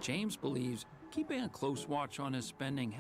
James believes keeping a close watch on his spending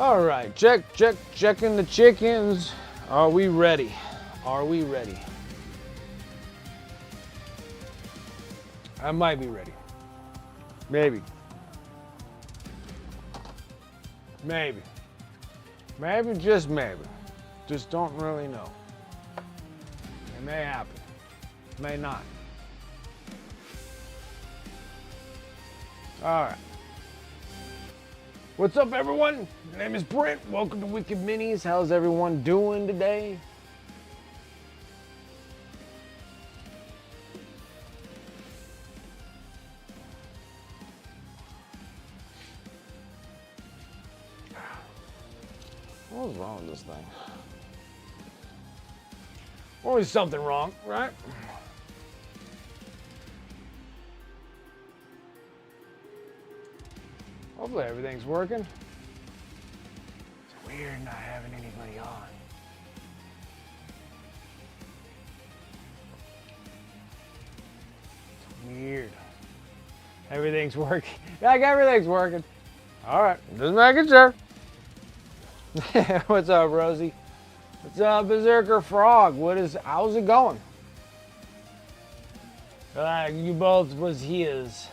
All right, checking the chickens. Are we ready? Are we ready? I might be ready. Maybe. Maybe. Maybe, just maybe. Just don't really know. It may happen. It may not. All right. What's up, everyone? My name is Brent. Welcome to Wicked Minis. How's everyone doing today? What's wrong with this thing? Always something wrong, right? Hopefully everything's working. It's weird not having anybody on. It's weird. Everything's working. Like everything's working. All right, just making sure. What's up, Rosie? What's up, Berserker Frog? How's it going? You both was his.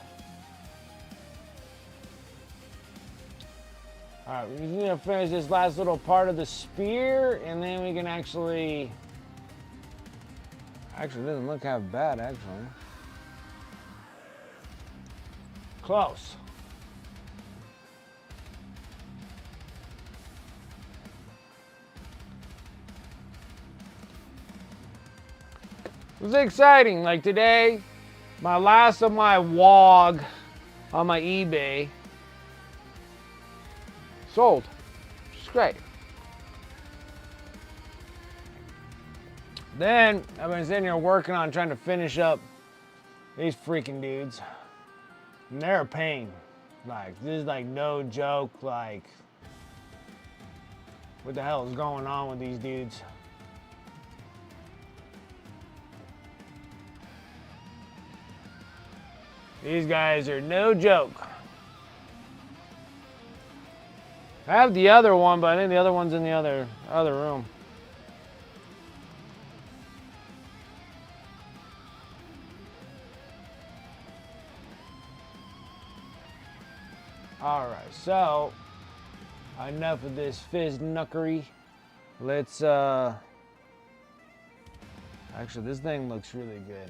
Alright, we're just gonna finish this last little part of the spear, and then we can actually it doesn't look half bad, actually. Close. It was exciting. Like today, my last of my WOG on my eBay sold. Which is great. Then I've been sitting here working on trying to finish up these freaking dudes. And they're a pain. Like, this is like no joke. Like, what the hell is going on with these dudes? These guys are no joke. I have the other one, but I think the other one's in the other room. All right, so enough of this fizz knuckery. Let's actually, this thing looks really good.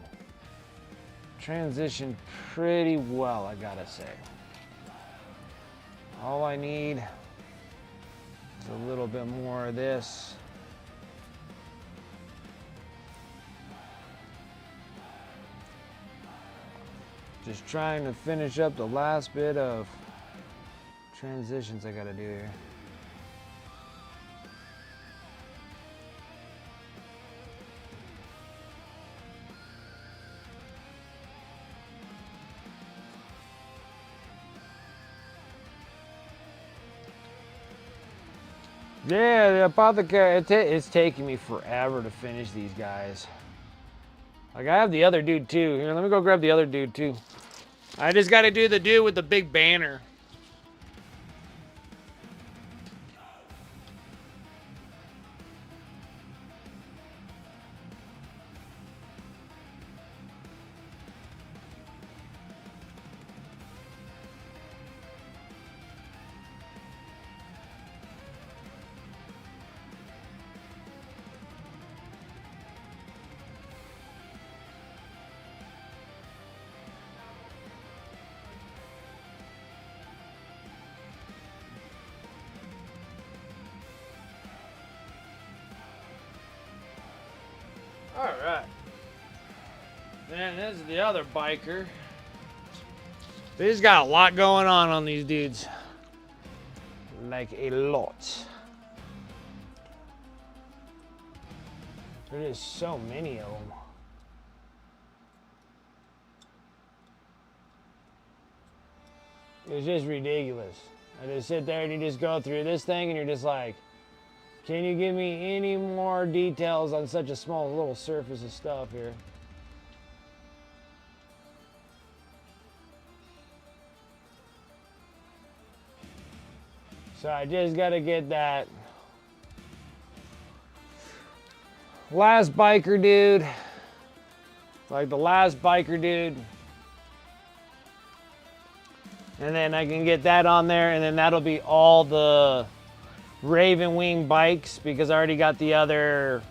Transitioned pretty well, I gotta say. All I need is a little bit more of this. Just trying to finish up the last bit of transitions I gotta do here. Yeah, the apothecary, it's taking me forever to finish these guys. Like, I have the other dude too. Here, let me go grab the other dude too. I just gotta do the dude with the big banner. Alright. Then this is the other biker. They's got a lot going on these dudes. Like a lot. There's so many of them. It's just ridiculous. I just sit there and you just go through this thing and you're just like, can you give me any more details on such a small little surface of stuff here? So I just gotta get that last biker dude. Like the last biker dude. And then I can get that on there, and then that'll be all the Raven Wing bikes, because I already got the other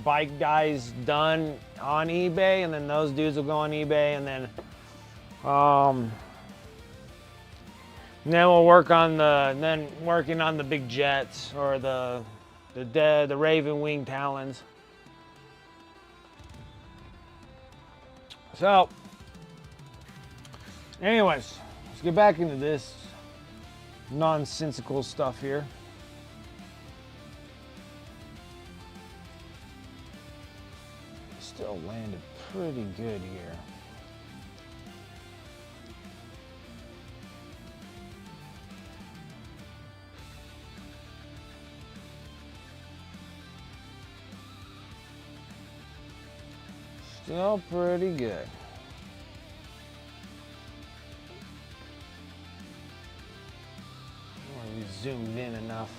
bike guys done on eBay, and then those dudes will go on eBay, and then we'll working on the big jets, or the Raven Wing Talons. So anyways, let's get back into this nonsensical stuff here. Still landed pretty good here. Still pretty good. We zoomed in enough.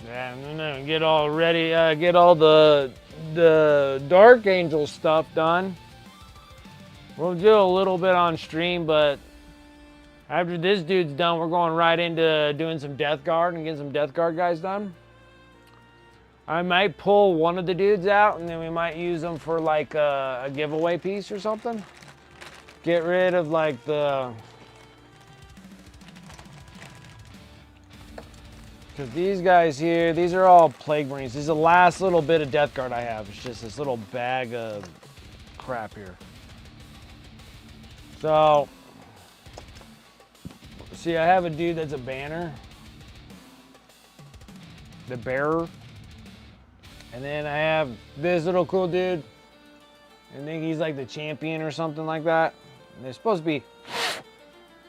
Yeah, and then get all ready, get all the Dark Angel stuff done. We'll do a little bit on stream, but after this dude's done, we're going right into doing some Death Guard and getting some Death Guard guys done. I might pull one of the dudes out, and then we might use them for like a giveaway piece or something. Get rid of like the... Because these guys here, these are all Plague Marines. This is the last little bit of Death Guard I have. It's just this little bag of crap here. So, see, I have a dude that's a banner. The bearer. And then I have this little cool dude. I think he's like the champion or something like that. And they're supposed to be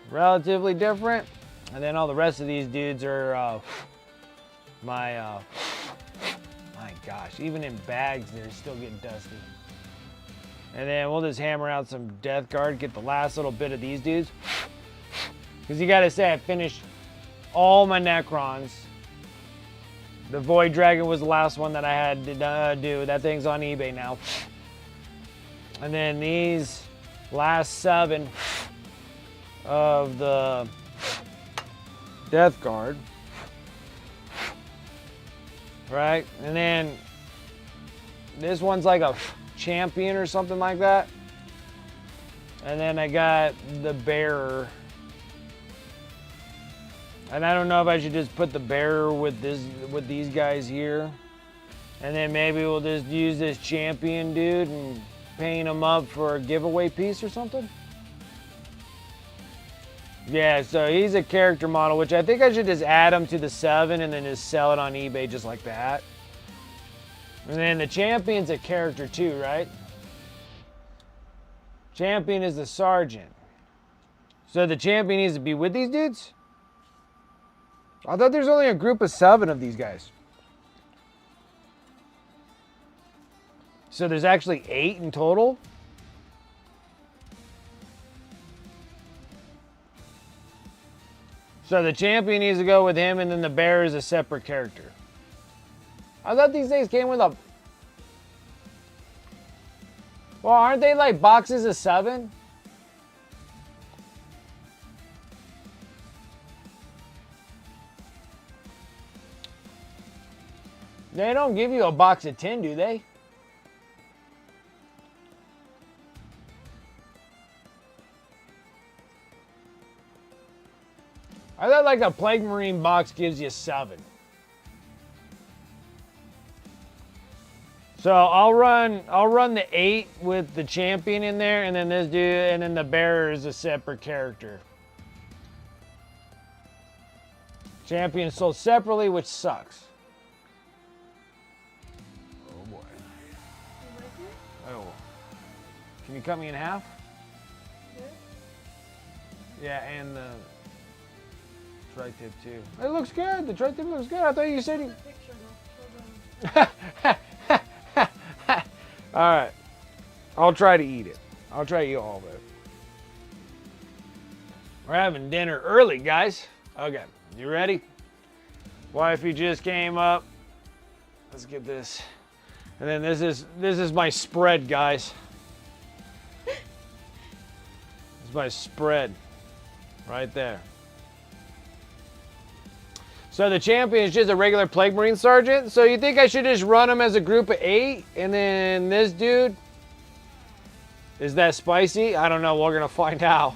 relatively different. And then all the rest of these dudes are my gosh, even in bags they're still getting dusty. And then we'll just hammer out some Death Guard, get the last little bit of these dudes. Because you gotta say, I finished all my Necrons. The Void Dragon was the last one that I had to do. That thing's on eBay now. And then these last 7 of the Death Guard. Right? And then this one's like a champion or something like that. And then I got the bearer. And I don't know if I should just put the bearer with these guys here. And then maybe we'll just use this champion dude and paint him up for a giveaway piece or something. Yeah, so he's a character model, which I think I should just add him to the 7 and then just sell it on eBay just like that. And then the champion's a character too, right? Champion is the sergeant. So the champion needs to be with these dudes? I thought there's only a group of 7 of these guys. So there's actually 8 in total? So the champion needs to go with him, and then the bearer is a separate character. I thought these things came with a... Well, aren't they like boxes of 7? They don't give you a box of 10, do they? I thought like a Plague Marine box gives you 7. So I'll run the 8 with the champion in there, and then this dude, and then the bearer is a separate character. Champion sold separately, which sucks. Oh boy. Oh. Can you cut me in half? Yeah, and the tri-tip too. It looks good. The tri-tip looks good. I thought you said you... All right. I'll try to eat it. I'll try to eat all of it. We're having dinner early, guys. Okay, you ready? Wifey just came up. Let's get this. And then this is my spread, guys. This is my spread right there. So the champion is just a regular Plague Marine Sergeant. So you think I should just run them as a group of 8? And then this dude, is that spicy? I don't know. We're going to find out.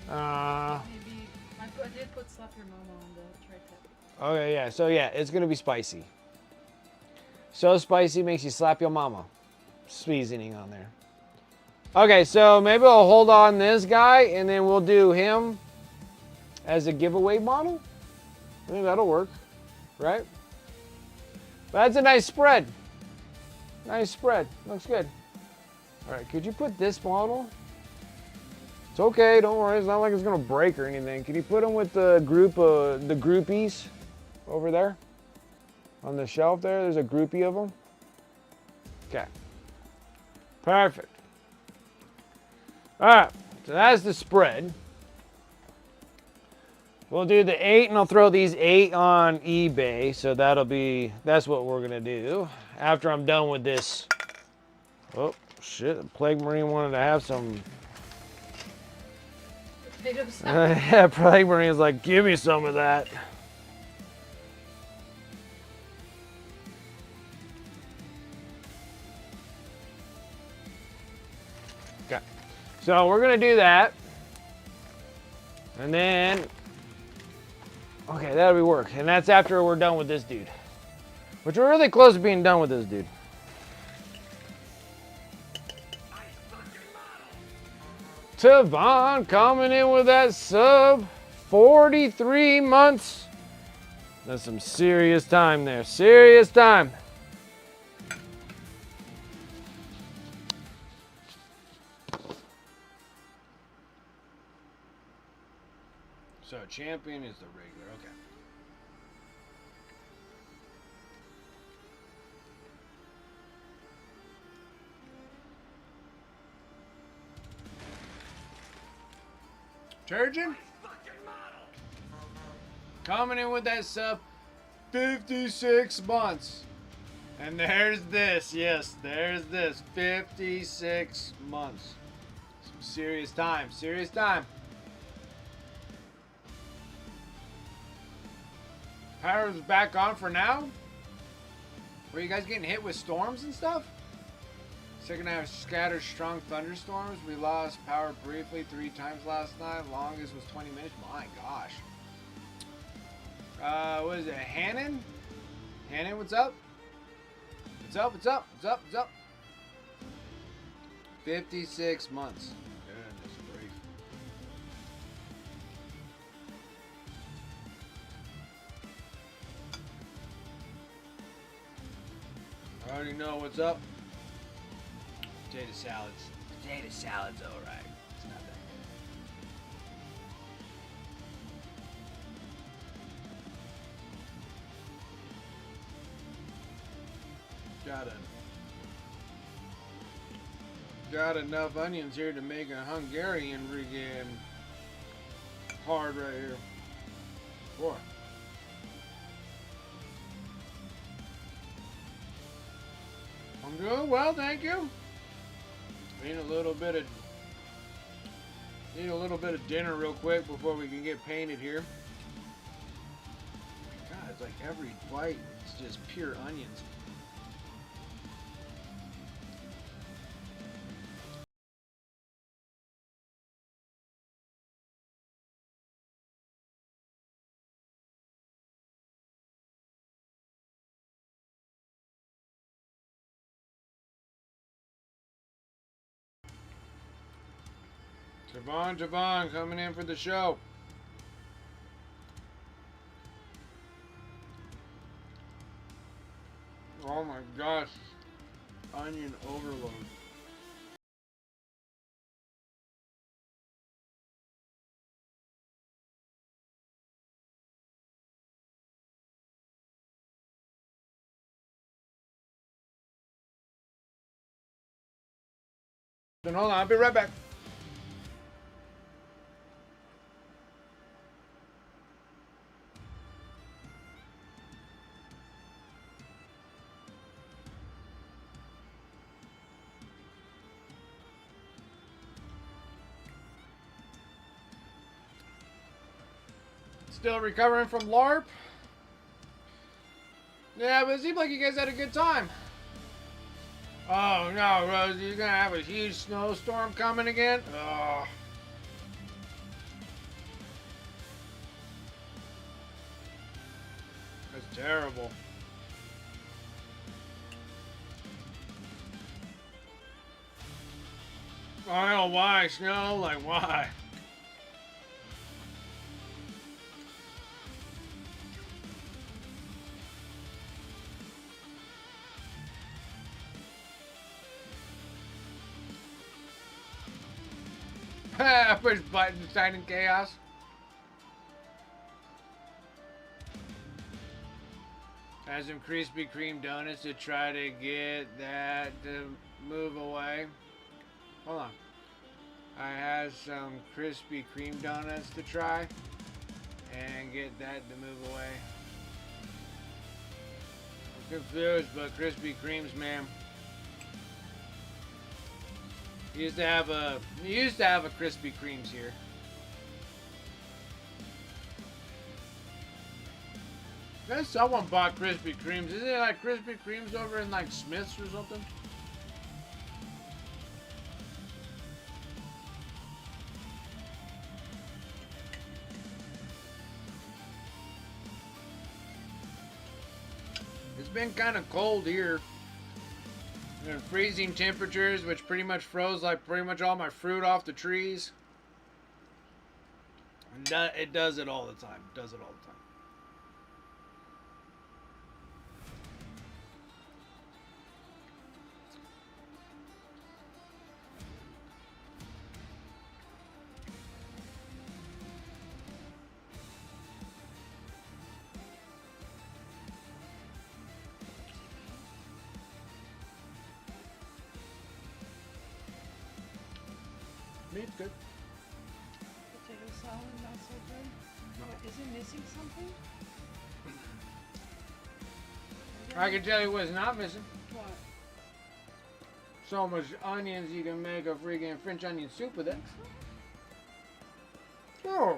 No. Maybe. I did put Slap Your Mama on the tri-tip. Okay, yeah. So yeah, it's going to be spicy. So spicy makes you slap your mama. Seasoning on there. Okay, so maybe I'll hold on this guy and then we'll do him as a giveaway model. I think that'll work, right? That's a nice spread. Nice spread. Looks good. All right, could you put this model? It's okay, don't worry. It's not like it's gonna break or anything. Can you put them with the group, the groupies over there? On the shelf there, there's a groupie of them. Okay. Perfect. All right, so that's the spread. We'll do the 8 and I'll throw these 8 on eBay. So that's what we're gonna do after I'm done with this. Oh shit, the Plague Marine wanted to have some. Yeah, Plague Marine's like, give me some of that. Okay, so we're gonna do that. And then, okay, that'll be work. And that's after we're done with this dude. Which we're really close to being done with this dude. Tavon coming in with that sub. 43 months. That's some serious time there. Serious time. So champion is the regular, okay. Turgeon? Coming in with that sub, 56 months. And there's this, yes, there's this, 56 months. Some serious time, serious time. Power's back on for now? Were you guys getting hit with storms and stuff? Second half scattered strong thunderstorms. We lost power briefly 3 times last night. Longest was 20 minutes. My gosh. What is it? Hannon? Hannon, what's up? What's up? What's up? What's up? What's up? 56 months. Goodness grief. I already know what's up. Potato salads. Potato salad's alright. It's not that good. Got enough onions here to make a Hungarian friggin' hard right here. Boy. I'm doing well, thank you. Need a little bit of dinner real quick before we can get painted here. God, it's like every bite is just pure onions. Javon coming in for the show. Oh my gosh. Onion overload. Then hold on, I'll be right back. Still recovering from LARP? Yeah, but it seemed like you guys had a good time. Oh no, Rose, you're gonna have a huge snowstorm coming again? Oh. That's terrible. I don't know why, snow, like why? Push button to sign in chaos. Has some Krispy Kreme donuts to try to get that to move away. Hold on. I have some Krispy Kreme donuts to try and get that to move away. I'm confused, but Krispy Kremes, man. You used to have a Krispy Kremes here. I guess someone bought Krispy Kremes. Isn't it like Krispy Kremes over in like Smith's or something? It's been kind of cold here. And freezing temperatures, which pretty much froze like pretty much all my fruit off the trees. And it does it all the time. It does it all the time. Meat's good. Potato salad, not so good. No. What, is it missing something? I can tell you what's not missing. What? So much onions you can make a freaking French onion soup with it. Oh.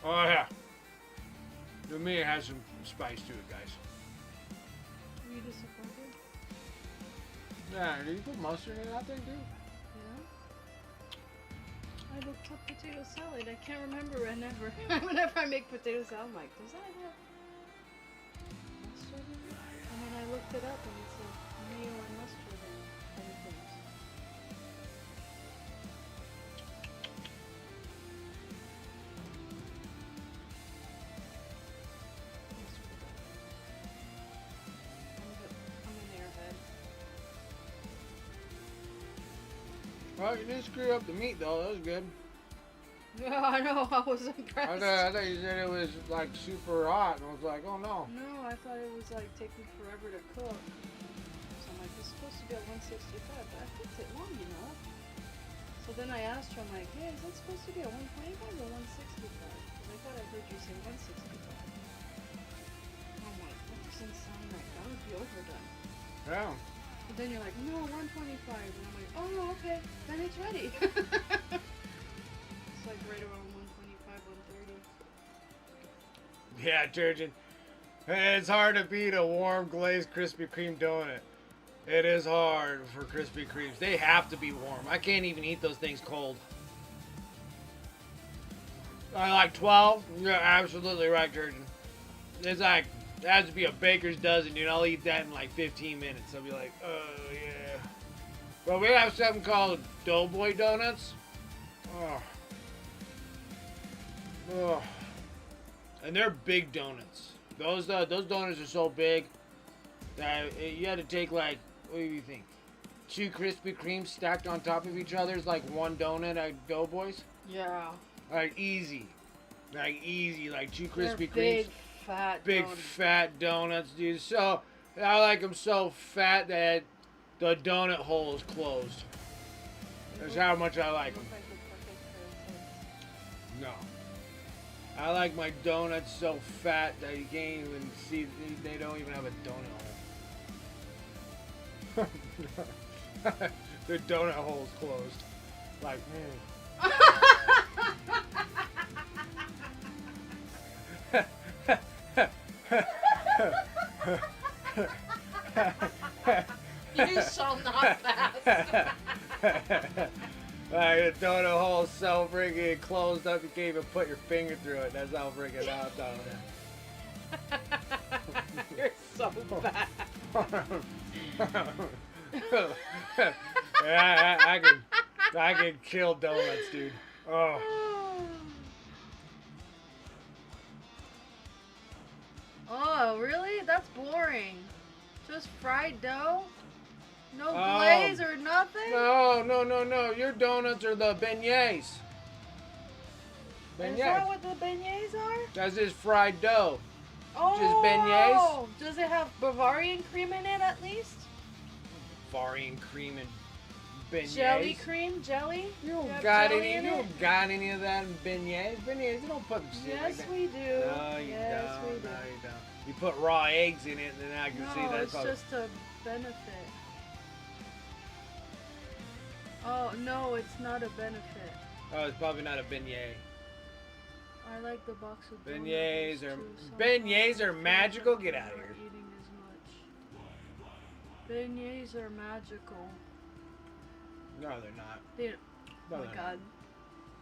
Oh yeah. To me it has some spice to it, guys. Were you disappointed? Yeah, did you put mustard in that thing too? Yeah. I looked up potato salad. I can't remember whenever. Whenever I make potato salad, I'm like, does that have mustard in it? And then I looked it up and it said mayo and mustard and other things. I'm an airhead. Well, you didn't screw up the meat though. That was good. Yeah, I know. I was impressed. I thought you said it was like super hot, and I was like, oh no. No, I thought it was like taking forever to cook. So I'm like, it's supposed to be at 165, but I cooked it long enough. So then I asked her, I'm like, hey, is that supposed to be at 125 or 165? Because I thought I heard you say 165. I'm like, that doesn't sound right. That would be overdone. Yeah. But then you're like, no, 125. And I'm like, oh, okay. Then it's ready. It's like right around 125, 130. Yeah, Turgeon. It's hard to beat a warm glazed Krispy Kreme donut. It is hard for Krispy Kremes. They have to be warm. I can't even eat those things cold. I like 12. You're absolutely right, Turgeon. It's like, it has to be a baker's dozen, dude. I'll eat that in like 15 minutes. I'll be like, oh, yeah. But we have something called Doughboy Donuts. Oh. Oh. And they're big donuts. Those donuts are so big that you had to take like, what do you think? 2 Krispy Kremes stacked on top of each other is like one donut at Doughboys. Yeah. Like easy. Like 2 They're Krispy Kremes. big, fat Big donuts. fat donuts, dude. So I like them so fat that the donut hole is closed. That's how much I like them. Look like the perfect No. I like my donuts so fat that you can't even see, they don't even have a donut hole. The donut hole's closed. Like, You shall not pass. Like the donut hole's so freaking closed up you can't even put your finger through it. That's how freaking out down You're so bad. Yeah, I can kill donuts, dude. Oh. Oh, really? That's boring. Just fried dough? No glaze or nothing? No. Your donuts are the beignets. Is that what the beignets are? That's just fried dough. Oh, Just beignets? Does it have Bavarian cream in it at least? Bavarian cream and beignets. Jelly cream? Jelly? You don't have got jelly any. in You it? don't got any of that in beignets. Beignets, you don't put shit like Yes, that. we do. No, you yes, don't. we do. No, you don't. You put raw eggs in it, and then I can see No, that's it's probably. just a benefit. Oh, no, it's not a benefit. Oh, it's probably not a beignet. I like the box of Beignets donuts are too. beignets Somehow are magical. Get out of I'm here. not eating as much. Beignets are magical. No, they're not. They, No, oh my they're god.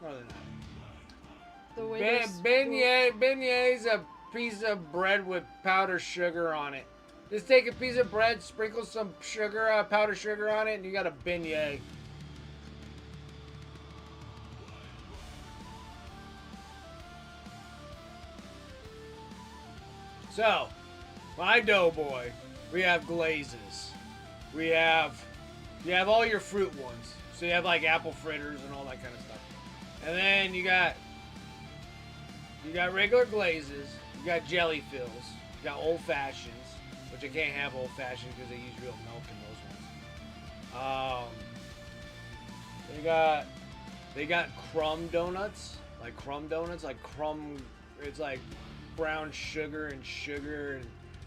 not. No, they're not. The way they're Beignet's a piece of bread with powdered sugar on it. Just take a piece of bread, sprinkle some sugar, powdered sugar on it, and you got a beignet. So, my doughboy, we have glazes. You have all your fruit ones. So you have like apple fritters and all that kind of stuff. And then you got regular glazes. You got jelly fills. You got old fashions, which I can't have old fashioned because they use real milk in those ones. They got crumb donuts, like crumb. It's like brown sugar, and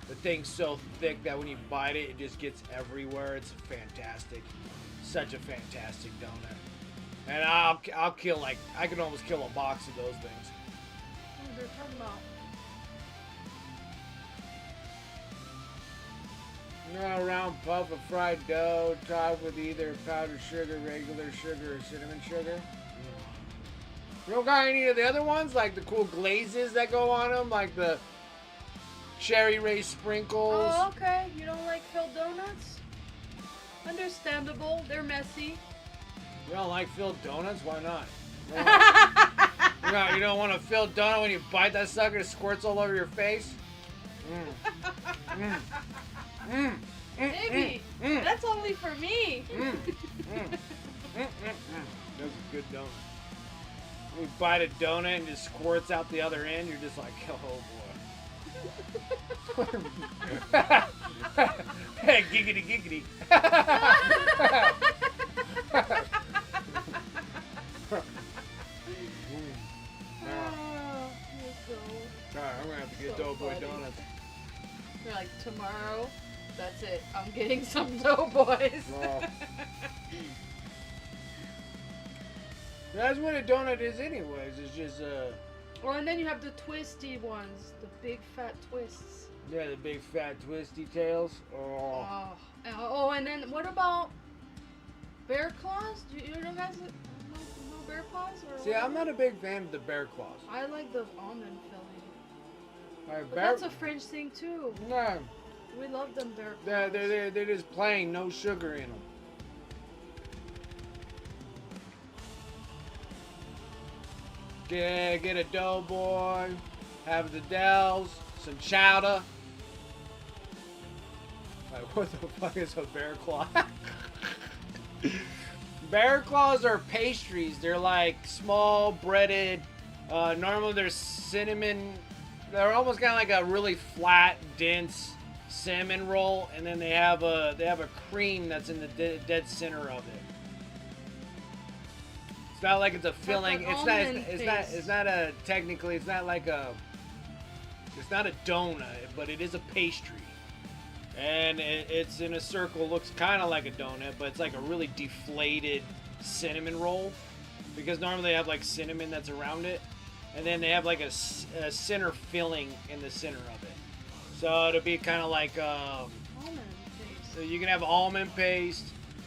the thing's so thick that when you bite it, it just gets everywhere. It's fantastic, such a fantastic donut. And I'll kill, like, I can almost kill a box of those things. What they're talking about? A round puff of fried dough topped with either powdered sugar, regular sugar, or cinnamon sugar. You don't got any of the other ones, like the cool glazes that go on them, like the cherry ray sprinkles. Oh, okay. You don't like filled donuts? Understandable. They're messy. You don't like filled donuts? Why not? You don't want a filled donut when you bite that sucker, it squirts all over your face? Baby, that's only for me. That's a good donut. When you bite a donut and just squirts out the other end, you're just like, oh boy. Hey, giggity giggity. Alright, I'm gonna have to get So Doughboy funny. donuts. You're like, tomorrow, that's it. I'm getting some Doughboys. Well, that's what a donut is anyways. It's just Oh, and then you have the twisty ones, the big fat twists. yeah, the big fat twisty tails. Oh. Oh, and then what about bear claws? Do you know guys no bear claws? Or See, I'm not a big fan of the bear claws. I like the almond filling. Alright, But that's a French thing too. No, We love them bear claws. they're just plain, no sugar in them. Get a Doughboy, have the Dells, some chowder. Like, what the fuck is a bear claw? Bear claws are pastries. They're like small breaded. Normally they're cinnamon. They're almost kind of like a really flat, dense cinnamon roll, and then they have a cream that's in the dead center of it. It's not like it's a filling. It's not a technically. It's not like a. It's not a donut, but it is a pastry, and it's in a circle. Looks kind of like a donut, but it's like a really deflated cinnamon roll, because normally they have like cinnamon that's around it, and then they have like a center filling in the center of it. So it'll be kind of like almond paste. so you can have almond paste.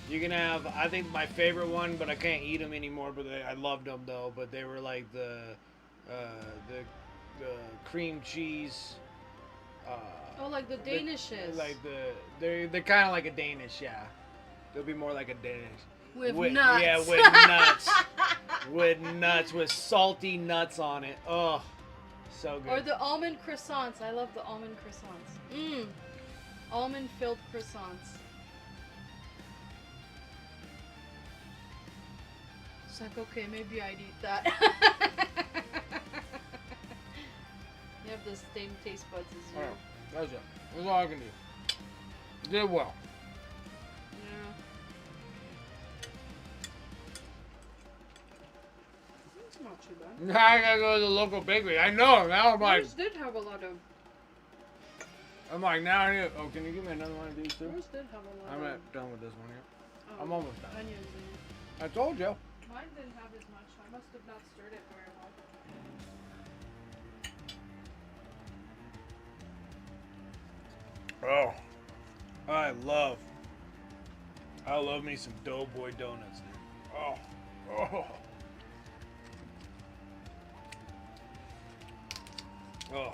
You can have, I think my favorite one, but I can't eat them anymore. But I loved them though. But they were like the cream cheese. Oh, like the Danishes. They're kind of like a Danish, yeah. They'll be more like a Danish. With nuts. Yeah, with nuts. With nuts, with salty nuts on it. Oh, so good. Or the almond croissants. I love the almond croissants. Mmm. Almond filled croissants. It's like, okay, maybe I'd eat that. You have the same taste buds as you. Alright, that's it. That's all I can do. Did well. Yeah. It's not too bad. Now I gotta go to the local bakery. I know. Now I'm like, Yours did have a lot of. now I need. Oh, can you give me another one of these too? Yours did have a lot I'm of. not done with this one yet. Oh, I'm almost done. onions in it. I told you. Mine didn't have as much. I must have not stirred it very well. Oh, I love me some Doughboy donuts, dude. Oh.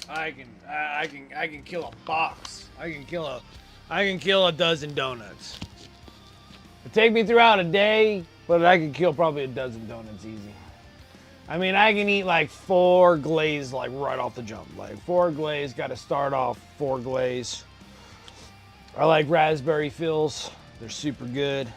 I can kill a box. I can kill a dozen donuts. It'd take me throughout a day, but I could kill probably a dozen donuts easy. I mean, I can eat like 4 glazed like right off the jump. Like 4 glazed, got to start off 4 glazed. I like raspberry fills. They're super good.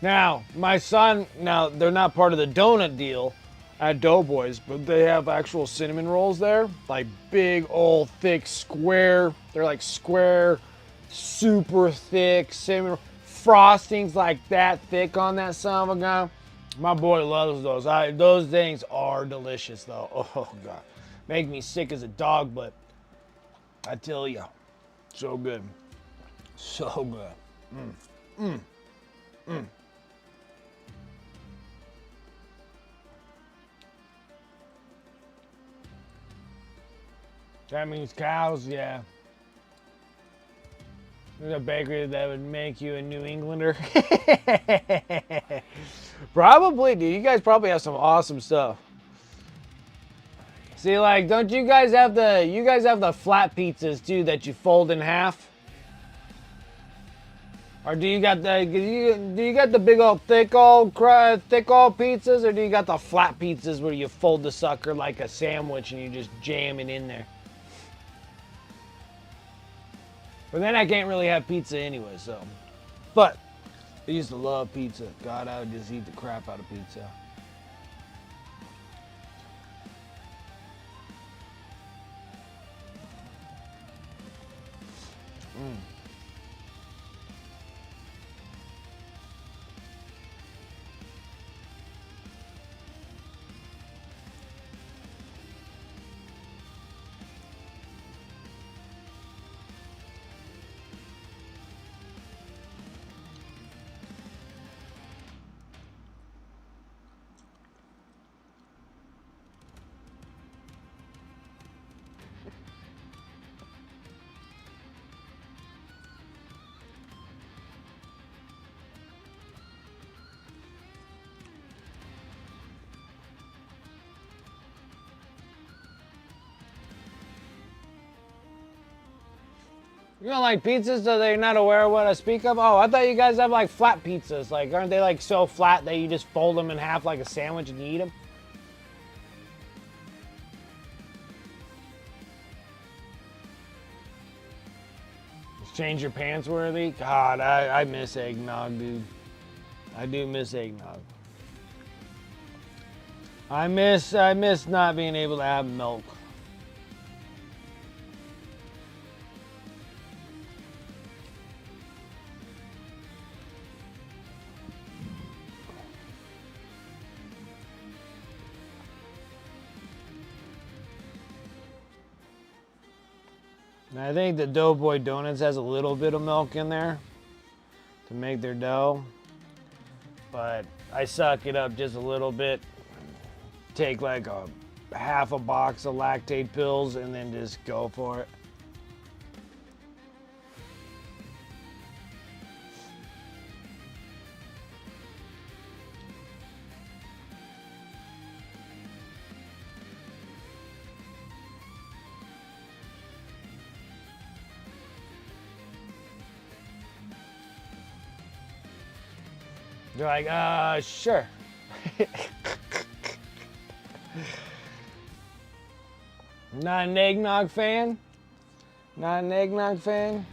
Now, my son, they're not part of the donut deal at Doughboys, but they have actual cinnamon rolls there. Like big, old, thick, square. They're like square, super thick cinnamon frostings like that thick on that son of a gun. My boy loves those. Those things are delicious though. Oh God, make me sick as a dog, but I tell you, so good, so good. That means cows, yeah. There's a bakery that would make you a New Englander. Probably, dude. You guys probably have some awesome stuff. See, like, don't you guys have the flat pizzas too that you fold in half? Or do you got the big old thick old pizzas, or do you got the flat pizzas where you fold the sucker like a sandwich and you just jam it in there? But then I can't really have pizza anyway, so. But I used to love pizza. God, I would just eat the crap out of pizza. You don't like pizzas, so they're not aware of what I speak of? Oh, I thought you guys have like flat pizzas. Like, aren't they like so flat that you just fold them in half like a sandwich and you eat them? Just change your pants worthy? God, I miss eggnog, dude. I do miss eggnog. I miss not being able to have milk. And I think the Doughboy Donuts has a little bit of milk in there to make their dough. But I suck it up just a little bit. Take like a half a box of lactate pills and then just go for it. They're like, sure. Not an eggnog fan? Not an eggnog fan?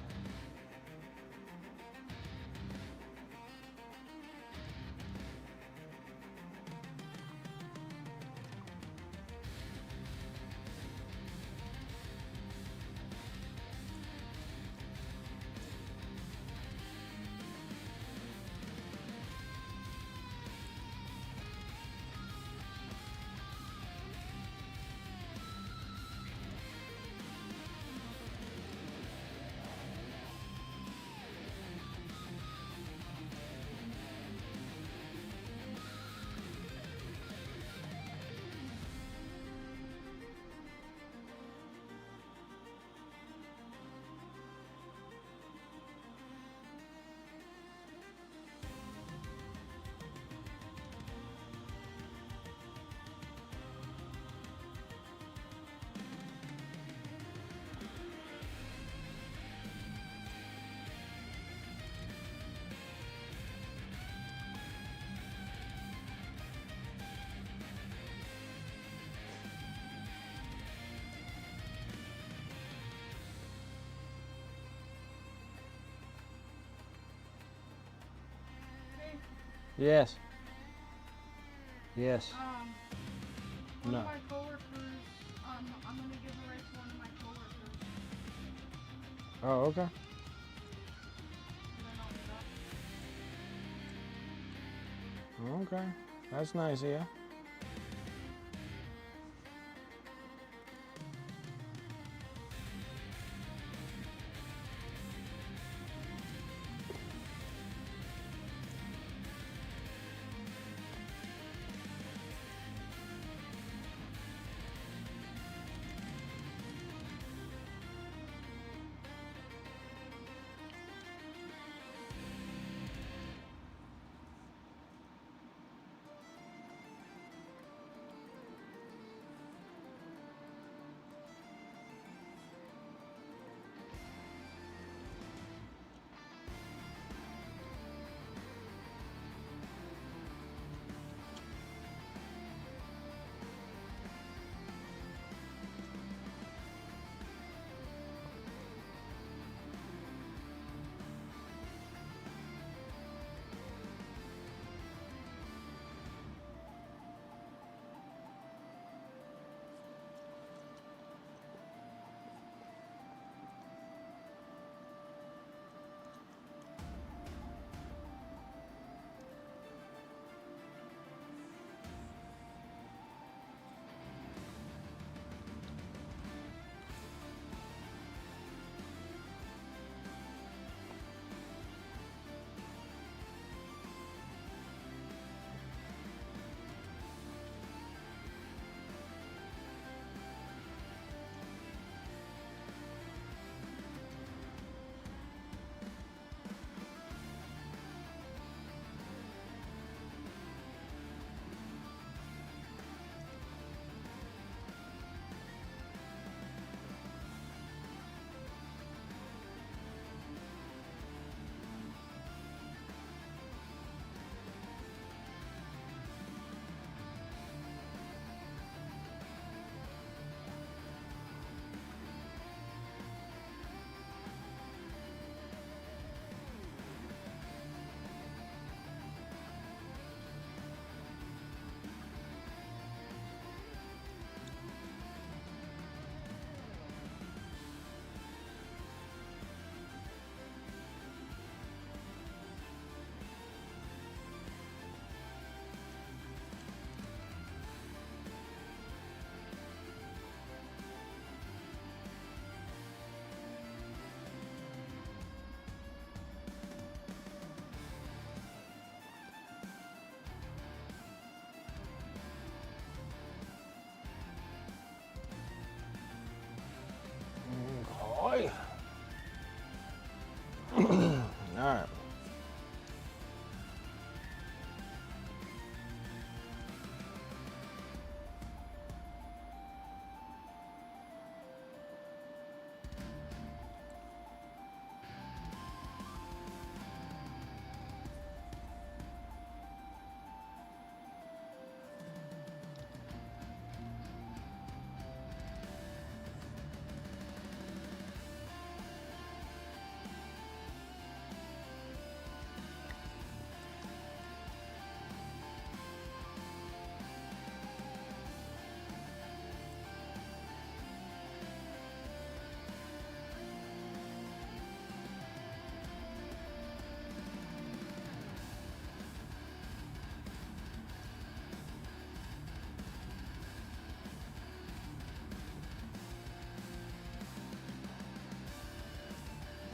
Yes. Yes. One No. of my coworkers, I'm gonna give away to one of my coworkers. Oh, okay. And then I'll be back. Okay. That's nice of you.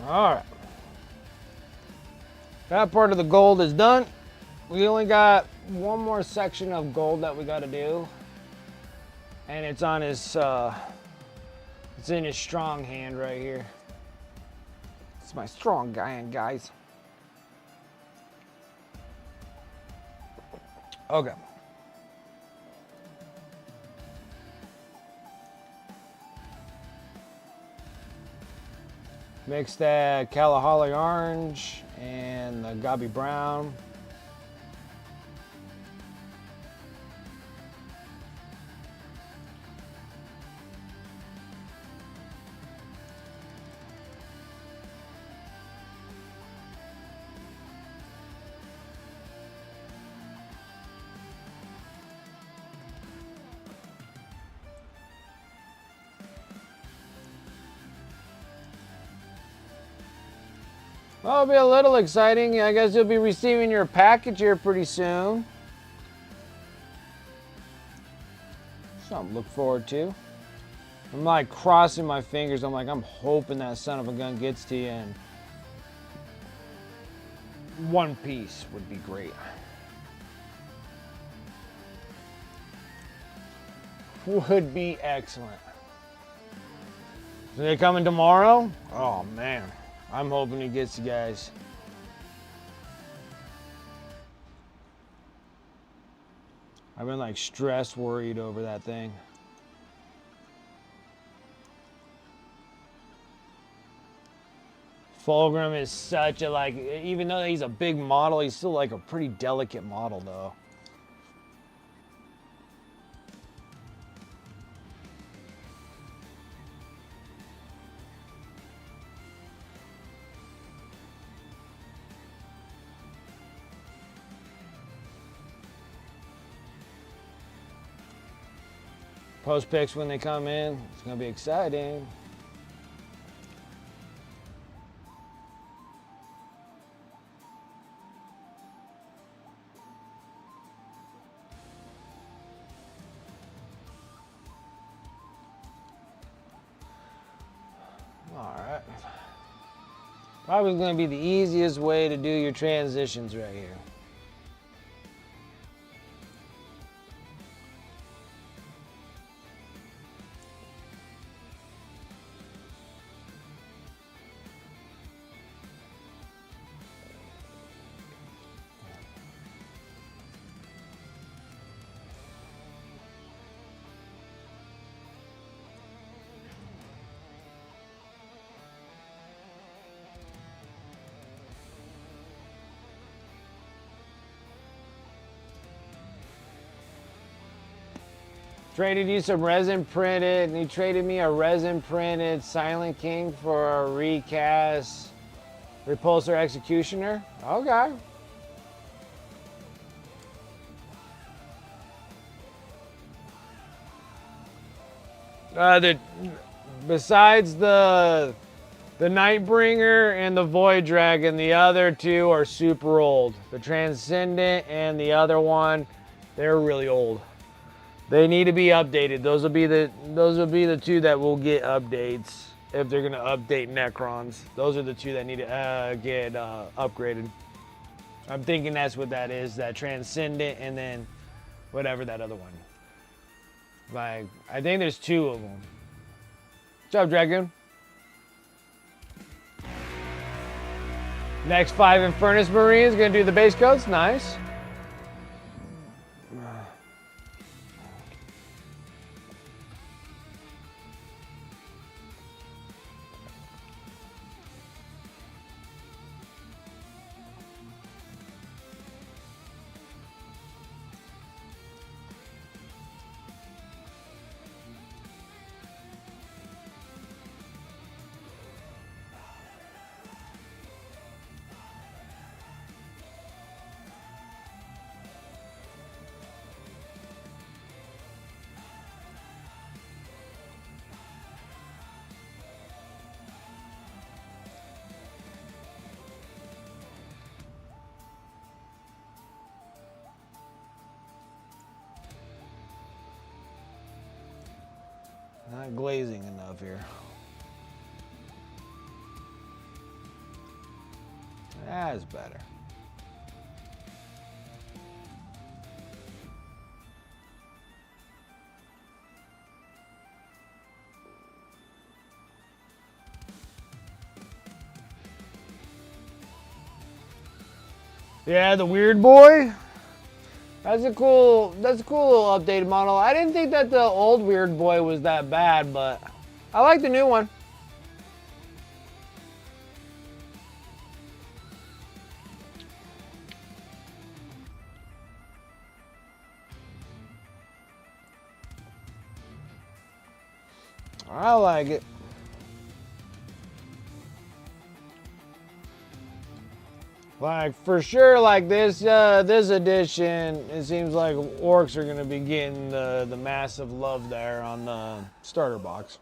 Alright. That part of the gold is done. We only got one more section of gold that we got to do. And it's on his, it's in his strong hand right here. It's my strong hand, guys. Okay. Mix that Kalahari orange and the Gabi brown. Well, it'll be a little exciting. I guess you'll be receiving your package here pretty soon. Something to look forward to. I'm like crossing my fingers. I'm hoping that son of a gun gets to you, and one piece would be great. Would be excellent. So they coming tomorrow? Oh man. I'm hoping he gets you guys. I've been like stressed, worried over that thing. Fulgrim is such a like, even though he's a big model, he's still like a pretty delicate model though. Post picks when they come in. It's going to be exciting. All right. Probably going to be the easiest way to do your transitions right here. Traded you some resin printed, and he traded me a resin printed Silent King for a recast Repulsor Executioner. Okay. Besides the Nightbringer and the Void Dragon, the other two are super old. The Transcendent and the other one, they're really old. They need to be updated. Those will be the two that will get updates if they're gonna update Necrons. Those are the two that need to get upgraded. I'm thinking that's what that is. That Transcendent and then whatever that other one. Like I think there's two of them. What's up, Dragoon? Next 5 Infernus Marines gonna do the base coats. Nice. Not glazing enough here. That's better. Yeah, the weird boy. That's a cool little updated model. I didn't think that the old weird boy was that bad, but I like the new one. I like it. Like for sure, like this edition, it seems like orcs are gonna be getting the massive love there on the starter box.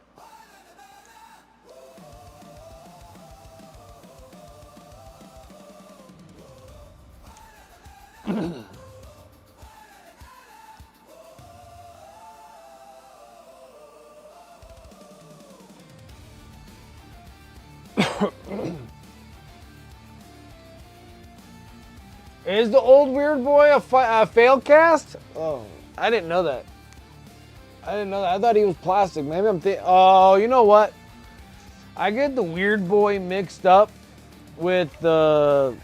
Is the old weird boy a fail cast? Oh, I didn't know that. I thought he was plastic. Maybe I'm thinking. Oh, you know what? I get the weird boy mixed up with the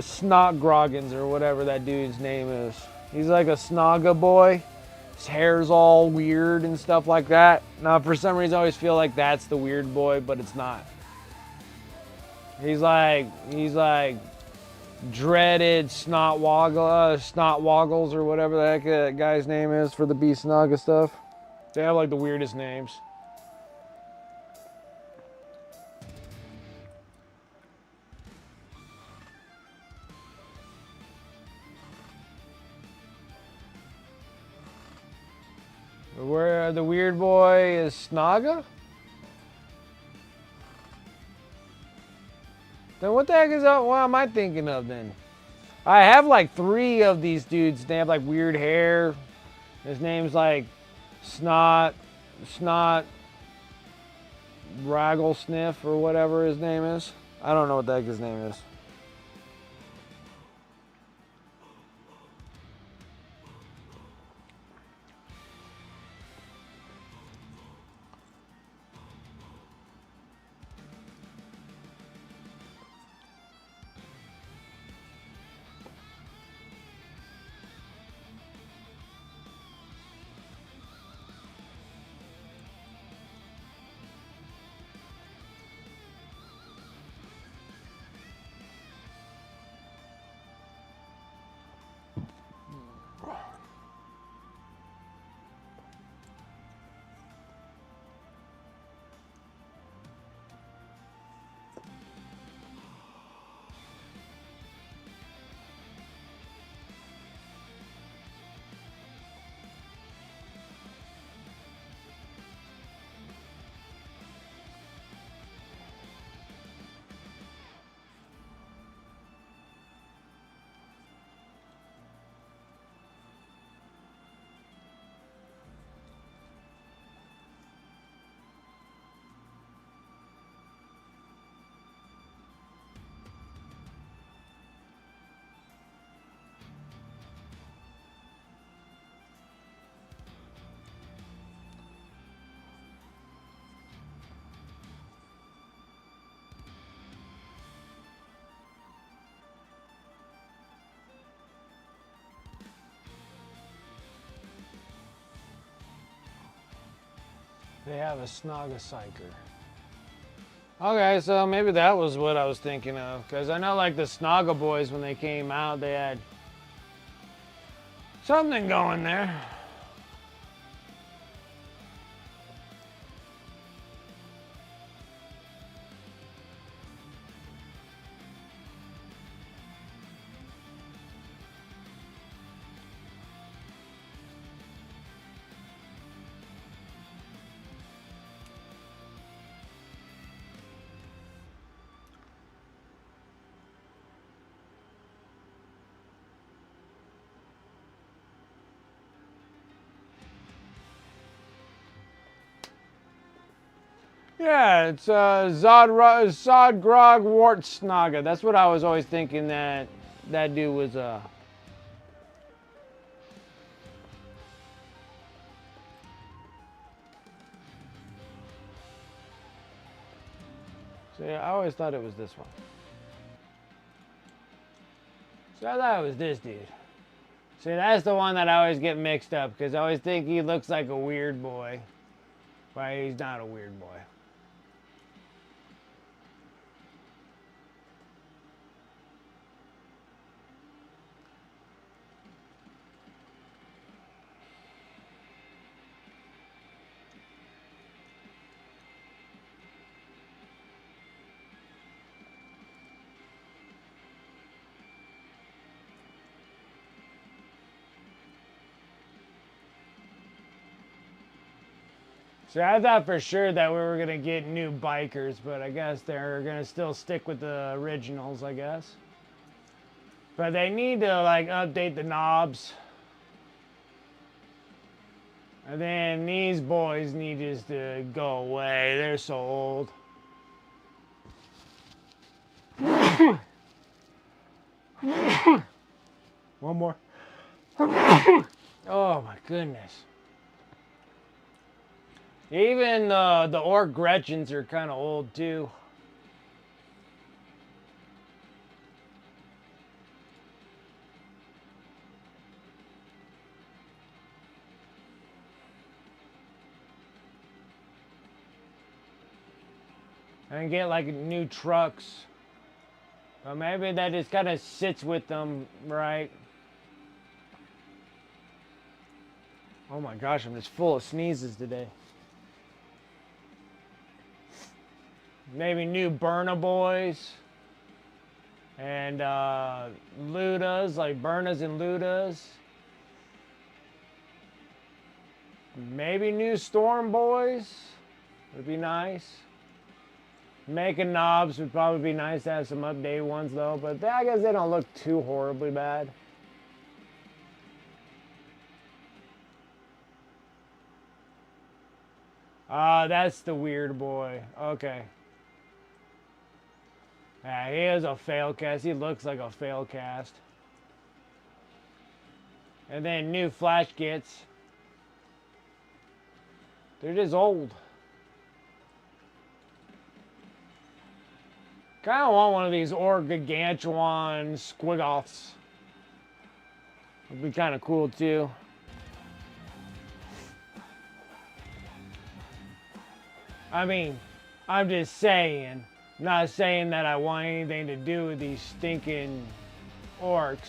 snot groggins or whatever that dude's name is. He's like a snaga boy. His hair's all weird and stuff like that. Now, for some reason, I always feel like that's the weird boy, but it's not. He's like dreaded snot woggles or whatever the heck that guy's name is for the Beast Naga stuff. They have like the weirdest names. Where the weird boy is Snaga? Then what the heck is that? What am I thinking of then? I have like 3 of these dudes. They have like weird hair. His name's like Snot, Raggle Sniff or whatever his name is. I don't know what the heck his name is. They have a Snaga Psyker. Okay, so maybe that was what I was thinking of. Because I know like the Snaga boys, when they came out, they had something going there. Yeah, it's Zod Grog Wartsnaga. That's what I was always thinking that dude was. So yeah, I always thought it was this one. So I thought it was this dude. See, that's the one that I always get mixed up because I always think he looks like a weird boy, but he's not a weird boy. So I thought for sure that we were gonna get new bikers, but I guess they're gonna still stick with the originals, I guess. But they need to like update the knobs. And then these boys need just to go away. They're so old. One more. Oh my goodness. Even the Orc Gretchens are kind of old too. And get like new trucks. But maybe that just kind of sits with them, right? Oh my gosh, I'm just full of sneezes today. Maybe new Burna Boys. And Ludas, like Burnas and Ludas. Maybe new Storm Boys. Would be nice. Making knobs would probably be nice to have some updated ones though, but I guess they don't look too horribly bad. That's the weird boy. Okay. Yeah, he is a fail cast. He looks like a fail cast. And then new flash kits. They're just old. Kind of want one of these Gargantuan squigoths. Would be kind of cool too. I mean, I'm just saying. Not saying that I want anything to do with these stinking orcs.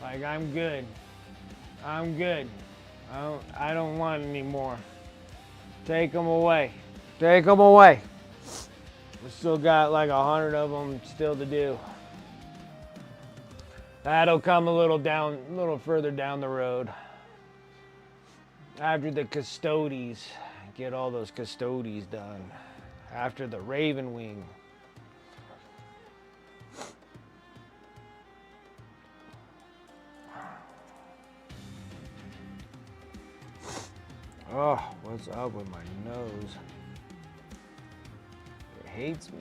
Like, I'm good. I'm good. I don't want any more. Take them away. Take them away. We still got like 100 of them still to do. That'll come a little further down the road. After the Custodes, get all those Custodes done. After the Raven Wing. Oh, what's up with my nose? It hates me.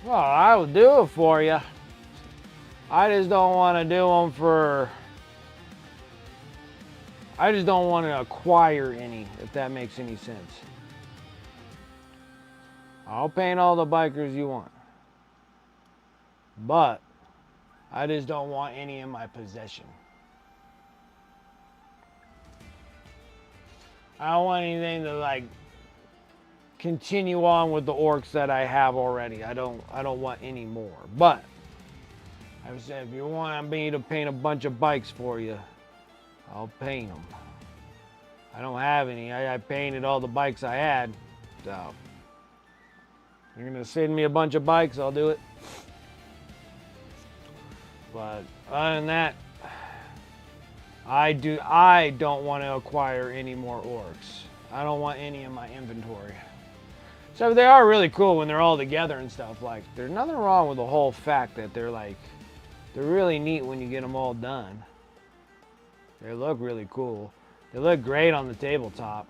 Well, I will do it for you. I just don't want to do them for... I just don't want to acquire any, if that makes any sense. I'll paint all the bikers you want. But I just don't want any in my possession. I don't want anything to like continue on with the orcs that I have already. I don't want any more. But I said, if you want me to paint a bunch of bikes for you, I'll paint them. I don't have any. I painted all the bikes I had. So, you're going to send me a bunch of bikes, I'll do it. But other than that, I don't want to acquire any more orcs. I don't want any in my inventory. So they are really cool when they're all together and stuff. Like, there's nothing wrong with the whole fact that they're really neat when you get them all done. They look really cool. They look great on the tabletop.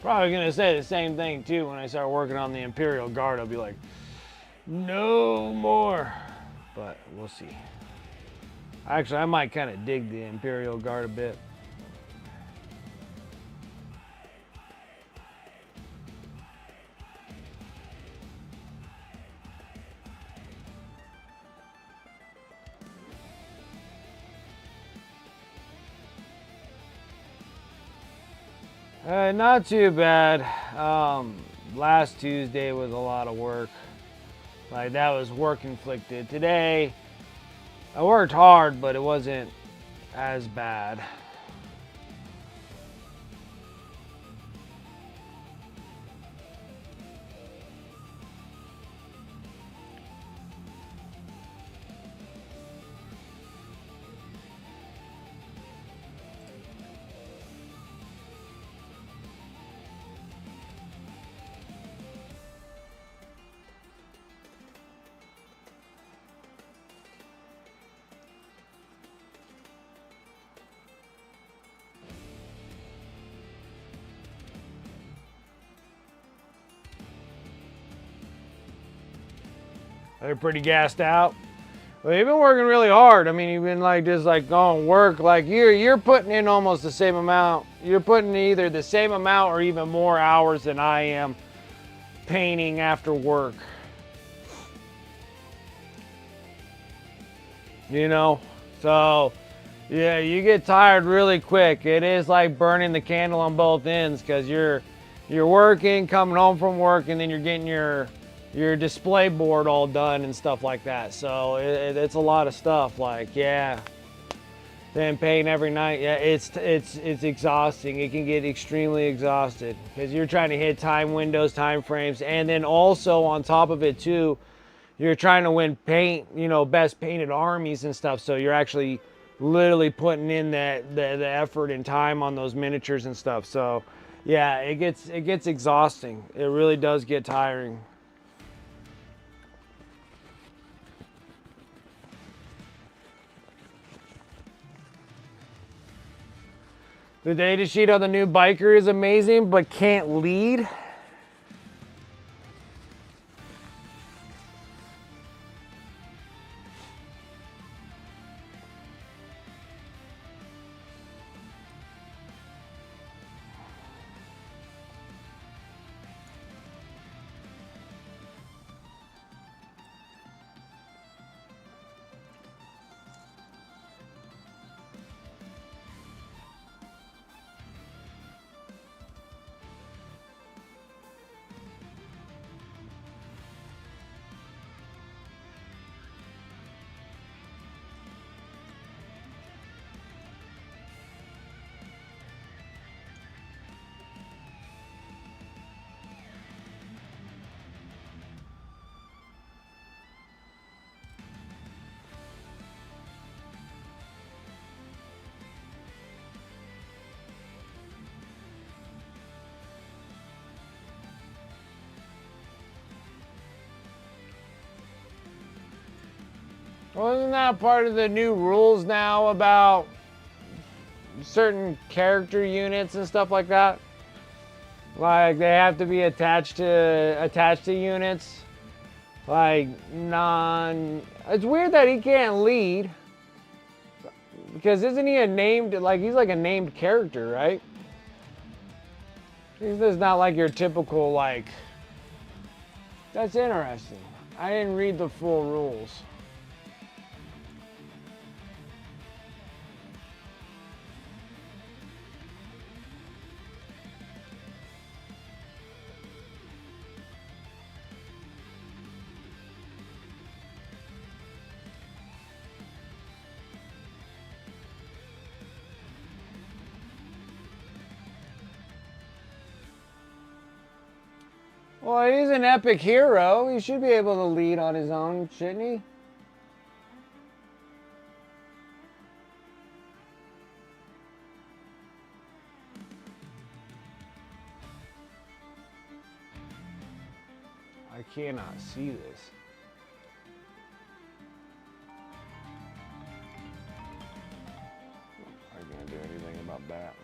Probably gonna say the same thing too when I start working on the Imperial Guard. I'll be like, no more. But we'll see. Actually, I might kind of dig the Imperial Guard a bit. Not too bad. Last Tuesday was a lot of work. Like, that was work inflicted. Today, I worked hard, but it wasn't as bad. They're pretty gassed out. Well, you've been working really hard. I mean, you've been just going work. Like you're putting in almost the same amount. You're putting either the same amount or even more hours than I am painting after work. You know? So, yeah, you get tired really quick. It is like burning the candle on both ends because you're working, coming home from work, and then you're getting your display board all done and stuff like that. So it's a lot of stuff. Like, yeah, then painting every night. Yeah, it's exhausting. It can get extremely exhausted because you're trying to hit time windows, time frames, and then also on top of it too, you're trying to win paint, best painted armies and stuff. So you're actually literally putting in the effort and time on those miniatures and stuff. So yeah, it gets exhausting. It really does get tiring. The data sheet on the new biker is amazing, but can't lead. Wasn't that part of the new rules now about certain character units and stuff like that? Like, they have to be attached to units. Like, it's weird that he can't lead. Because isn't he a named, like, he's like a named character, right? He's just not like your typical, like... That's interesting. I didn't read the full rules. Well, he's an epic hero. He should be able to lead on his own, shouldn't he? I cannot see this. I can't do anything about that.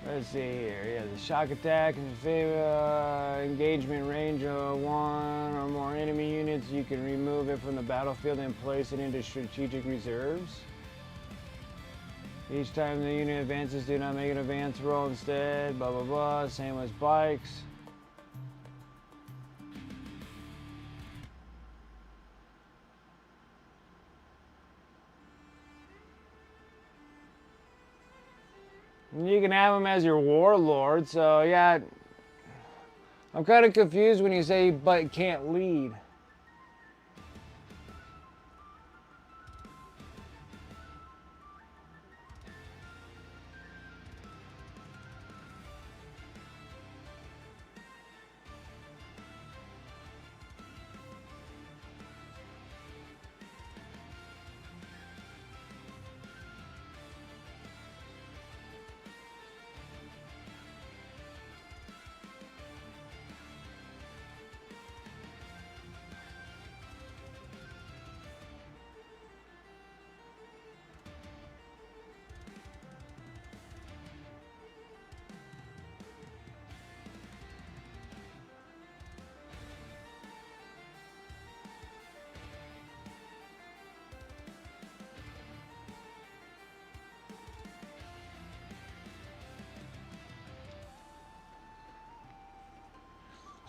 Let's see here. Yeah, the shock attack in favor engagement range of one or more enemy units. You can remove it from the battlefield and place it into strategic reserves. Each time the unit advances, do not make an advance roll instead. Blah blah blah. Same with spikes. You can have him as your warlord, so yeah. I'm kind of confused when you say but can't lead.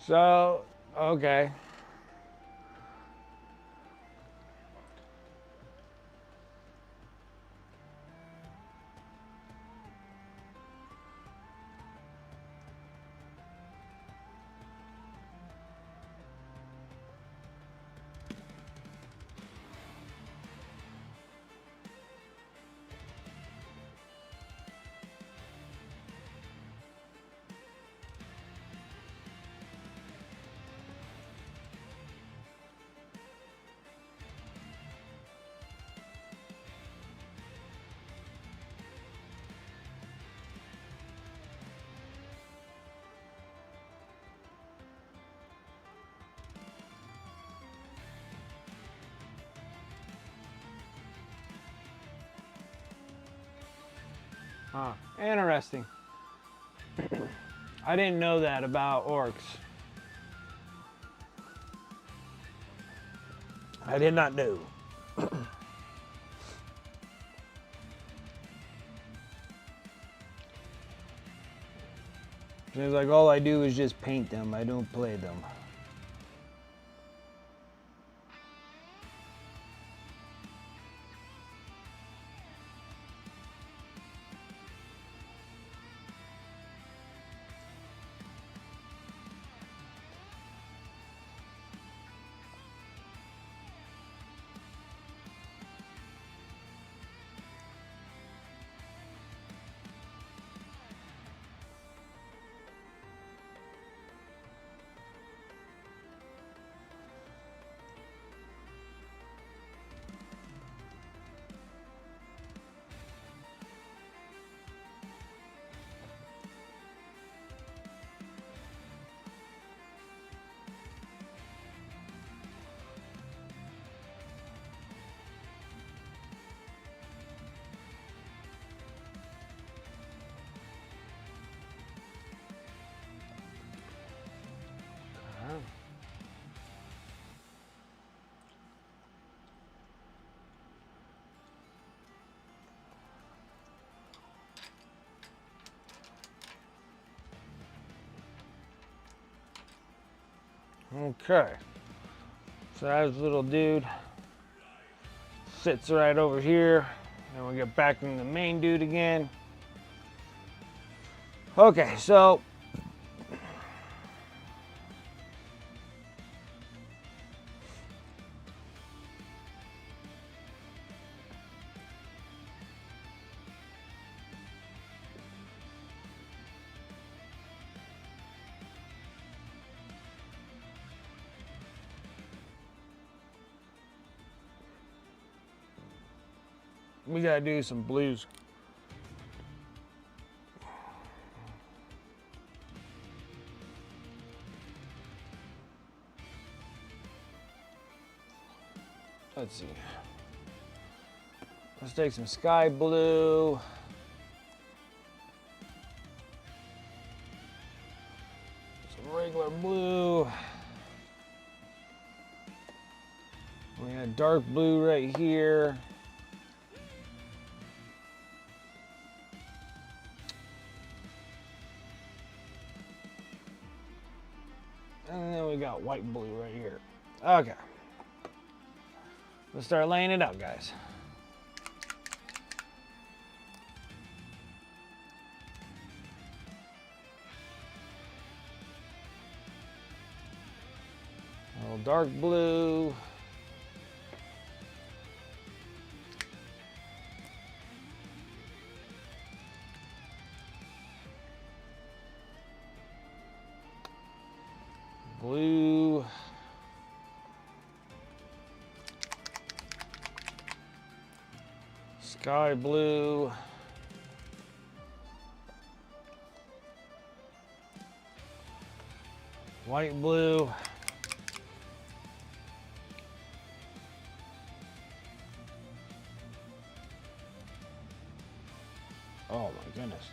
So, okay. Huh. Interesting. I didn't know that about orcs. I did not know. It's like all I do is just paint them. I don't play them. Okay. So that little dude sits right over here. Then we get back in the main dude again. Okay, so we gotta do some blues. Let's see. Let's take some sky blue. Some regular blue. We got dark blue right here. And then we got white blue right here. Okay. Let's start laying it out, guys. A little dark blue. Blue. Sky blue. White blue. Oh my goodness.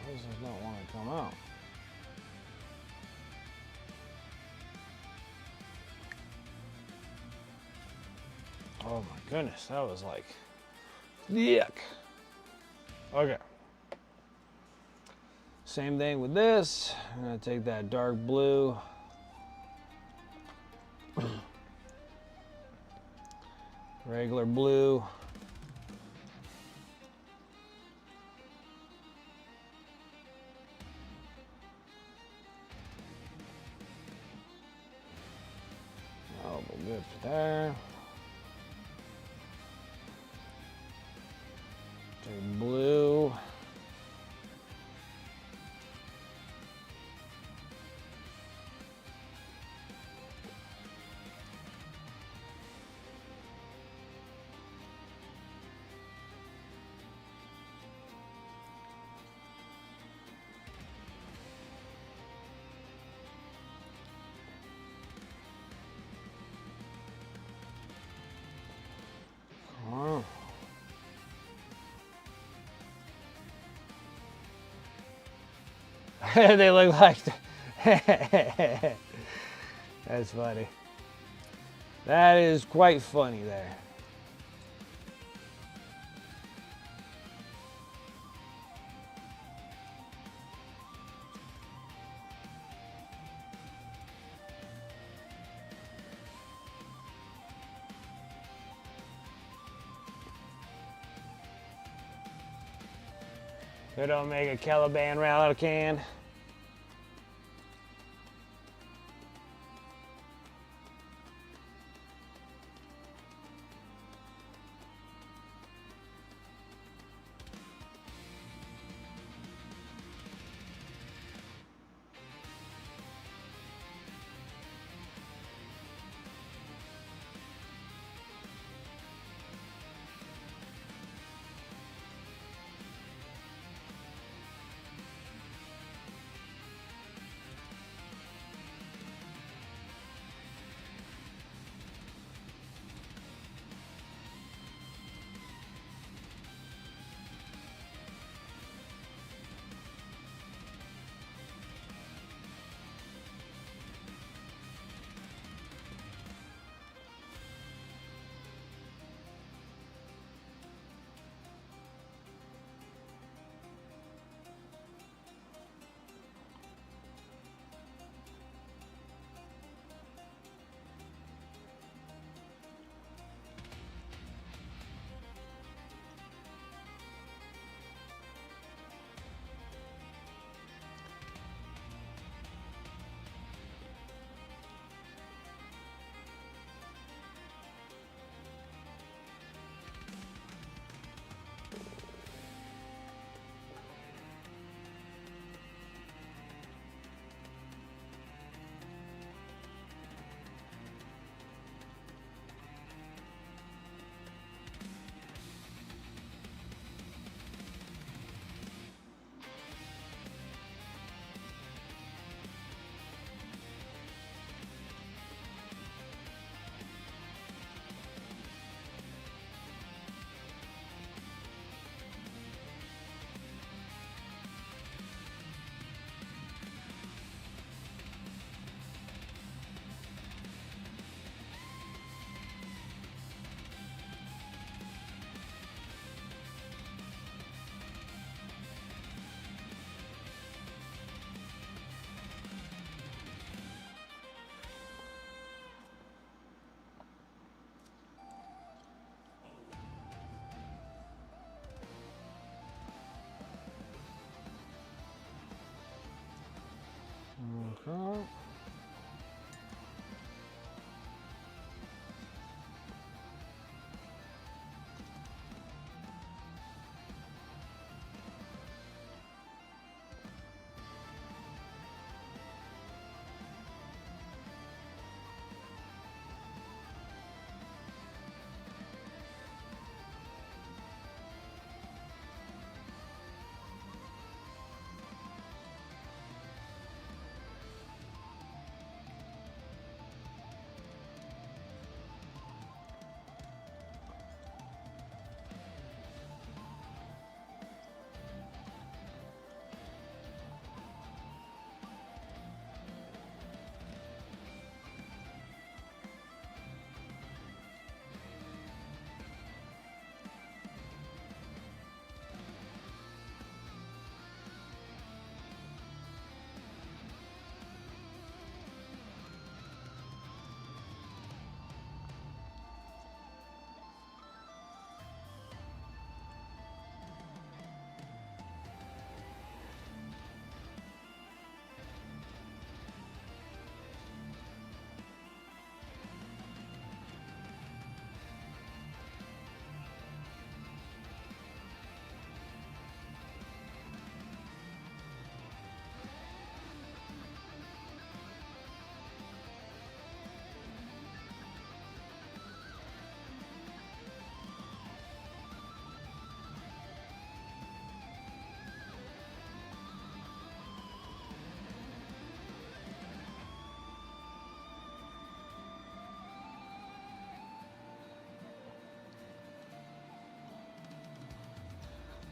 Why does this not want to come out? Oh my goodness, that was like, yuck. Okay. Same thing with this. I'm gonna take that dark blue. Regular blue. That'll be good for there. Take blue. Oh. They look like that's funny. That is quite funny there. They don't make a Caliban round out of can.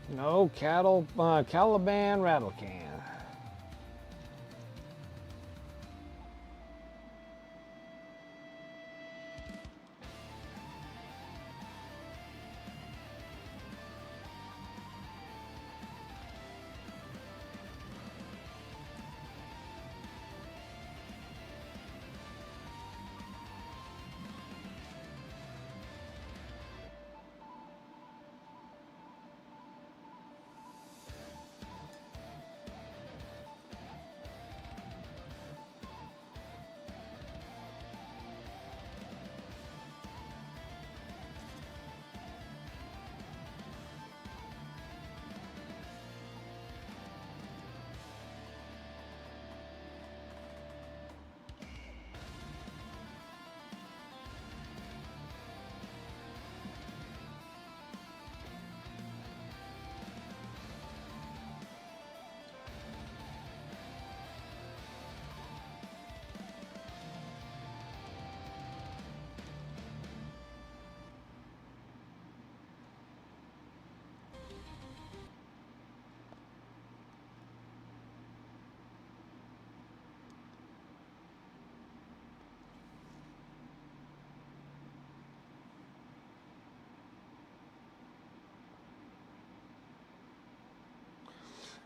No Caliban rattle can.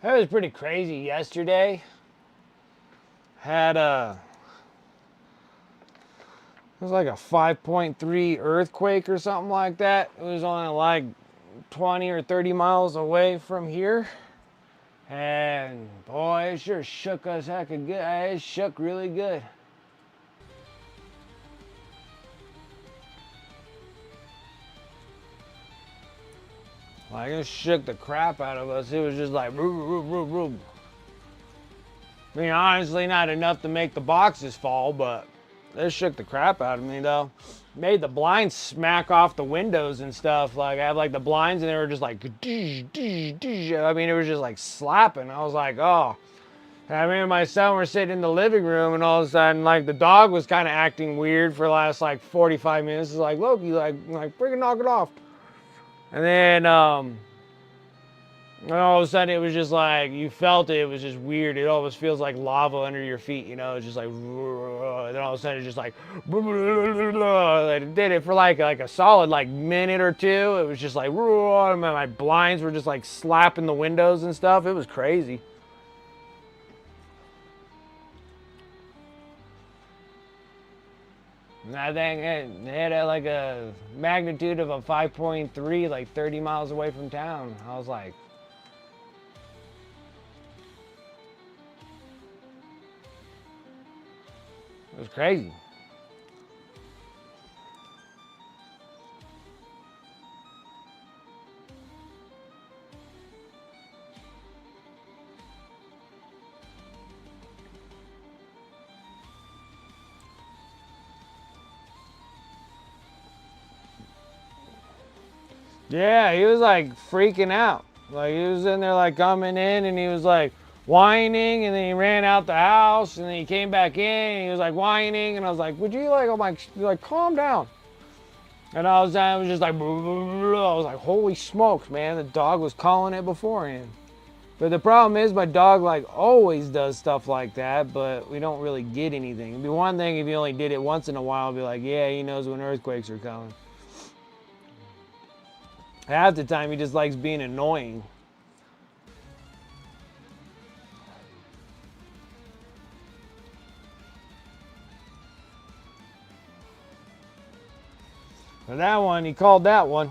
That was pretty crazy yesterday. Had it was like a 5.3 earthquake or something like that. It was on like 20 or 30 miles away from here. And boy, it sure shook us hecka good. It shook really good. Like it shook the crap out of us. It was just like, roo, roo, roo, roo. I mean, honestly, not enough to make the boxes fall, but it shook the crap out of me though. Made the blinds smack off the windows and stuff. Like I have like the blinds and they were just like, dish, dish, dish. I mean, it was just like slapping. I was like, oh. And I remember my son were sitting in the living room and all of a sudden, like the dog was kind of acting weird for the last like 45 minutes. It's like, Loki, like freaking knock it off. And then, and all of a sudden, it was just like, you felt it, it was just weird. It almost feels like lava under your feet, you know? It's just like, and then all of a sudden, it's just like, it did it for like a solid like minute or two. It was just like, my blinds were just like slapping the windows and stuff. It was crazy. And I think it had like a magnitude of a 5.3, like 30 miles away from town. I was like, it was crazy. Yeah, he was like freaking out. Like he was in there like coming in and he was like whining and then he ran out the house and then he came back in and he was like whining and I was like, would you like, I'm like calm down. And I was just like, I was like, holy smokes, man. The dog was calling it beforehand. But the problem is my dog like always does stuff like that, but we don't really get anything. It'd be one thing if he only did it once in a while, be like, yeah, he knows when earthquakes are coming. Half the time he just likes being annoying. But that one, he called that one.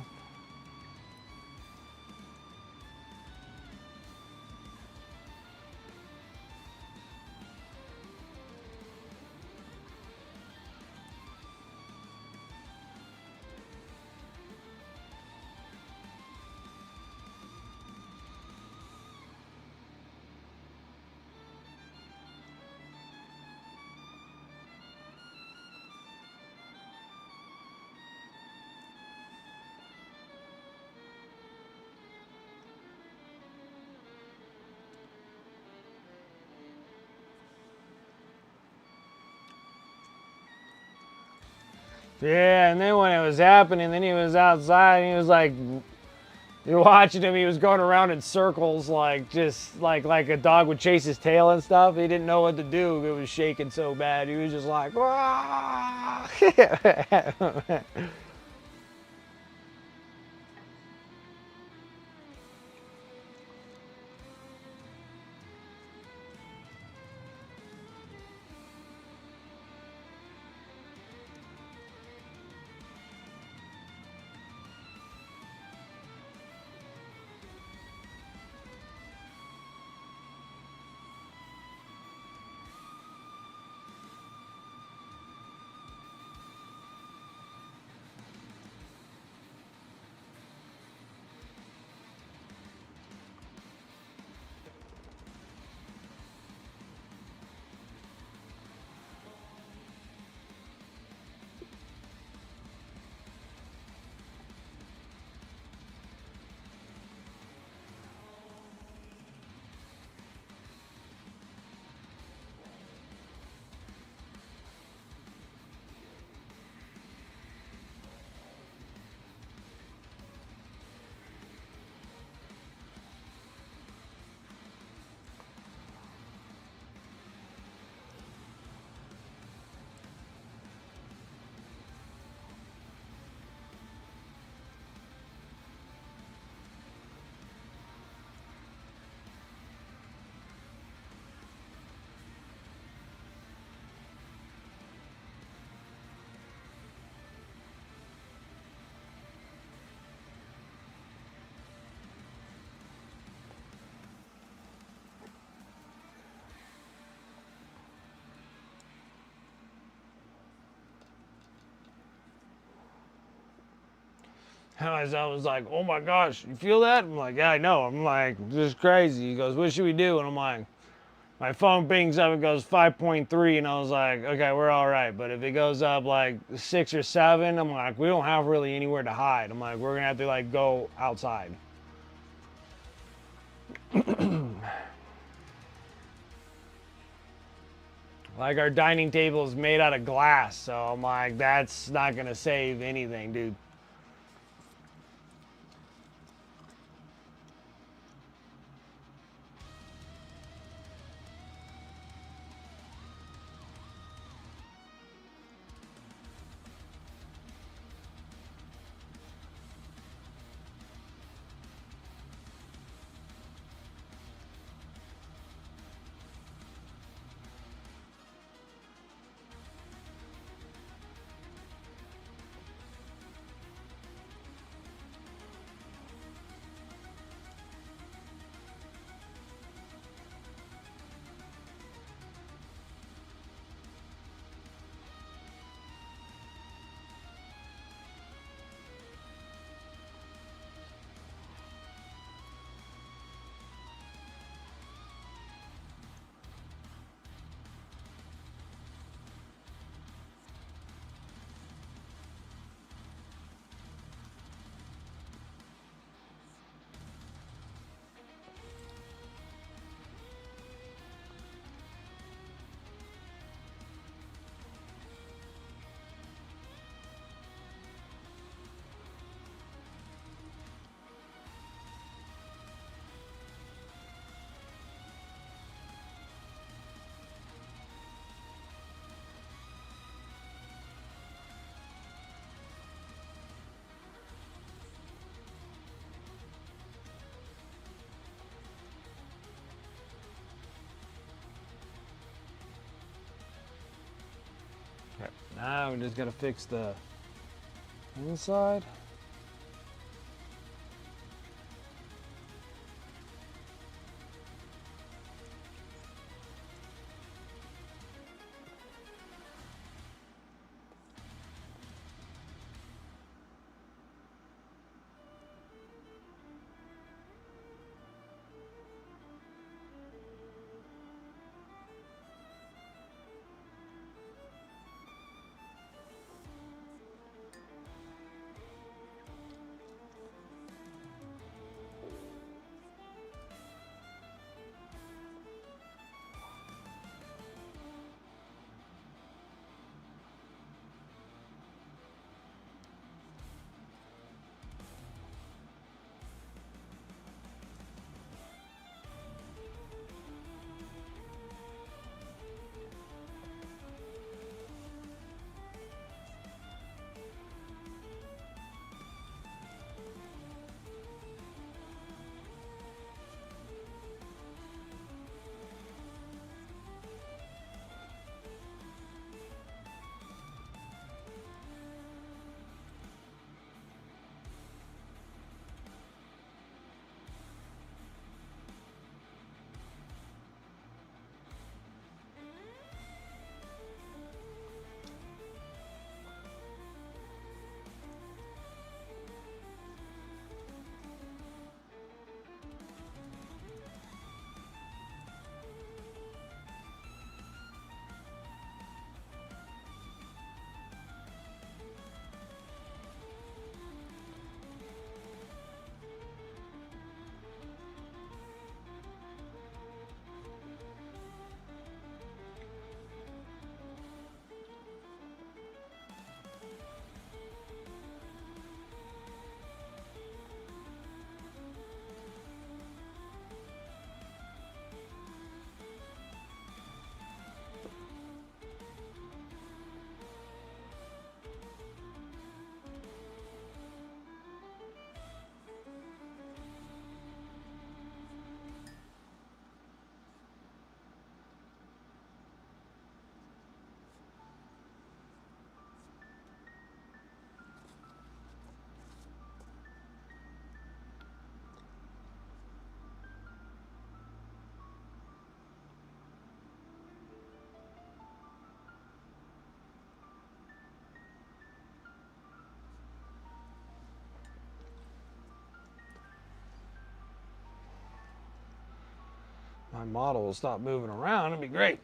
Yeah, and then when it was happening, then he was outside and he was like You're watching him. He was going around in circles, like just like a dog would chase his tail and stuff. He didn't know what to do. It was shaking so bad. He was just like, "Wah!" I was like, oh my gosh, you feel that? I'm like, yeah, I know. I'm like, this is crazy. He goes, what should we do? And I'm like, my phone pings up, it goes 5.3, and I was like, okay, we're all right. But if it goes up like 6 or 7, I'm like, we don't have really anywhere to hide. I'm like, we're gonna have to like go outside. Like our dining table is made out of glass, so I'm like, that's not gonna save anything, dude. Okay, now we just gotta fix the inside. my model will stop moving around, it'd be great.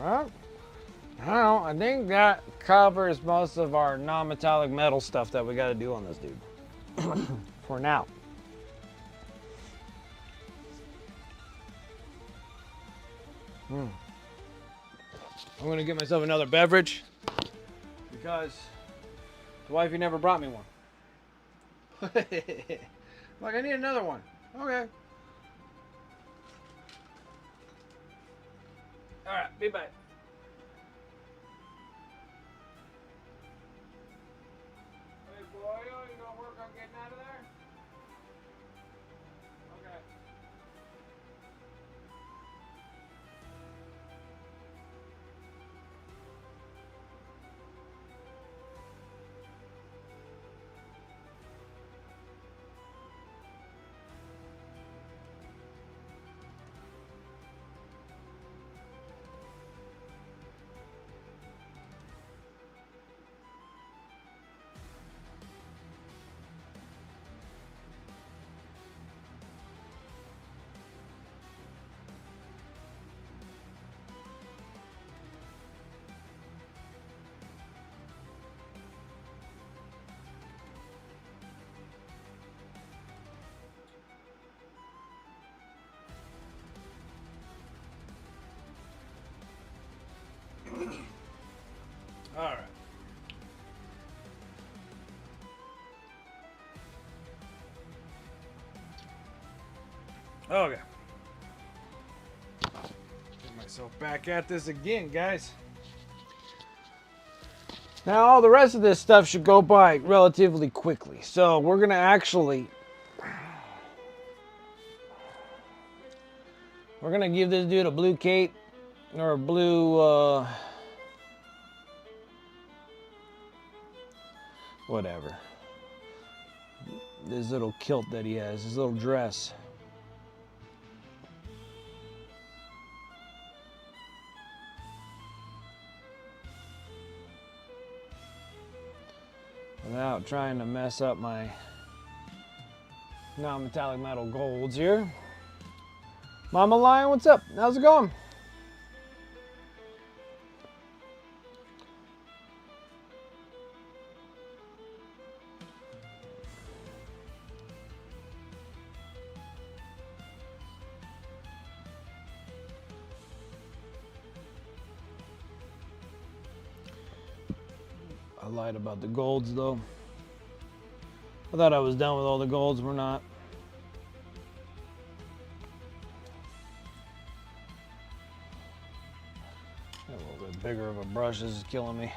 Alright. I don't know. I think that covers most of our non-metallic metal stuff that we got to do on this dude. For now. I'm going to get myself another beverage because the wifey never brought me one. Like, I need another one. Okay. Alright, be back. Hey, boy, you gonna work on getting out of there? Okay. All right. Okay. Get myself back at this again, guys. Now, all the rest of this stuff should go by relatively quickly. So we're going to actually... We're going to give this dude a blue cape or a blue... whatever. This little kilt that he has, his little dress. Without trying to mess up my non-metallic metal golds here. Mama Lion, what's up? How's it going? I lied about the golds though. I thought I was done with all the golds, we're not. A little bit bigger of a brush, this is killing me.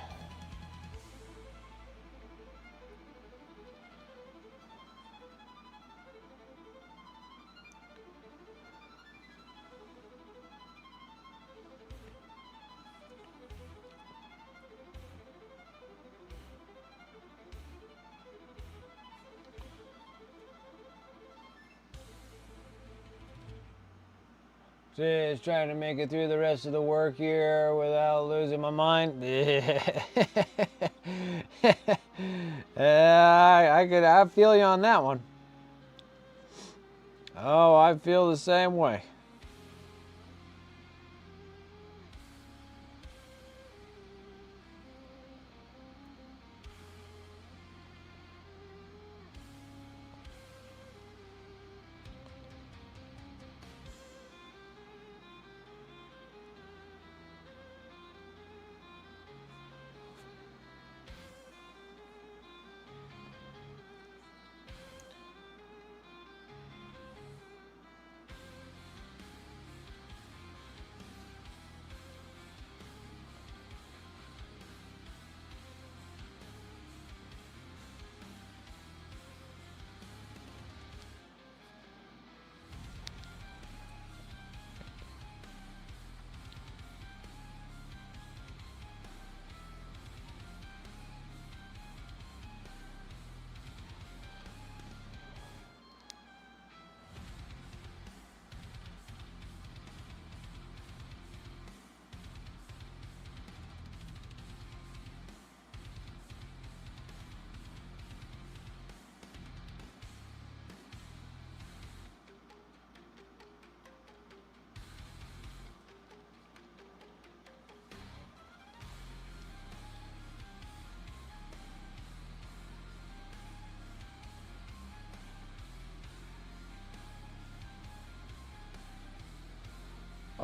Just trying to make it through the rest of the work here without losing my mind. I feel you on that one. Oh, I feel the same way.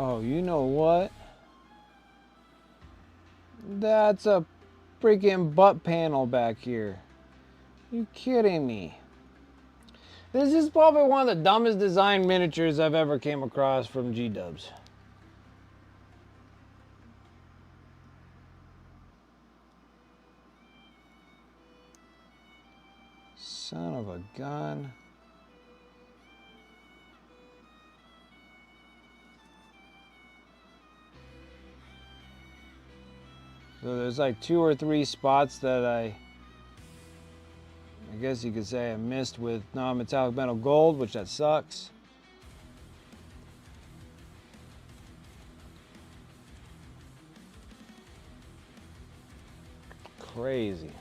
Oh, you know what? That's a freaking butt panel back here. You kidding me? This is probably one of the dumbest design miniatures I've ever came across from G-Dubs. Son of a gun. So there's like 2 or 3 spots that I guess you could say I missed with non-metallic metal gold, which that sucks. Crazy.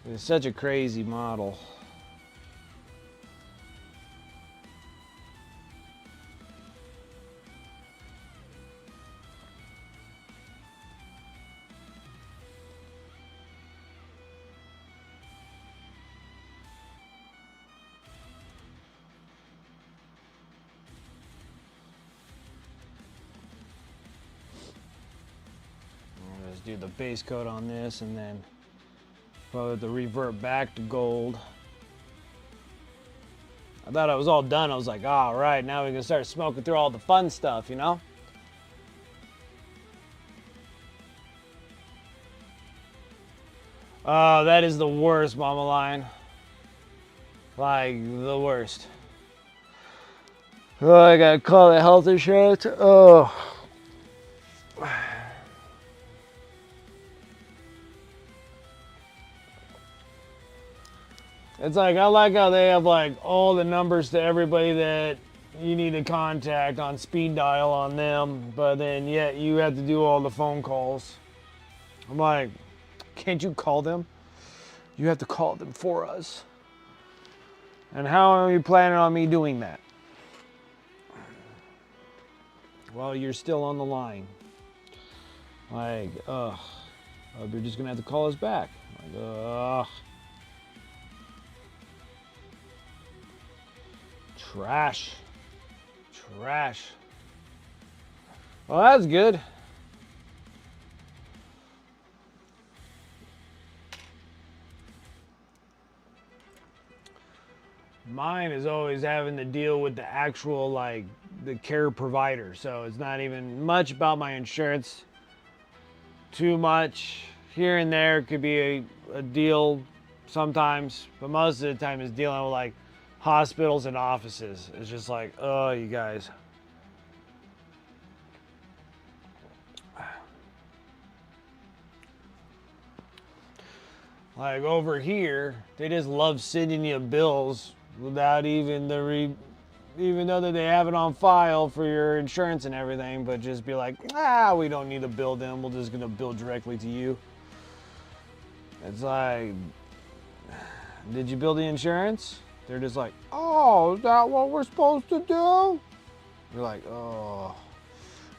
It's such a crazy model. Let's do the base coat on this and then probably the revert back to gold. I thought I was all done. I was like, all right, now we can start smoking through all the fun stuff, you know? Oh, that is the worst, Mama Lion. Like, the worst. Oh, I gotta call it health insurance. Oh. It's like, I like how they have like all the numbers to everybody that you need to contact on speed dial on them, but then yet you have to do all the phone calls. I'm like, can't you call them? You have to call them for us. And how are you planning on me doing that? Well, you're still on the line. Like, you're just gonna have to call us back. Like, trash. Trash. Well, that's good. Mine is always having to deal with the actual, like, the care provider. So it's not even much about my insurance. Too much here and there could be a deal sometimes, but most of the time it's dealing with like hospitals and offices. It's just like, oh, you guys. Like over here, they just love sending you bills without even even though that they have it on file for your insurance and everything, but just be like, we don't need to bill them. We're just gonna bill directly to you. It's like, did you bill the insurance? They're just like, oh, is that what we're supposed to do? You're like, oh,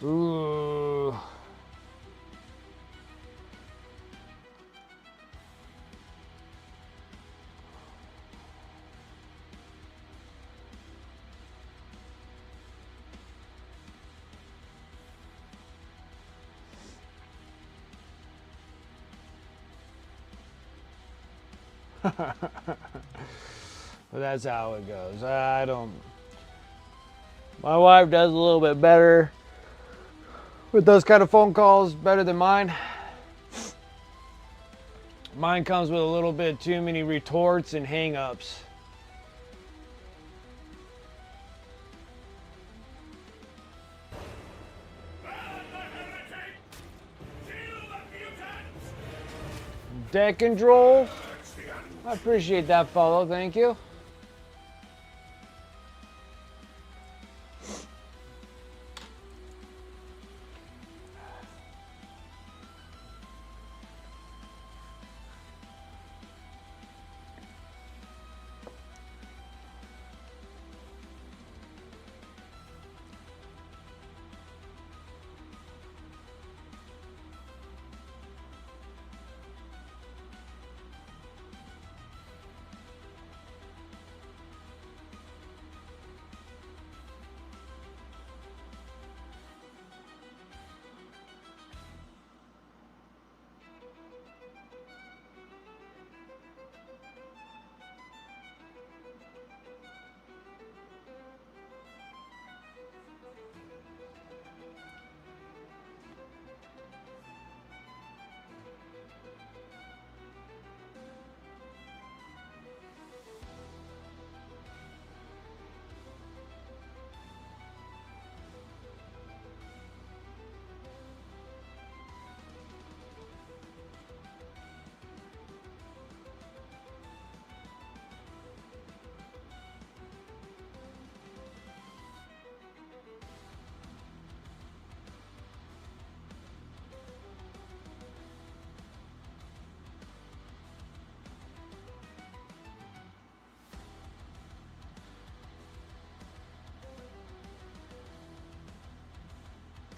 ooh. But that's how it goes. I don't. My wife does a little bit better with those kind of phone calls, better than mine. Mine comes with a little bit too many retorts and hang-ups. Deck control. I appreciate that follow, thank you.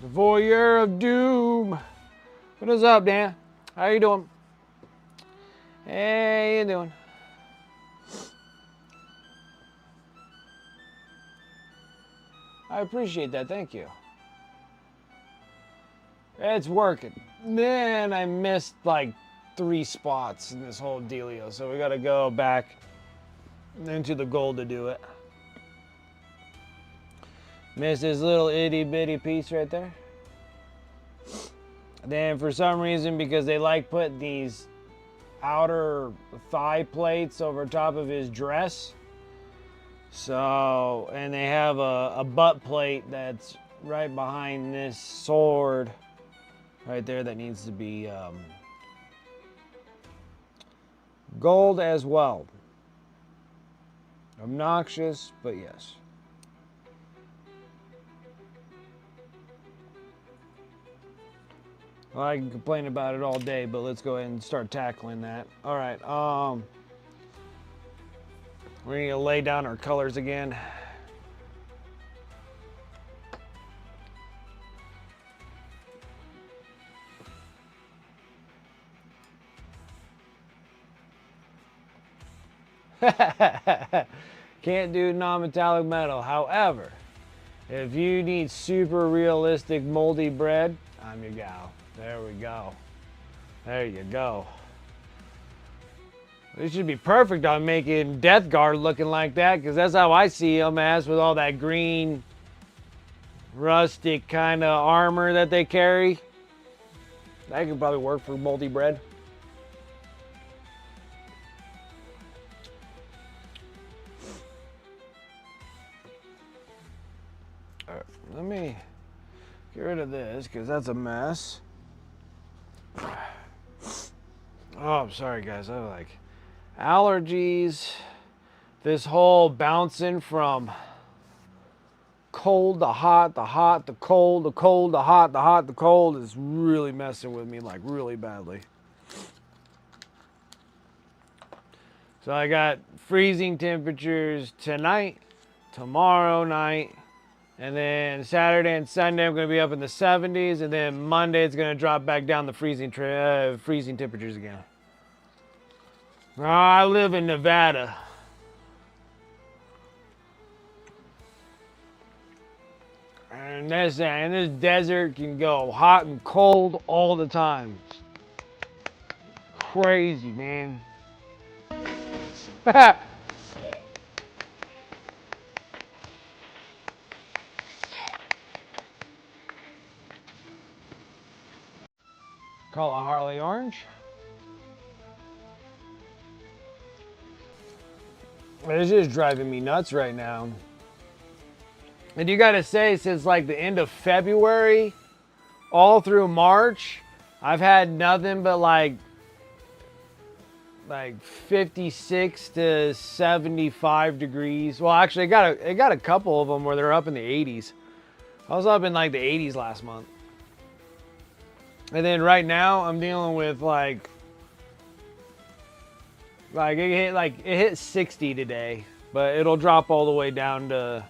The voyeur of doom. What is up, Dan? How you doing? Hey, you doing? I appreciate that. Thank you. It's working. Man, I missed like 3 spots in this whole dealio, so we got to go back into the gold to do it. Missed this little itty bitty piece right there. Then for some reason, because they like put these outer thigh plates over top of his dress, so, and they have a butt plate that's right behind this sword right there that needs to be gold as well. Obnoxious, but yes. Well, I can complain about it all day, but let's go ahead and start tackling that. All right, we're gonna lay down our colors again. Can't do non-metallic metal. However, if you need super realistic moldy bread, I'm your gal. There we go. There you go. This should be perfect on making Death Guard looking like that, because that's how I see them as, with all that green, rustic kind of armor that they carry. That could probably work for moldy bread. All right, let me get rid of this because that's a mess. Oh, I'm sorry guys, I have like allergies. This whole bouncing from cold to hot, the hot, the cold, the cold, the hot, the hot, the cold is really messing with me like really badly. So I got freezing temperatures tonight, tomorrow night, and then Saturday and Sunday I'm going to be up in the 70s, and then Monday it's going to drop back down the freezing temperatures again. I live in Nevada. And this desert can go hot and cold all the time. Crazy, man. Call a Harley orange. It's just driving me nuts right now. And you gotta say, since like the end of February, all through March, I've had nothing but like 56 to 75 degrees. Well, actually, it got a couple of them where they're up in the 80s. I was up in like the 80s last month. And then right now, I'm dealing with it hit 60 today, but it'll drop all the way down to,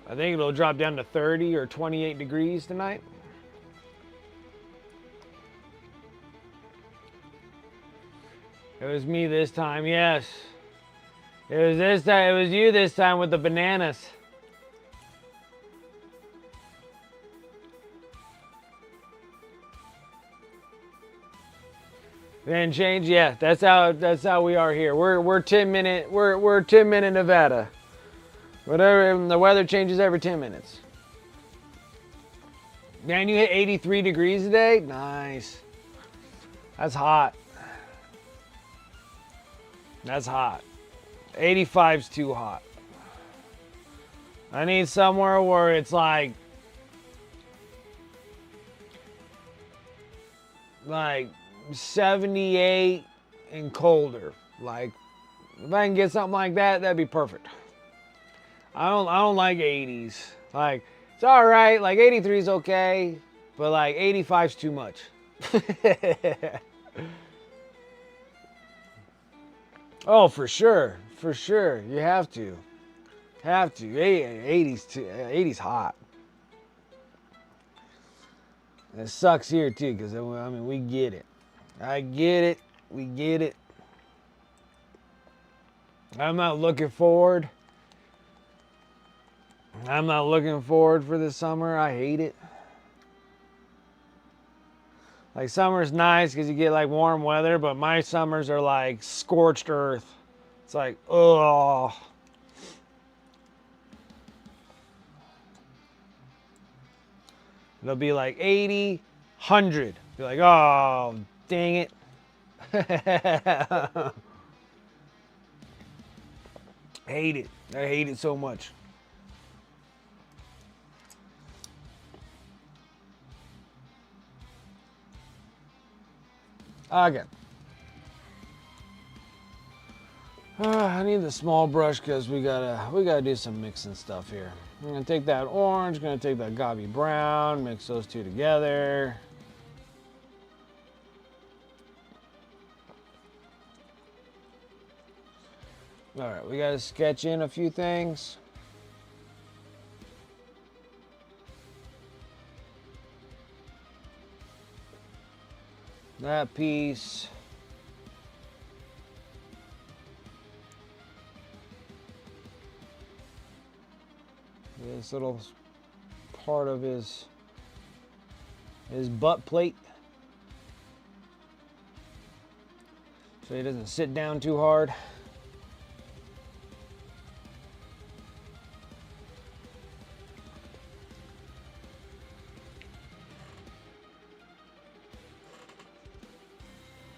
I think it'll drop down to 30 or 28 degrees tonight. It was me this time, yes. It was this time, it was you this time with the bananas. Then change, yeah. That's how we are here. We're 10 minute Nevada. Whatever, the weather changes every 10 minutes. Man, you hit 83 degrees today? Nice. That's hot. That's hot. 85's too hot. I need somewhere where it's like 78 and colder. Like, if I can get something like that, that'd be perfect. I don't like 80s. Like, it's all right. Like 83 is okay, but like 85's too much. Oh, for sure. For sure. You have to. 80's hot. It sucks here too, because I mean, we get it. I get it. We get it. I'm not looking forward. I'm not looking forward for the summer. I hate it. Like, summer's nice because you get like warm weather, but my summers are like scorched earth. It's like, ugh. It'll be like 80, 100. Be like, oh, dang it. Hate it. I hate it so much. Okay. I need the small brush because we gotta do some mixing stuff here. I'm gonna take that orange, gonna take that gobby brown, mix those two together. All right, we gotta sketch in a few things. That piece. This little part of his butt plate. So he doesn't sit down too hard.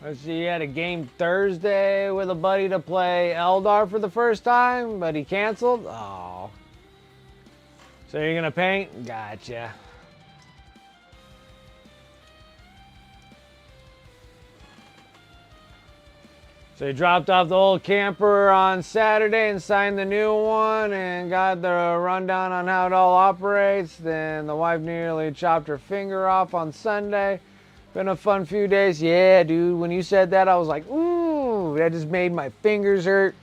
Let's see, he had a game Thursday with a buddy to play Eldar for the first time, but he canceled. Oh. So you're gonna paint? Gotcha. So he dropped off the old camper on Saturday and signed the new one and got the rundown on how it all operates. Then the wife nearly chopped her finger off on Sunday. Been a fun few days. Yeah, dude, when you said that, I was like, ooh, that just made my fingers hurt.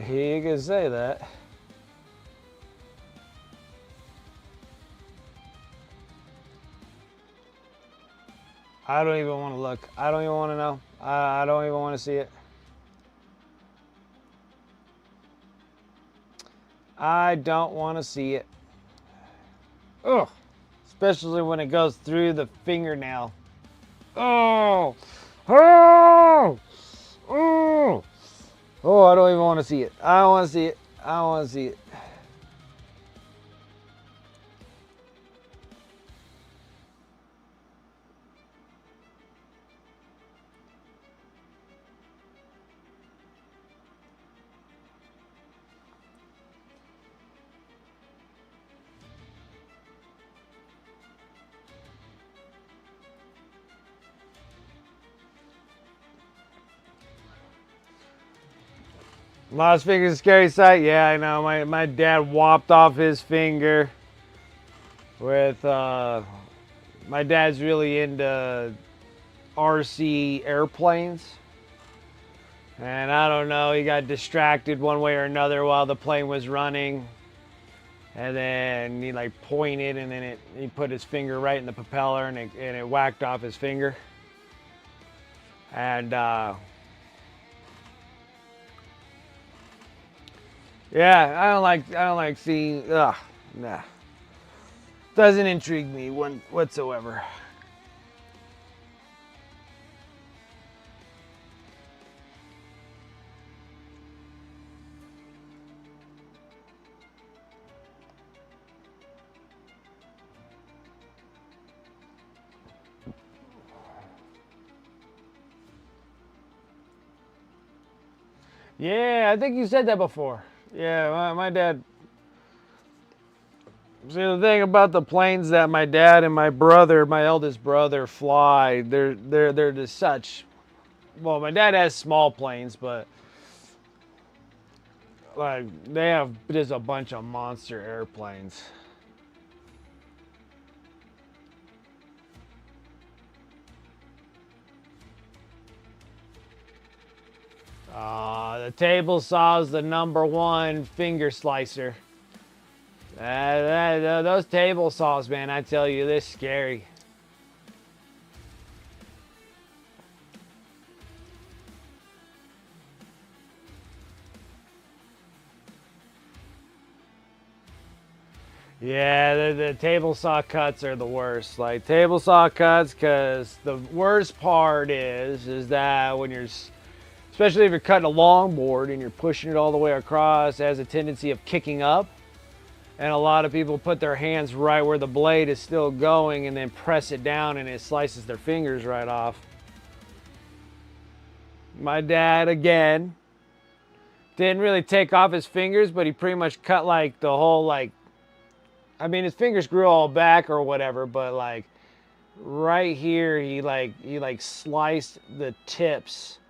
You can say that. I don't even want to look. I don't even want to know. I don't even want to see it. I don't want to see it. Ugh. Especially when it goes through the fingernail. Oh! Oh! Oh! Oh, I don't even want to see it. I don't want to see it. I don't want to see it. Lost finger's a scary sight. Yeah, I know. My dad whopped off his finger with, my dad's really into RC airplanes. And I don't know, he got distracted one way or another while the plane was running. And then he like pointed and then he put his finger right in the propeller and it whacked off his finger. And, yeah, I don't like seeing, nah. Doesn't intrigue me whatsoever. Yeah, I think you said that before. Yeah, my dad. See, the thing about the planes that my dad and my brother, my eldest brother, fly, they're just such well, my dad has small planes, but like they have just a bunch of monster airplanes. The table saw is the #1 finger slicer. Those table saws, man, I tell you, they're scary. Yeah, the table saw cuts are the worst. Like table saw cuts, because the worst part is that when you're, especially if you're cutting a longboard and you're pushing it all the way across, it has a tendency of kicking up. And a lot of people put their hands right where the blade is still going and then press it down and it slices their fingers right off. My dad, again, didn't really take off his fingers, but he pretty much cut like the whole, like, I mean, his fingers grew all back or whatever, but like right here, he sliced the tips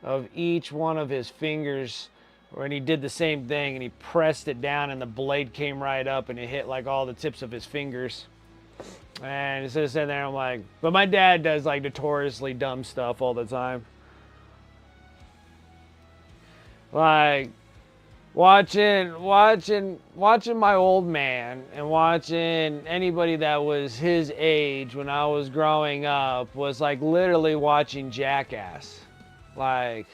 of each one of his fingers. And he did the same thing, and he pressed it down, and the blade came right up, and it hit like all the tips of his fingers. And so sitting there, I'm like, but my dad does like notoriously dumb stuff all the time. Like watching my old man and watching anybody that was his age when I was growing up was like literally watching Jackass. Like,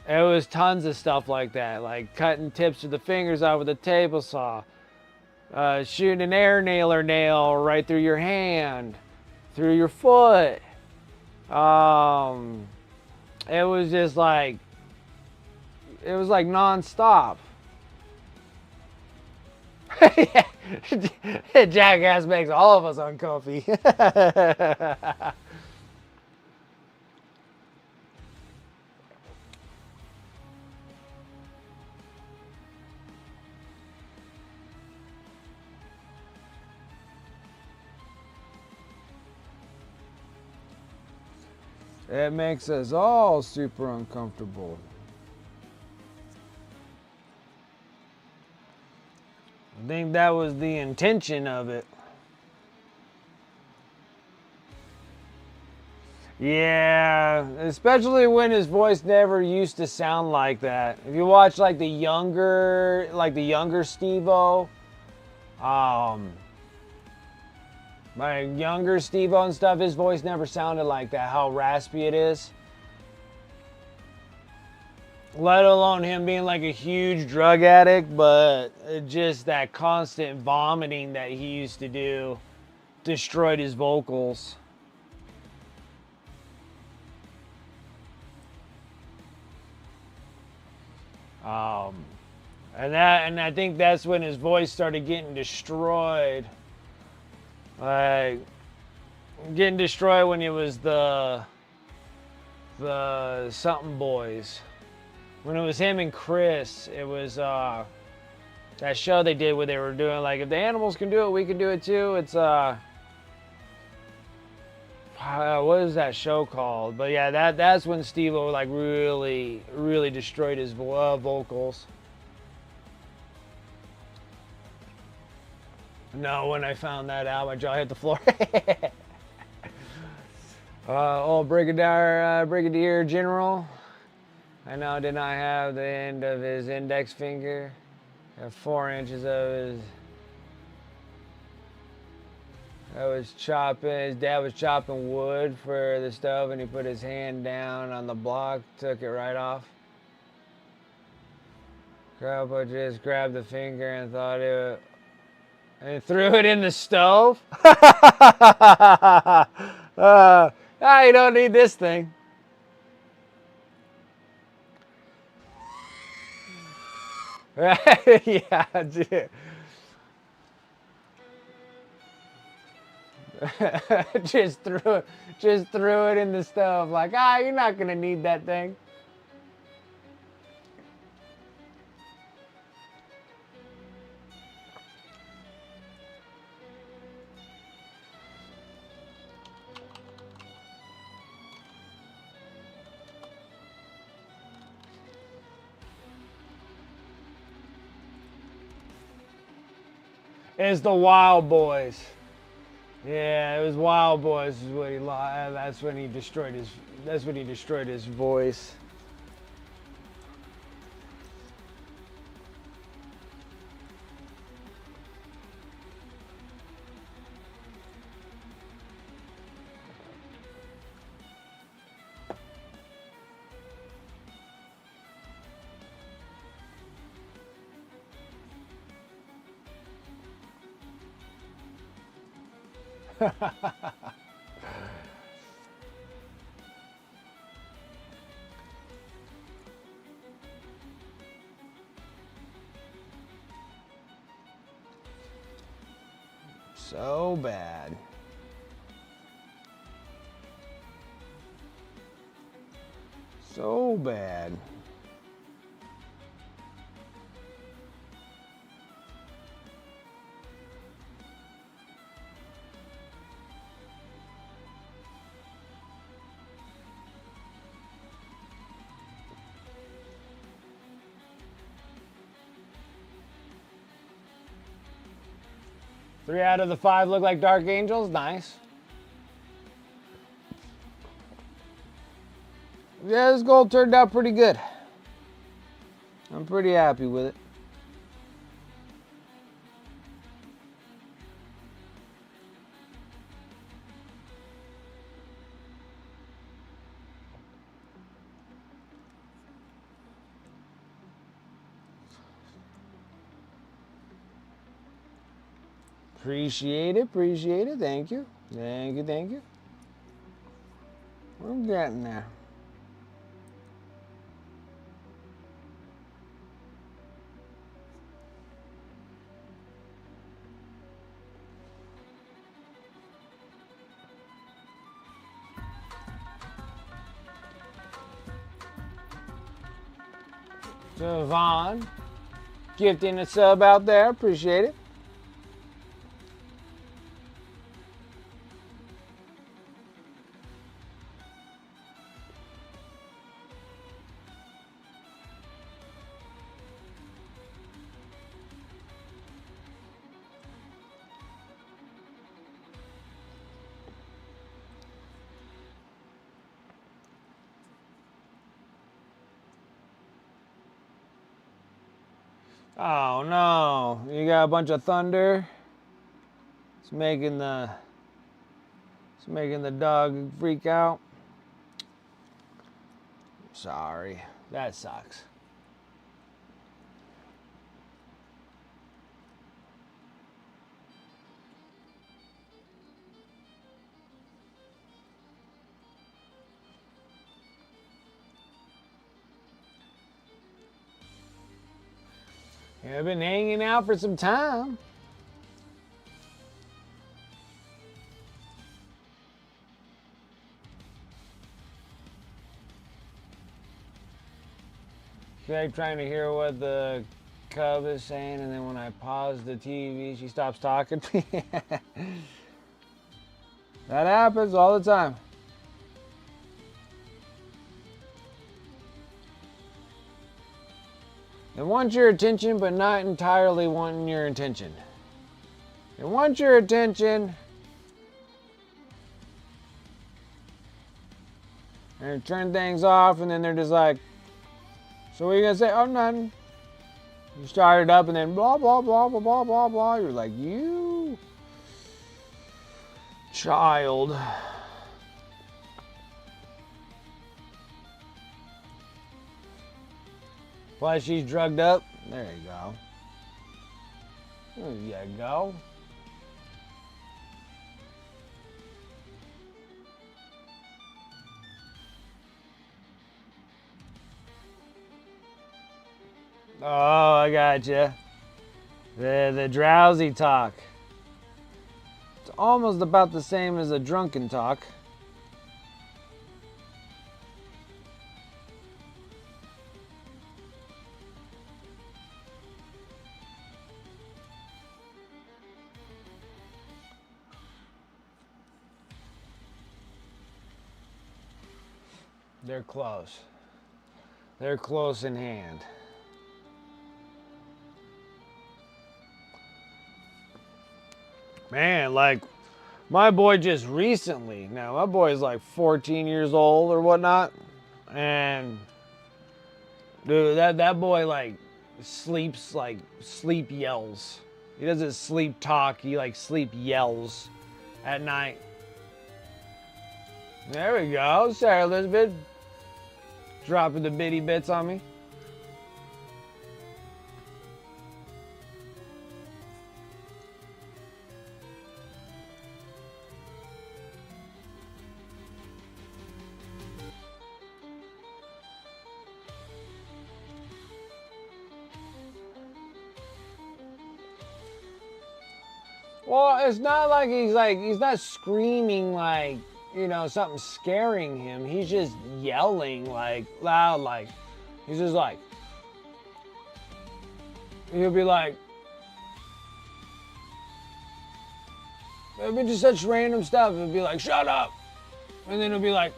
it was tons of stuff like that, like cutting tips of the fingers out with a table saw, shooting an air nailer nail right through your hand, through your foot. It was just like, it was like non-stop. Jackass makes all of us uncomfy. It makes us all super uncomfortable. I think that was the intention of it. Yeah, especially when his voice never used to sound like that. If you watch like the younger Steve-O, my younger Steve-O and stuff, his voice never sounded like that, how raspy it is. Let alone him being like a huge drug addict, but just that constant vomiting that he used to do destroyed his vocals. And I think that's when his voice started getting destroyed. Like, getting destroyed when it was the something boys. When it was him and Chris, it was that show they did where they were doing like, if the animals can do it, we can do it too. It's what is that show called? But yeah, that's when Steve-O like really destroyed his vocals. No, when I found that out, my jaw hit the floor. Brigadier General. I now did not have the end of his index finger. 4 inches of his. His dad was chopping wood for the stove, and he put his hand down on the block, took it right off. Grandpa just grabbed the finger and and threw it in the stove. You don't need this thing. Yeah, dude. just threw it in the stove. Like, you're not gonna need that thing. It's the Wild Boys. Yeah, it was Wild Boys is what he lost. That's when he destroyed his. That's when he destroyed his voice. So bad. So bad. Three out of the 5 look like Dark Angels. Nice. Yeah, this gold turned out pretty good. I'm pretty happy with it. Appreciate it, thank you. Thank you. We're getting there. So Vaughn, gifting a sub out there, appreciate it. Oh no, you got a bunch of thunder. It's making the dog freak out. Sorry, that sucks. Yeah, I've been hanging out for some time. She's like trying to hear what the cub is saying, and then when I pause the TV, she stops talking. That happens all the time. They want your attention, but not entirely wanting your attention. They want your attention. And turn things off, and then they're just like, so what are you going to say? Oh, nothing. You start it up, and then blah, blah, blah, blah, blah, blah, blah. You're like, you child. Plus, she's drugged up. There you go. There you go. Oh, I got you. The drowsy talk. It's almost about the same as a drunken talk. They're close. They're close in hand. Man, like, my boy just recently, now my boy is like 14 years old or whatnot, and dude, that boy like sleeps like sleep yells. He doesn't sleep talk, he like sleep yells at night. There we go, Sarah Elizabeth, dropping the bitty bits on me. Well, it's not like he's not screaming like, you know, something scaring him. He's just yelling like loud, like he's just like, he'll be like, it'll be just such random stuff. It'll be like, shut up. And then it'll be like,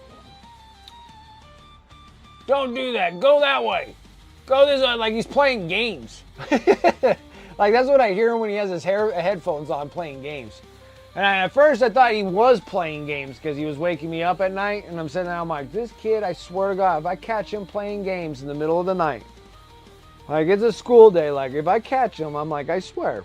don't do that. Go that way. Go this way. Like he's playing games. Like that's what I hear when he has his headphones on playing games. And at first I thought he was playing games because he was waking me up at night. And I'm sitting there, I'm like, this kid, I swear to God, if I catch him playing games in the middle of the night, like it's a school day, like if I catch him, I'm like, I swear.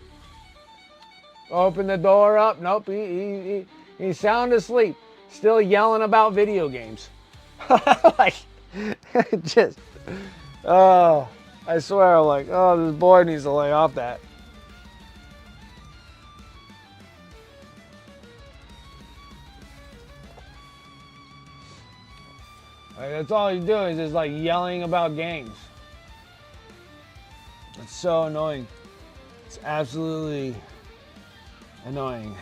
Open the door up. Nope, he's sound asleep. Still yelling about video games. Like, just, oh, I swear, I'm like, oh, this boy needs to lay off that. Like, that's all he's doing is just like yelling about games. It's so annoying. It's absolutely annoying.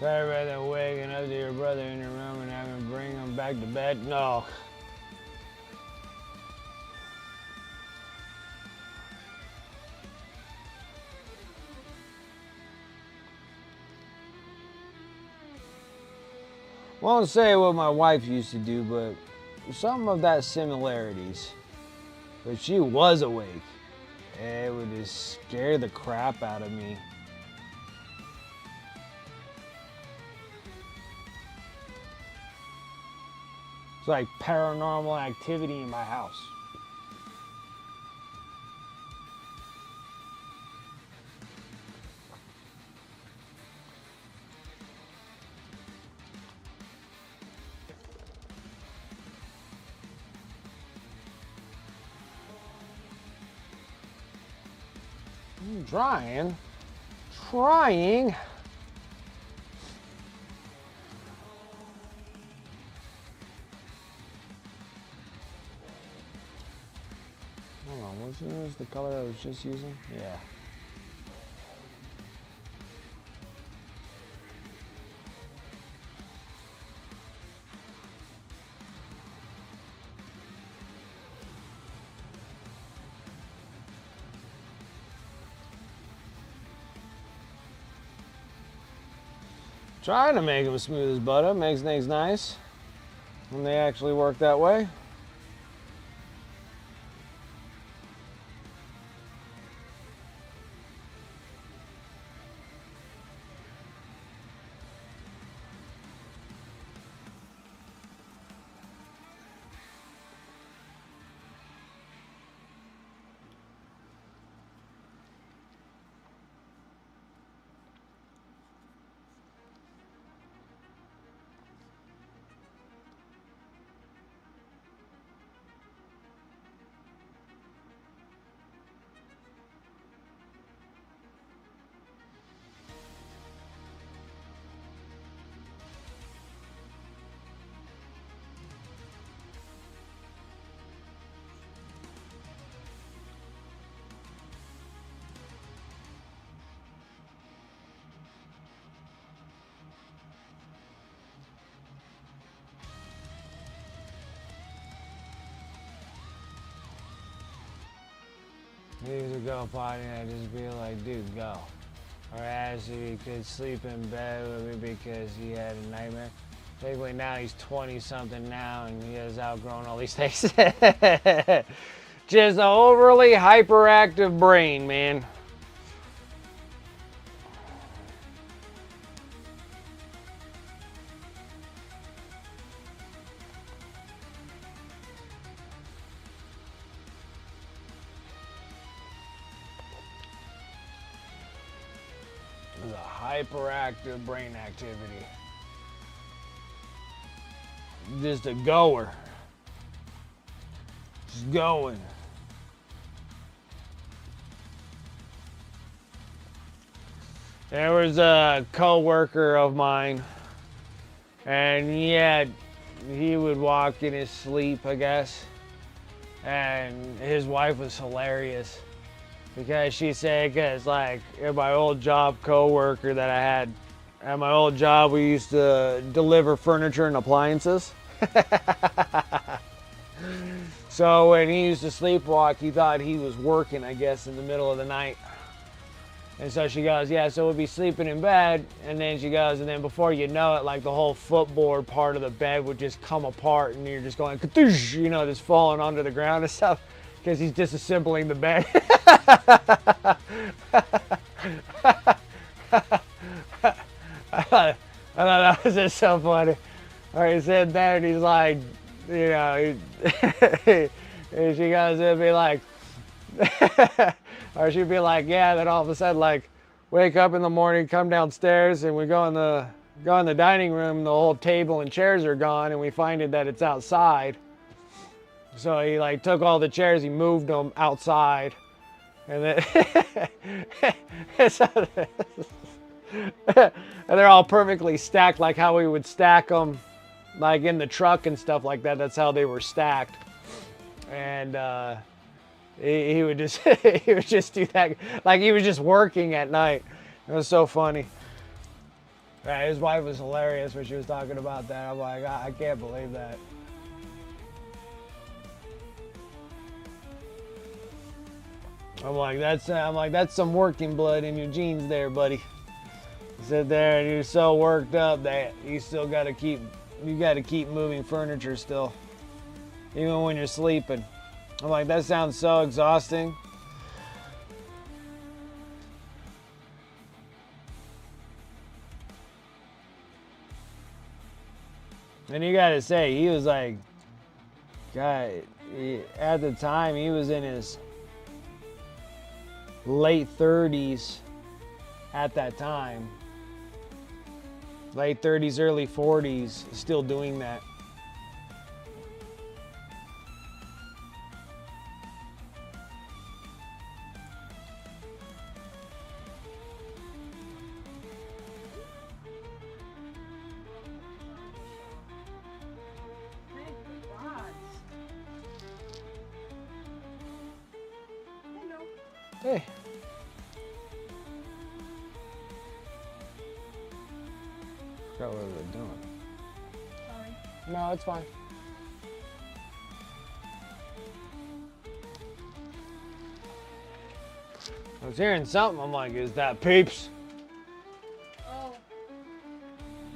Better rather waking up to your brother in your room and having to bring him back to bed? No. Won't say what my wife used to do, but some of that similarities. But she was awake. It would just scare the crap out of me. It's like paranormal activity in my house. I'm trying. Hold on, was this the color I was just using? Yeah. Trying to make them smooth as butter, makes things nice when they actually work that way. He used to go potty and I'd just be like, dude, go. Or ask if he could sleep in bed with me because he had a nightmare. Thankfully now he's 20-something now and he has outgrown all these things. Just an overly hyperactive brain, man. It's a hyperactive brain activity. Just a goer. Just going. There was a co-worker of mine, and he would walk in his sleep, I guess. And his wife was hilarious because she said, because like in my old job co-worker that I had, at my old job we used to deliver furniture and appliances. So when he used to sleepwalk, he thought he was working, I guess, in the middle of the night. And so she goes, yeah, so we'll be sleeping in bed. And then she goes, and then before you know it, like the whole footboard part of the bed would just come apart and you're just going, you know, just falling onto the ground and stuff because he's disassembling the bed. I thought that was just so funny. All right, he said that, and he's like, you know, and she goes, it'd be like, or she'd be like, yeah, then all of a sudden, like, wake up in the morning, come downstairs, and we go in the dining room, the whole table and chairs are gone, and we find it that it's outside. So he like took all the chairs, he moved them outside, and then and they're all perfectly stacked like how we would stack them like in the truck and stuff like that. That's how they were stacked. And he would just he would just do that like he was just working at night. It was so funny. Yeah, his wife was hilarious when she was talking about that. I'm like, I can't believe that. I'm like, that's some working blood in your jeans there, buddy. You sit there and you're so worked up that you still gotta keep moving furniture still. Even when you're sleeping. I'm like, that sounds so exhausting. And you gotta say, he was like, God, at the time he was in his late 30s at that time. Late 30s, early 40s, still doing that. Hey. Forgot what we were doing. Sorry. No, it's fine. I was hearing something. I'm like, is that Peeps? Oh.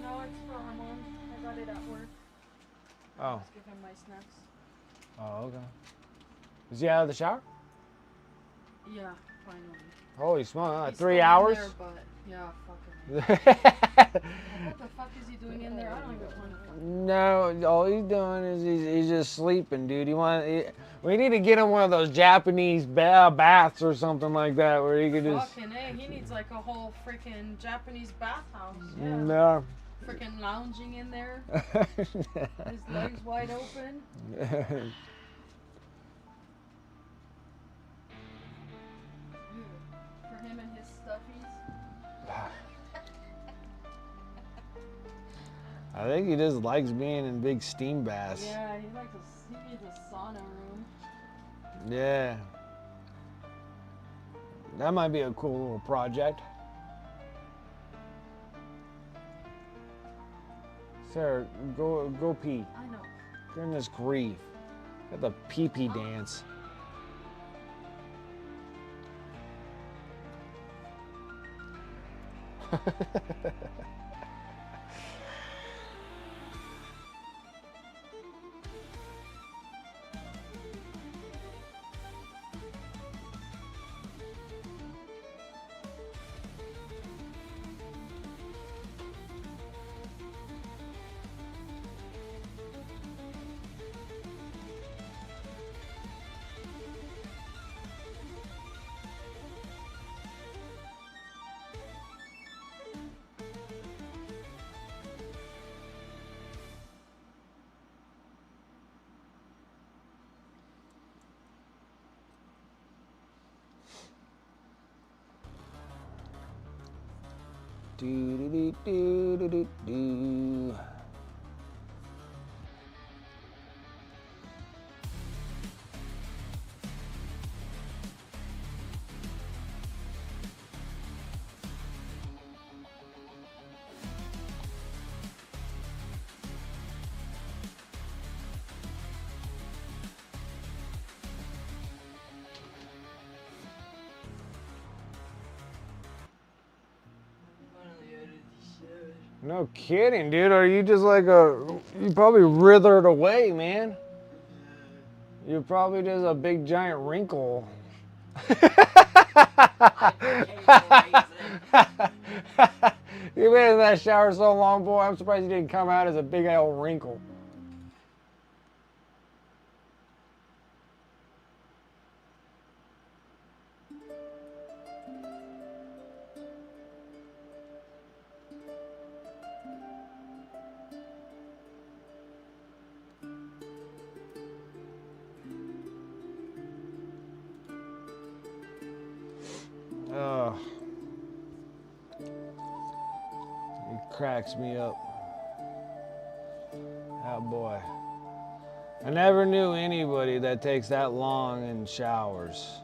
No, it's for our mom. I got it at work. Oh. Let's give him my snacks. Oh, okay. Is he out of the shower? Yeah, finally. Holy smoke, He's 3 still in hours? there, but yeah, fucking. What the fuck is he doing in there? I don't even want to. No, all he's doing is he's just sleeping, dude. We need to get him one of those Japanese baths or something like that where he could just. Fucking A, he needs like a whole freaking Japanese bathhouse. Yeah. No. Freaking lounging in there. His legs wide open. For him and his stuffies. I think he just likes being in big steam baths. Yeah, he needs a sauna room. Yeah. That might be a cool little project. Sarah, go pee. I know. Goodness grief. Got the pee-pee dance. Do do do do do do. No kidding, dude. Are you just like you probably withered away, man. You're probably just a big giant wrinkle. You've been in that shower so long, boy. I'm surprised you didn't come out as a big old wrinkle. Oh, it cracks me up. Oh boy. I never knew anybody that takes that long in showers.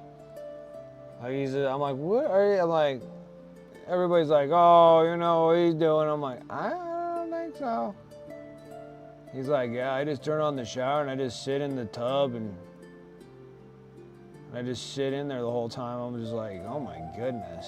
I'm like, what are you? I'm like, everybody's like, oh, you know what he's doing. I'm like, I don't think so. He's like, yeah, I just turn on the shower and I just sit in the tub and I just sit in there the whole time. I'm just like, oh my goodness.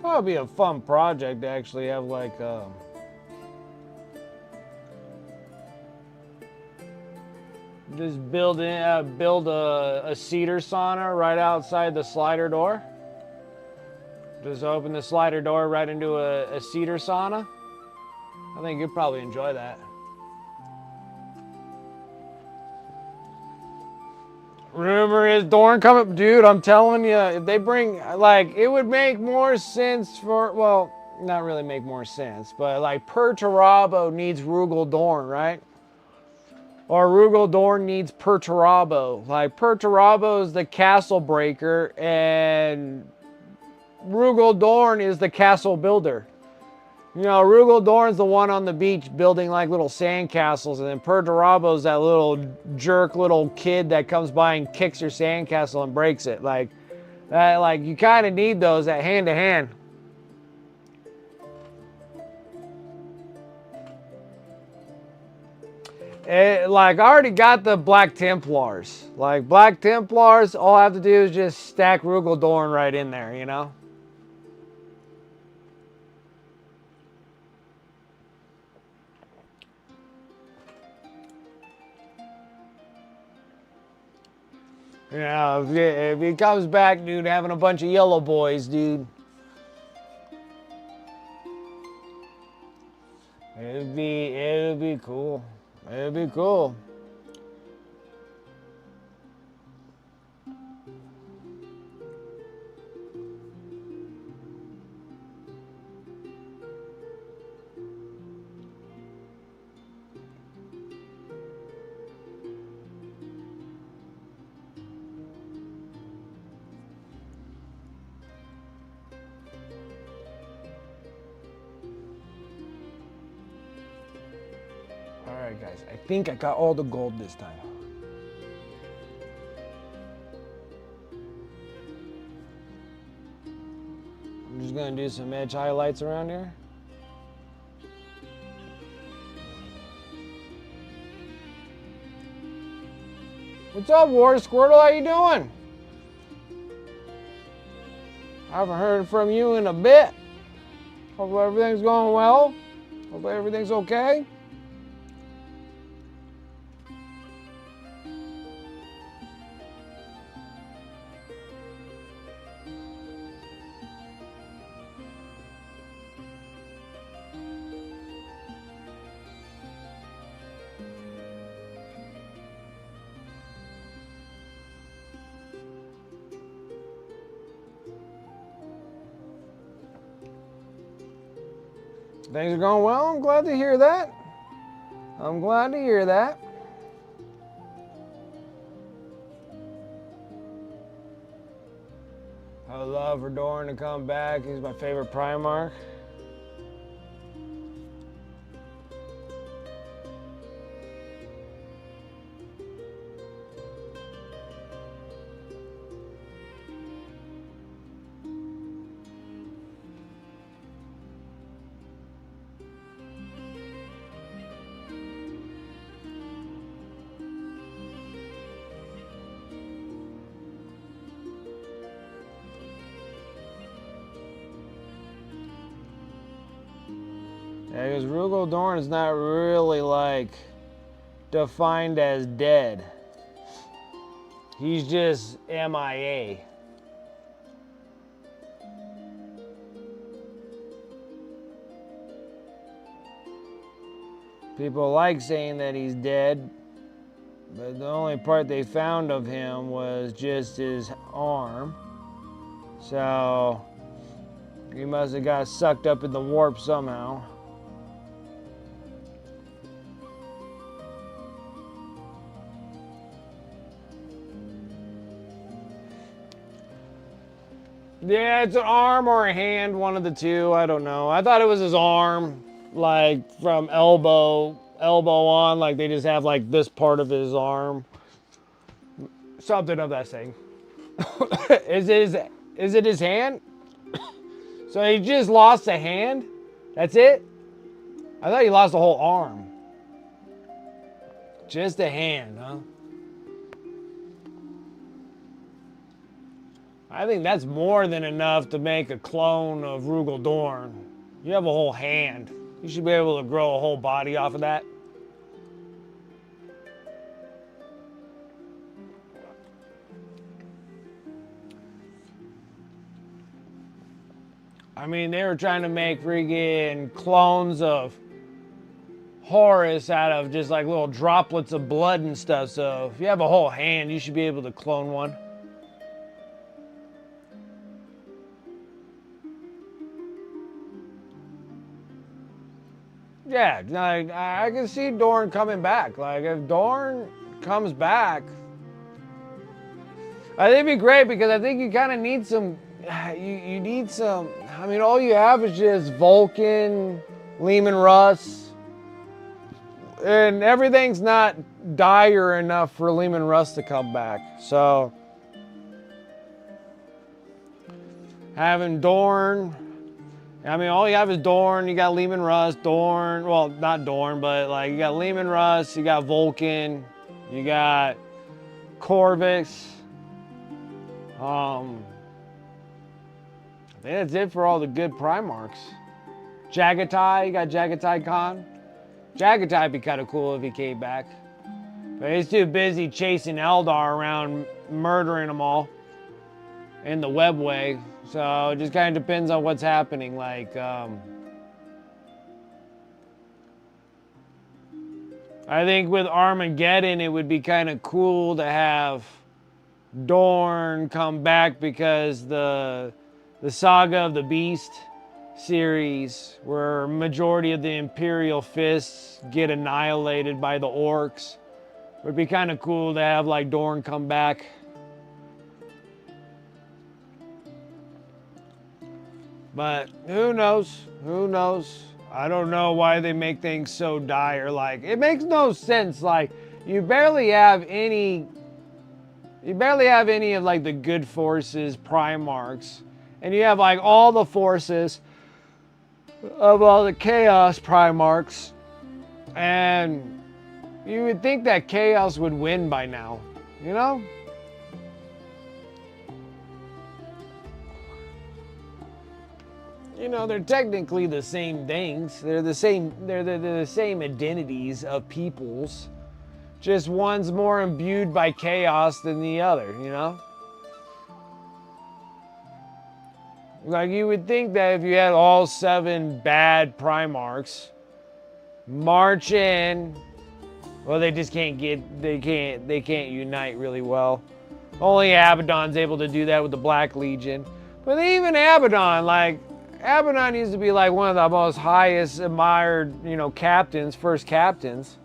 Probably be a fun project to actually have like just build a cedar sauna right outside the slider door. Just open the slider door right into a cedar sauna. I think you'd probably enjoy that. Rumor is Dorn coming, dude. I'm telling you, if they bring like, it would make more sense for, well, not really make more sense, but like Perturabo needs Rugal Dorn, right? Or Rugal Dorn needs Perturabo. Like Perturabo is the castle breaker, and Rugal Dorn is the castle builder. You know, Rugal Dorn's the one on the beach building like little sandcastles, and then Perturabo's that little jerk little kid that comes by and kicks your sandcastle and breaks it. Like you kind of need those at hand to hand. Like I already got the Black Templars. Like Black Templars, all I have to do is just stack Rugal Dorn right in there, you know? Yeah, if he comes back, dude, having a bunch of yellow boys, dude. It'd be cool. It'd be cool. Alright guys, I think I got all the gold this time. I'm just gonna do some edge highlights around here. What's up, Water Squirtle? How you doing? I haven't heard from you in a bit. Hope everything's going well. Hope everything's okay. Things are going well. I'm glad to hear that. I'm glad to hear that. I would love for Doran to come back. He's my favorite Primarch. Yeah, because Rugal Dorn is not really like defined as dead. He's just MIA. People like saying that he's dead, but the only part they found of him was just his arm. So he must have got sucked up in the warp somehow. Yeah, it's an arm or a hand, one of the two. I don't know. I thought it was his arm, like from elbow on, like they just have like this part of his arm. Something of that thing. Is it his hand? So he just lost a hand? That's it? I thought he lost the whole arm. Just a hand, huh? I think that's more than enough to make a clone of Rugal Dorn. You have a whole hand. You should be able to grow a whole body off of that. I mean, they were trying to make friggin' clones of Horus out of just like little droplets of blood and stuff. So if you have a whole hand, you should be able to clone one. Yeah, like, I can see Dorn coming back. Like, if Dorn comes back, I think it'd be great because I think you kind of need some, you need some, I mean, all you have is just Vulcan, Leman Russ, and everything's not dire enough for Leman Russ to come back. So, having Dorn, I mean, all you have is Dorn, you got Leman Russ, Dorn, well, not Dorn, but like you got Leman Russ, you got Vulcan, you got Corvus. I think that's it for all the good Primarchs. Jagatai, you got Jagatai Khan. Jagatai would be kind of cool if he came back. But he's too busy chasing Eldar around, murdering them all in the webway. So it just kind of depends on what's happening. Like, I think with Armageddon, it would be kind of cool to have Dorn come back because the Saga of the Beast series, where majority of the Imperial Fists get annihilated by the Orcs, would be kind of cool to have like Dorn come back. But who knows? Who knows? I don't know why they make things so dire. Like, it makes no sense. Like, you barely have any of like the good forces Primarchs, and you have like all the forces of all the Chaos Primarchs, and you would think that Chaos would win by now, you know? You know, they're technically the same things. They're the same identities of peoples. Just one's more imbued by chaos than the other, you know? Like, you would think that if you had all 7 bad Primarchs march in, well, they just can't unite really well. Only Abaddon's able to do that with the Black Legion. But even Abaddon, like, Abaddon used to be like one of the most highest admired, you know, captains, first captains.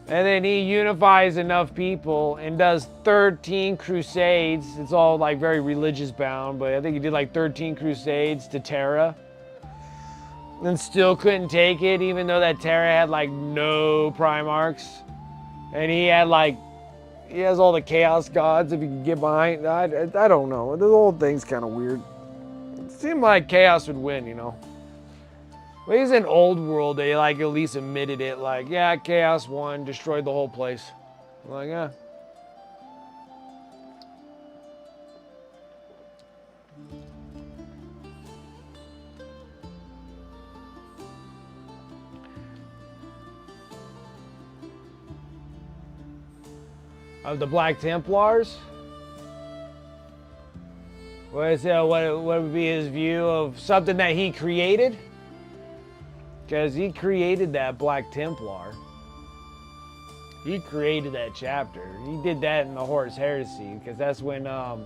And then he unifies enough people and does 13 crusades. It's all like very religious bound, but I think he did like 13 crusades to Terra. And still couldn't take it, even though that Terra had like no Primarchs. And he has all the Chaos Gods if you can get behind. I don't know. The whole thing's kind of weird. It seemed like Chaos would win, you know. But he's in Old World, they like at least admitted it. Like, yeah, Chaos won, destroyed the whole place. I'm like, yeah. Of the Black Templars? What would be his view of something that he created? Because he created that Black Templar. He created that chapter. He did that in the Horus Heresy, because that's when, what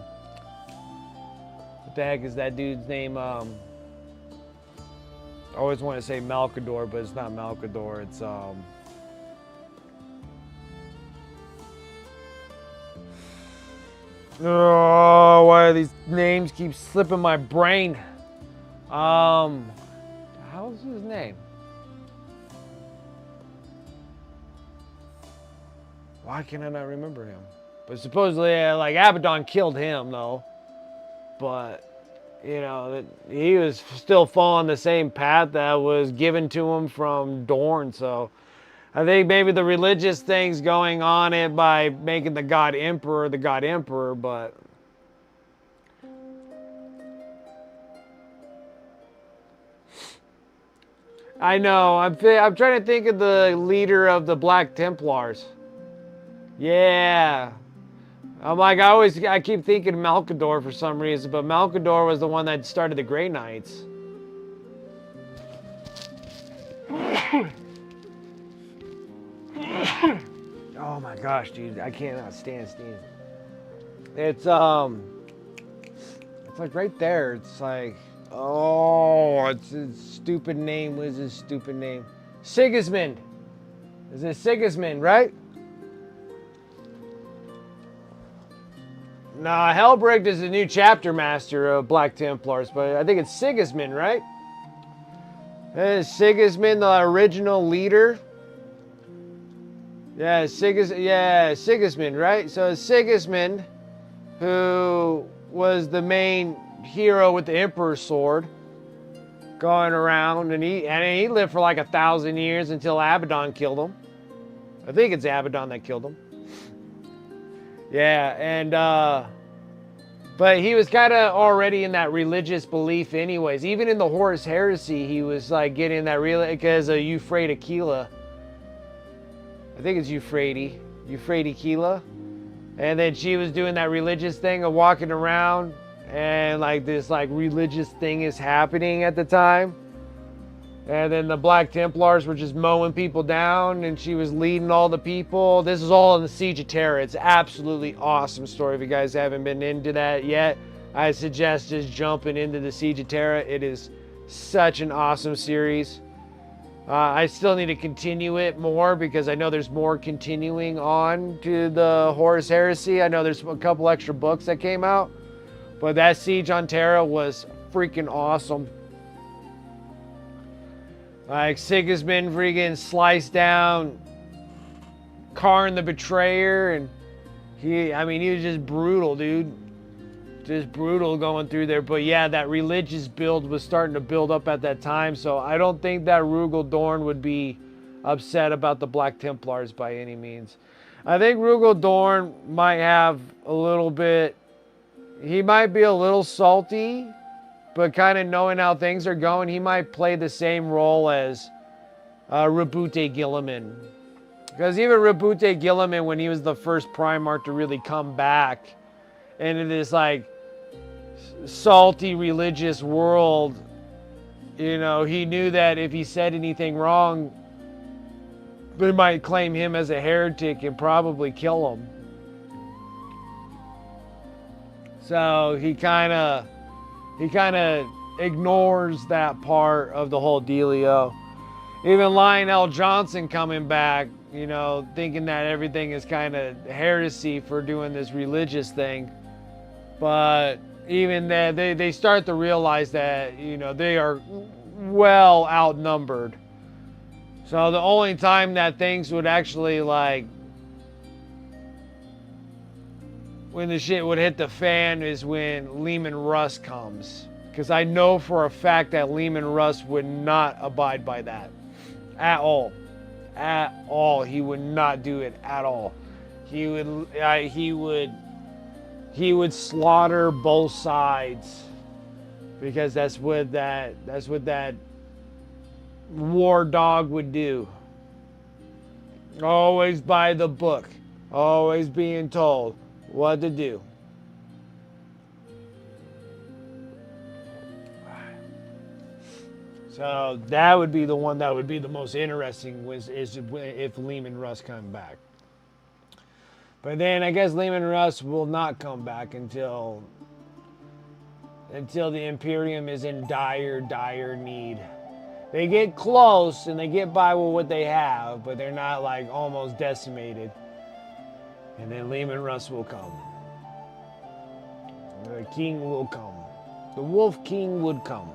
the heck is that dude's name? I always want to say Malcador, but it's not Malcador, it's, oh, why do these names keep slipping my brain? How's his name? Why can I not remember him? But supposedly, like, Abaddon killed him, though. But, you know, he was still following the same path that was given to him from Dorn. So, I think maybe the religious thing's going on it by making the God Emperor the God Emperor, but... I know, I'm trying to think of the leader of the Black Templars. Yeah. I'm like, I keep thinking Malcador for some reason, but Malcador was the one that started the Grey Knights. Oh my gosh, dude, I cannot stand sneezing. It's like right there. It's like, oh, it's his stupid name. What is his stupid name? Sigismund. Is it Sigismund, right? Nah, Helbricht is the new chapter master of Black Templars, but I think it's Sigismund, right? Is Sigismund the original leader? Yeah, Sigismund, right? So it's Sigismund, who was the main hero with the Emperor's sword, going around, and he lived for like 1,000 years until Abaddon killed him. I think it's Abaddon that killed him. Yeah, and but he was kind of already in that religious belief anyways. Even in the Horus Heresy, he was like getting that real, because of Euphrates Aquila. I think it's Euphrates Aquila. And then she was doing that religious thing of walking around, and like this like religious thing is happening at the time. And then the Black Templars were just mowing people down, and she was leading all the people. This is all in the Siege of Terra. It's absolutely awesome story. If you guys haven't been into that yet, I suggest just jumping into the Siege of Terra. It is such an awesome series. I still need to continue it more, because I know there's more continuing on to the Horus Heresy. I know there's a couple extra books that came out, but that Siege on Terra was freaking awesome. Like, Sigismund freaking sliced down Karn the Betrayer, and he was just brutal, dude. Just brutal going through there. But yeah, that religious build was starting to build up at that time, so I don't think that Rugel Dorn would be upset about the Black Templars by any means. I think Rugel Dorn might have a little bit, he might be a little salty, but kind of knowing how things are going, he might play the same role as Rabute Gilliman. Because even Rabute Gilliman, when he was the first Primarch to really come back into this like salty religious world, you know, he knew that if he said anything wrong, they might claim him as a heretic and probably kill him. So he kind of ignores that part of the whole dealio. Even Lionel Johnson coming back, you know, thinking that everything is kind of heresy for doing this religious thing. But even that, they start to realize that, you know, they are well outnumbered. So the only time that things would actually, like, when the shit would hit the fan is when Lehman Russ comes. Because I know for a fact that Lehman Russ would not abide by that. At all. At all. He would not do it at all. He would slaughter both sides. Because that's what that war dog would do. Always by the book. Always being told what to do. So that would be the one that would be the most interesting is if Lehman Russ come back. But then I guess Lehman Russ will not come back until the Imperium is in dire need. They get close and they get by with what they have, but they're not like almost decimated. And then Lehman Russ will come. The king will come. The Wolf King would come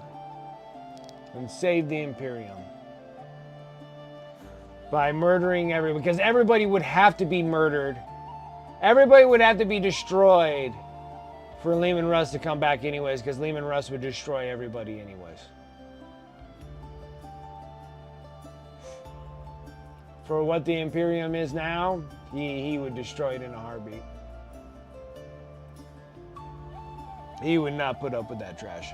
and save the Imperium by murdering everyone, because everybody would have to be murdered. Everybody would have to be destroyed for Lehman Russ to come back anyways, because Lehman Russ would destroy everybody anyways. For what the Imperium is now, he would destroy it in a heartbeat. He would not put up with that trash.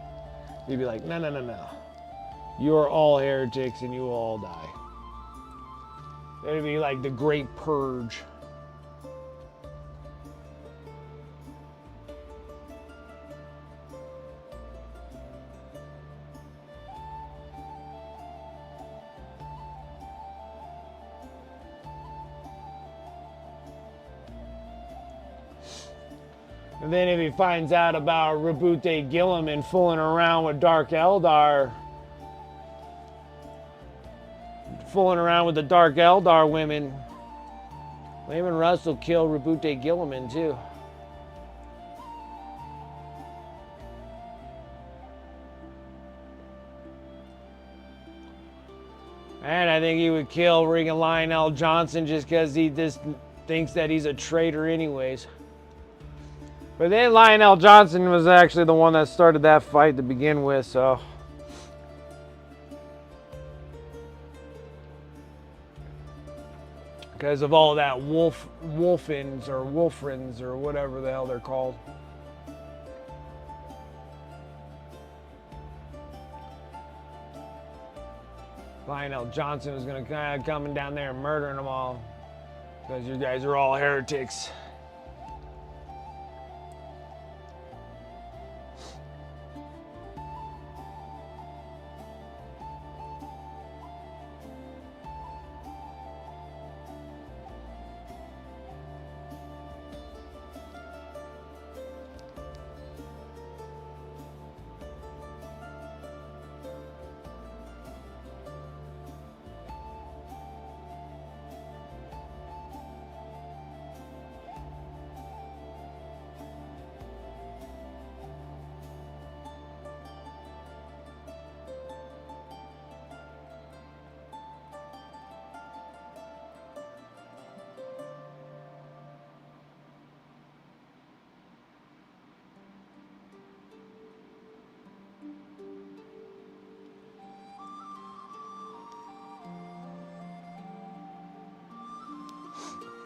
He'd be like, no. You are all heretics and you will all die. It'd be like the Great Purge. And then if he finds out about Rabute Gilliman fooling around with Dark Eldar, fooling around with the Dark Eldar women, Lehman Russ will kill Rabute Gilliman too. And I think he would kill Regan Lionel Johnson just because he just thinks that he's a traitor anyways. But then Lionel Johnson was actually the one that started that fight to begin with, so. Because of all that wolfins or wolfrins or whatever the hell they're called. Lionel Johnson was going to kind of coming down there and murdering them all. Because you guys are all heretics.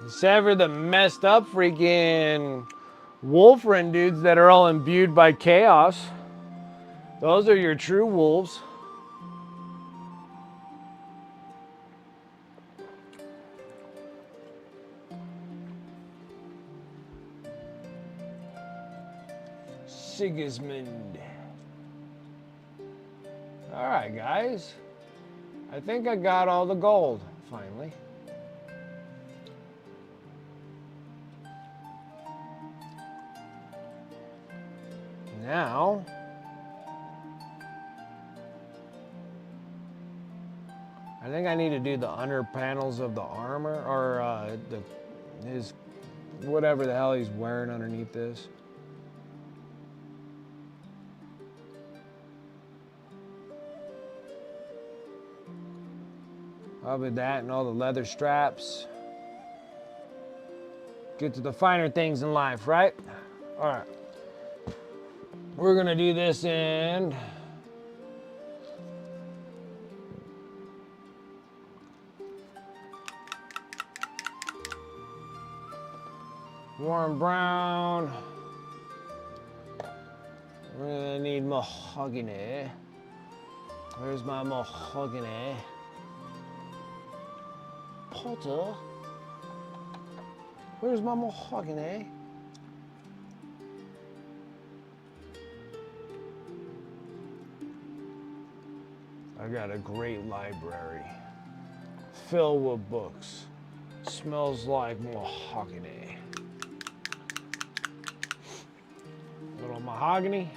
Sever the messed up freaking Wolfren dudes that are all imbued by chaos. Those are your true wolves. Sigismund. Alright, guys. I think I got all the gold, finally. Now, I think I need to do the under panels of the armor, or his whatever the hell he's wearing underneath this. Probably that and all the leather straps. Get to the finer things in life, right? All right. We're gonna do this in warm brown. We're gonna need mahogany. Where's my mahogany? Potter? Where's my mahogany? I got a great library filled with books. Smells like mahogany. Little mahogany.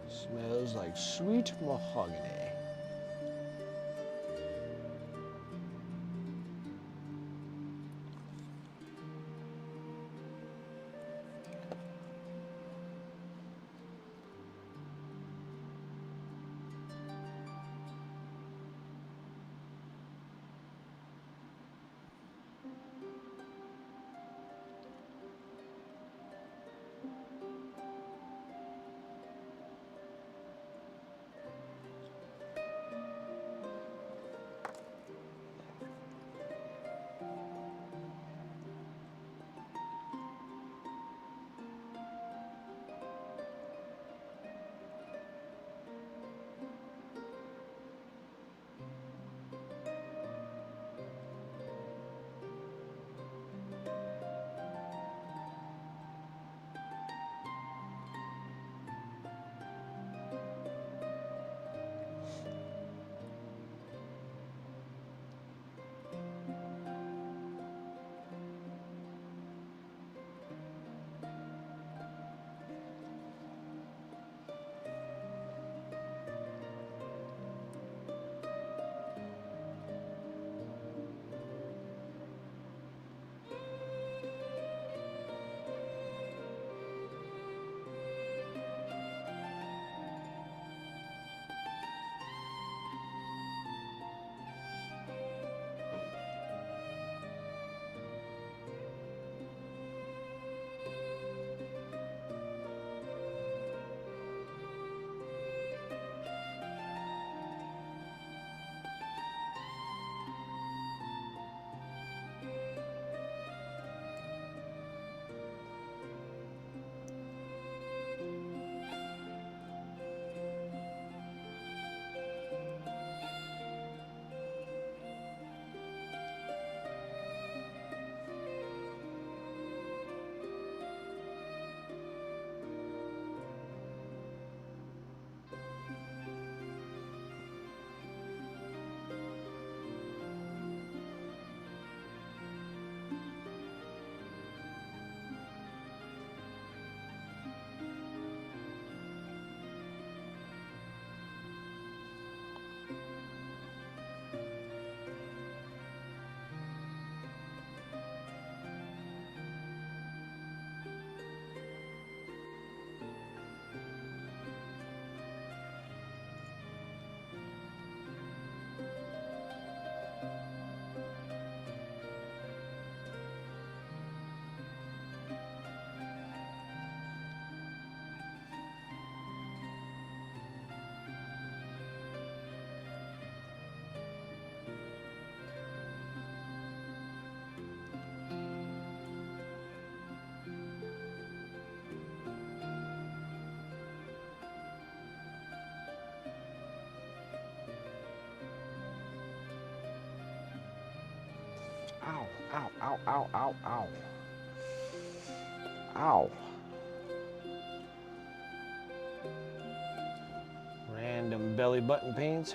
Smells like sweet mahogany. Ow, ow, ow, ow, ow, ow. Ow. Random belly button pains.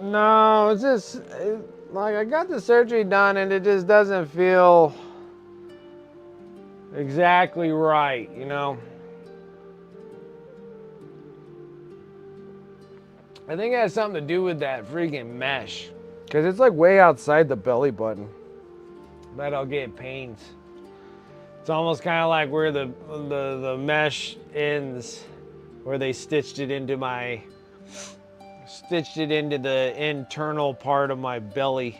No, it's just like I got the surgery done and it just doesn't feel exactly right, you know. I think it has something to do with that freaking mesh, because it's like way outside the belly button that I'll get pains. It's almost kind of like where the mesh ends, where they stitched it into the internal part of my belly.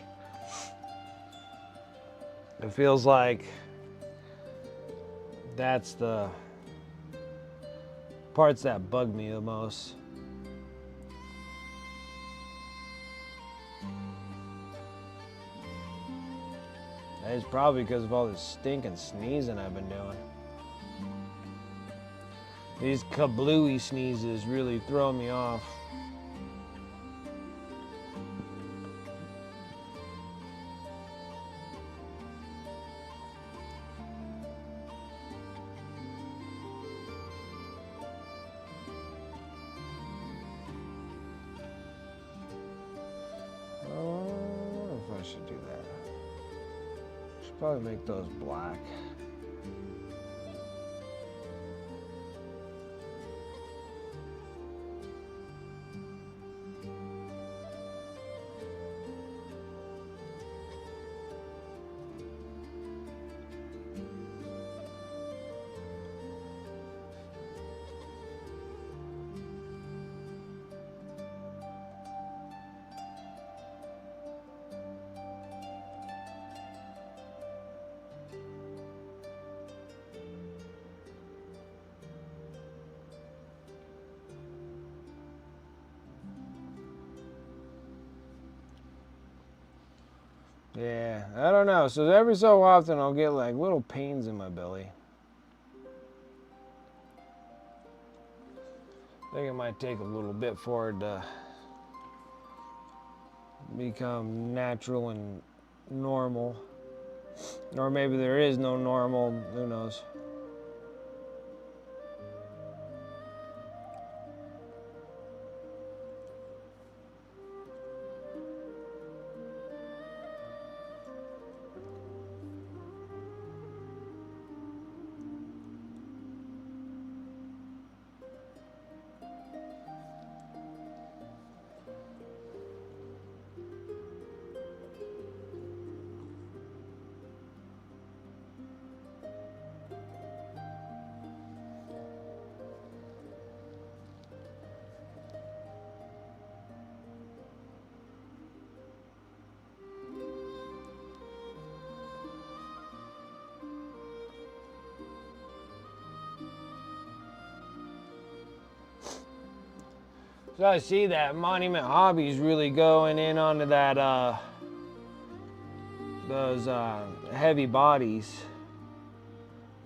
It feels like that's the parts that bug me the most. It's probably because of all this stinking sneezing I've been doing. These kablooey sneezes really throw me off. I don't know if I should do that. Should probably make those black. Yeah, I don't know. So every so often I'll get like little pains in my belly. I think it might take a little bit for it to become natural and normal. Or maybe there is no normal, who knows. So I see that Monument Hobbies really going in onto that those heavy bodies,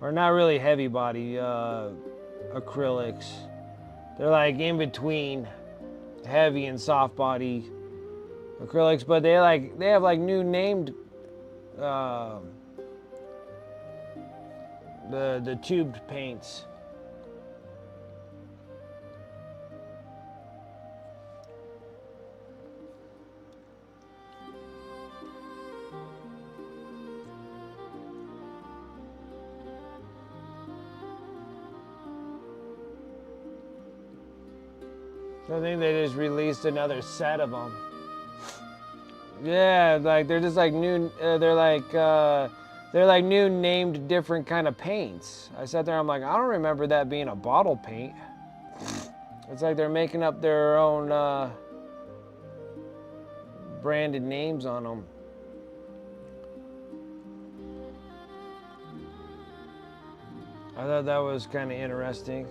or not really heavy body acrylics. They're like in between heavy and soft body acrylics, but they have like new named the tubed paints. I think they just released another set of them. Yeah, like they're just like new. They're like new named different kind of paints. I sat there. I'm like, I don't remember that being a bottle paint. It's like they're making up their own branded names on them. I thought that was kind of interesting.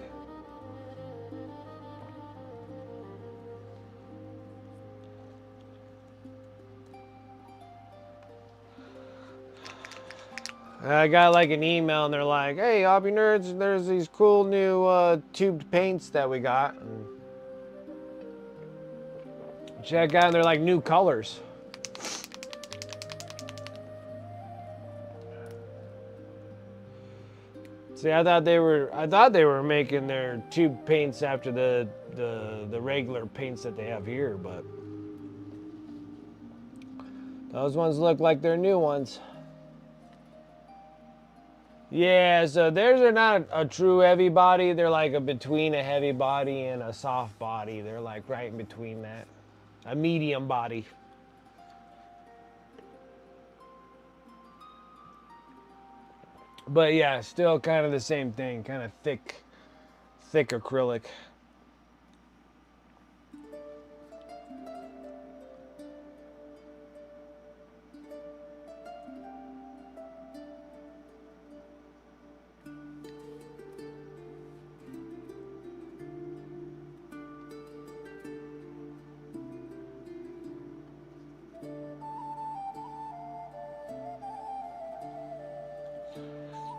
I got like an email and they're like, hey, hobby nerds, there's these cool new tubed paints that we got. And check out, they're like new colors. See, I thought they were making their tube paints after the regular paints that they have here, but those ones look like they're new ones. Yeah, so theirs are not a true heavy body. They're like between a heavy body and a soft body. They're like right in between that. A medium body. But yeah, still kind of the same thing. Kind of thick acrylic.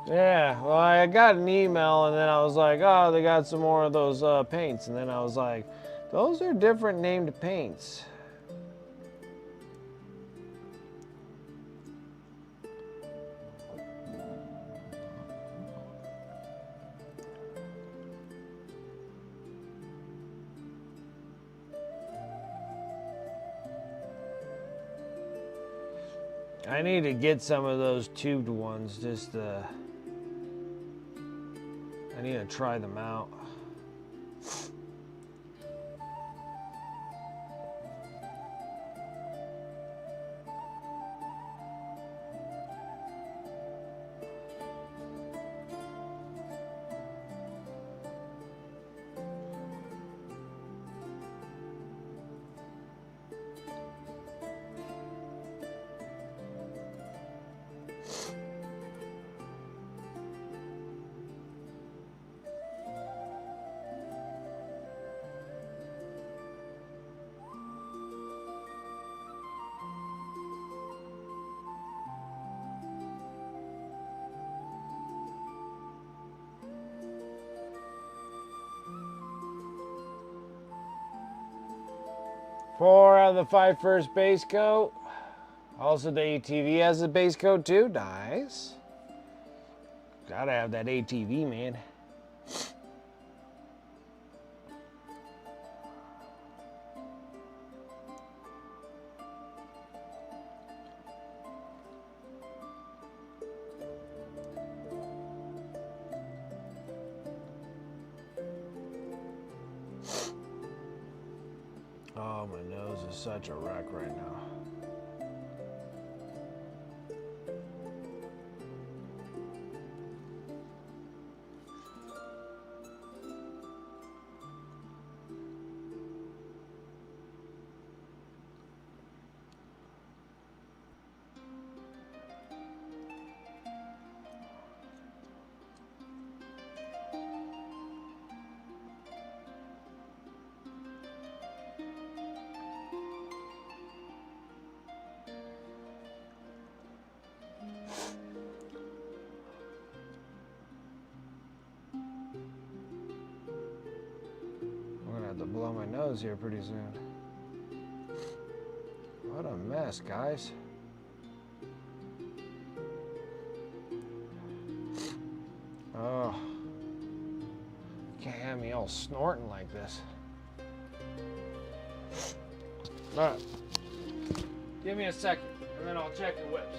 Yeah, well, I got an email and then I was like, oh, they got some more of those paints. And then I was like, those are different named paints. I need to get some of those tubed ones, I need to try them out. Four out of the 5 first base coat. Also, the ATV has a base coat too. Nice. Gotta have that ATV, man. Oh, my nose is such a wreck right now. To blow my nose here pretty soon. What a mess, guys. Oh, can't have me all snorting like this. All right, give me a second and then I'll check the whips.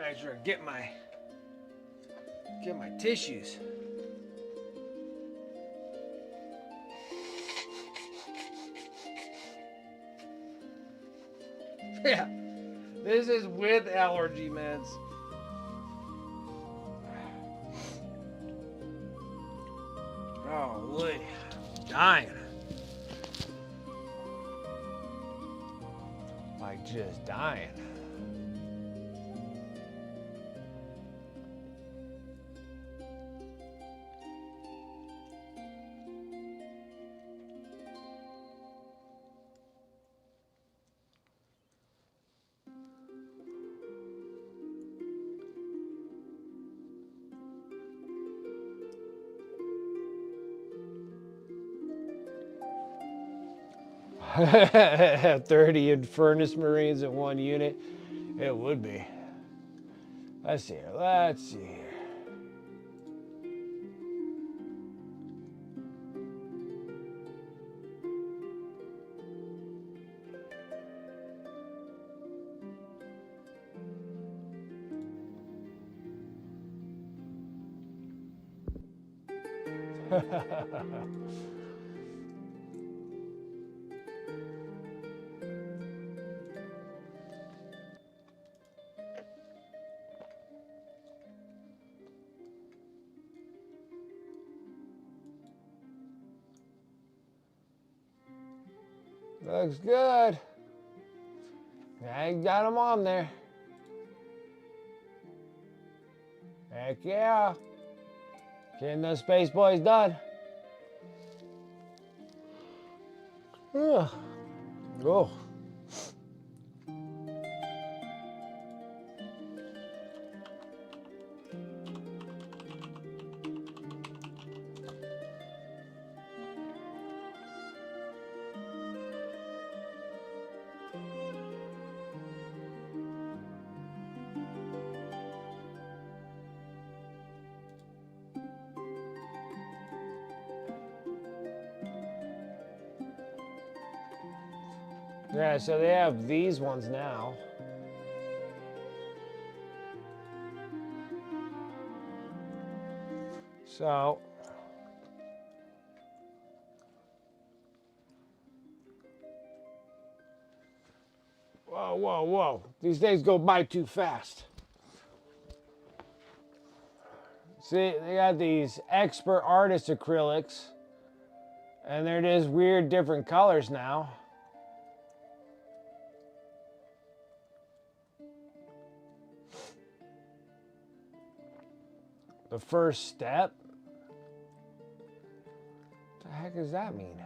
make sure I get my tissues. Yeah, this is with allergy meds. Oh, boy. Dying. Like just dying. Have 30 Infernus Marines in one unit. It would be. Let's see here. Let's see here. Looks good. I got them on there. Heck yeah. Getting those Space Boys done. Ugh. Oh. Yeah, so they have these ones now. So, whoa, whoa, whoa. These days go by too fast. See, they got these expert artist acrylics, and they're just weird different colors now. The first step? What the heck does that mean?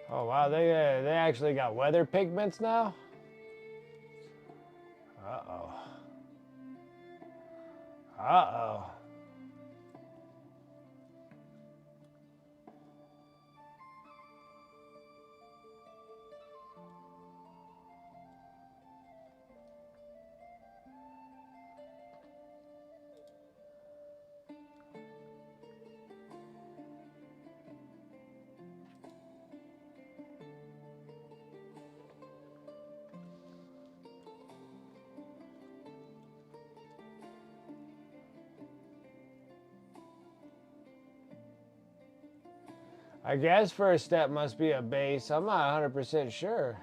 Oh wow, they actually got weather pigments now? Uh-oh. Uh-oh. I guess first step must be a base. I'm not 100% sure.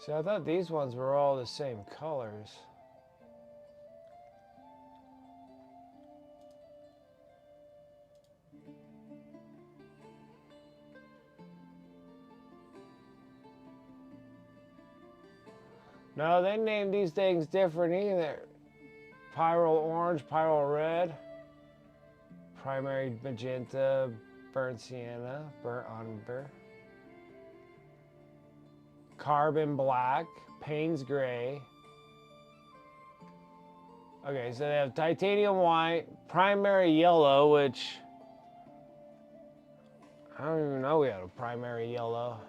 See, I thought these ones were all the same colors. No, they named these things different either. Pyro orange, pyro red, primary magenta, burnt sienna, burnt umber, carbon black, Payne's gray. Okay, so they have titanium white, primary yellow, which I don't even know we have a primary yellow.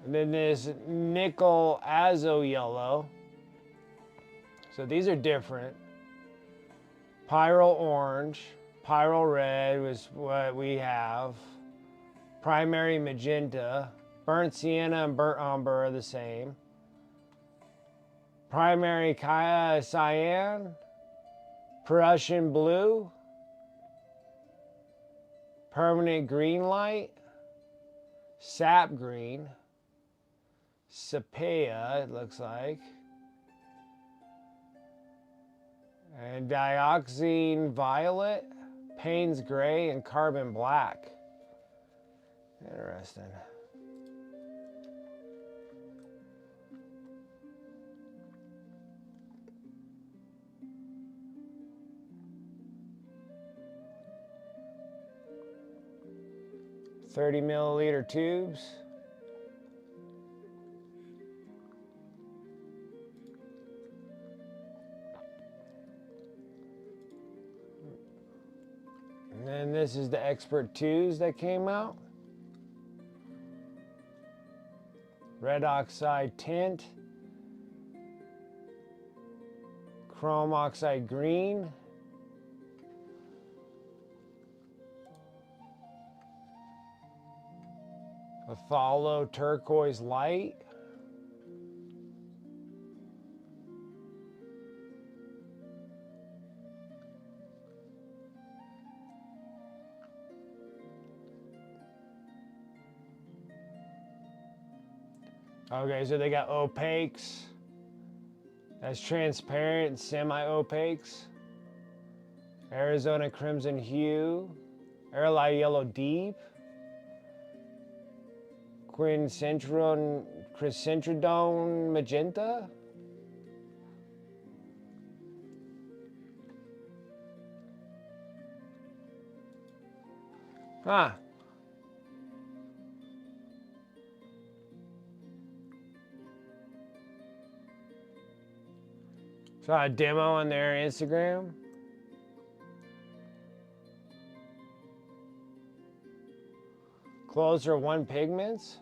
And then this nickel azo yellow. So these are different. Pyro orange, pyro red was what we have. Primary magenta, burnt sienna and burnt umber are the same. Primary cyan, Prussian blue, permanent green light, sap green, sepia it looks like, and dioxine violet, Payne's gray, and carbon black. Interesting. $30 milliliter tubes. And then this is the Expert 2s that came out. Red oxide tint. Chrome oxide green. Athalo turquoise light. Okay, so they got opaques. That's transparent, semi-opaques. Arizona crimson hue. Airlight yellow deep. Chrysentrudone magenta. Huh. Saw a demo on their Instagram. Closer one pigments.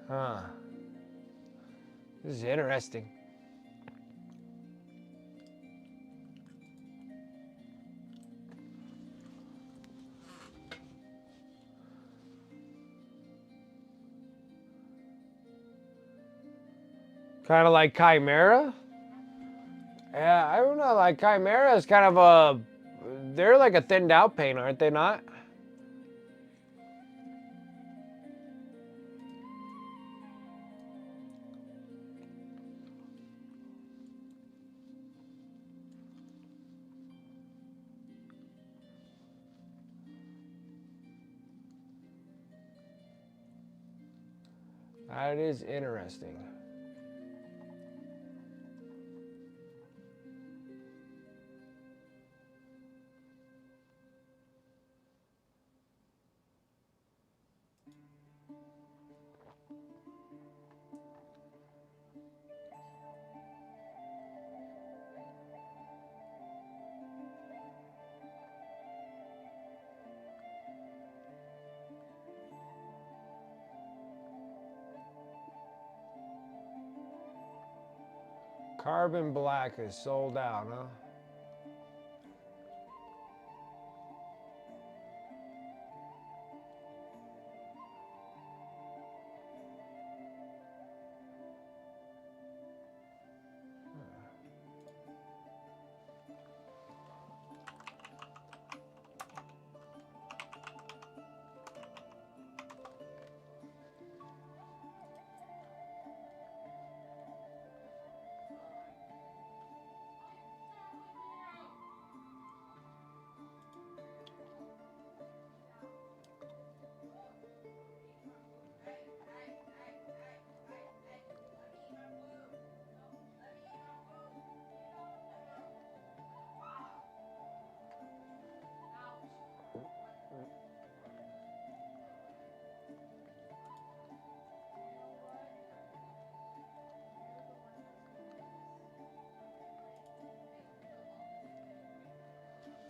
Huh. This is interesting. Kind of like Chimera? Yeah, I don't know. Like Chimera is kind of a... They're like a thinned out paint, aren't they not? That is interesting. Carbon black is sold out, huh?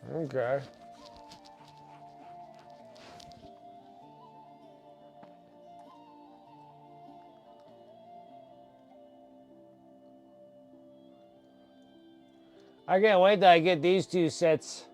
Okay. I can't wait till I get these two sets.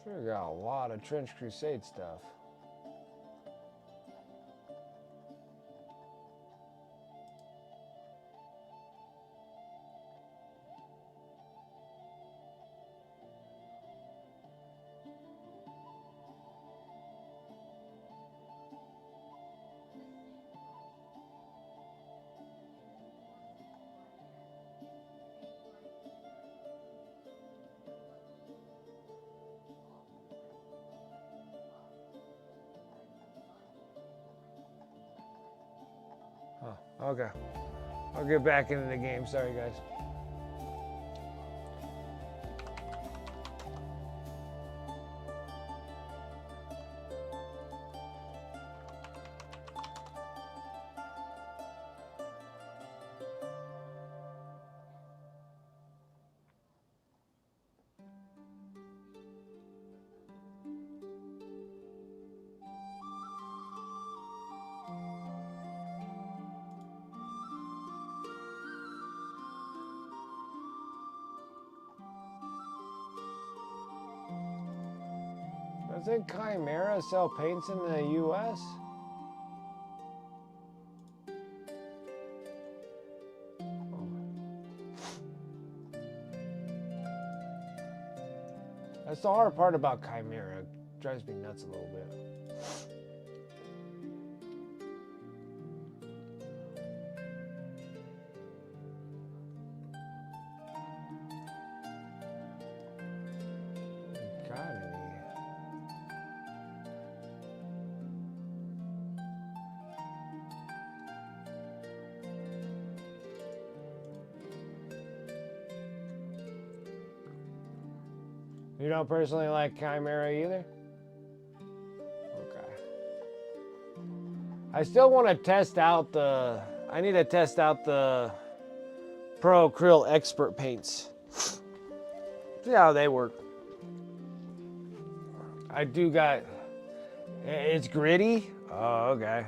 Sure got a lot of Trench Crusade stuff. Oh, okay. I'll get back into the game. Sorry, guys. Doesn't Chimera sell paints in the U.S.? That's the hard part about Chimera. It drives me nuts a little bit. Got any? You don't personally like Chimera either? Okay. I still want to test out the... I need to test out the Pro Acryl Expert paints. See how they work. I do got... It's gritty? Oh, okay.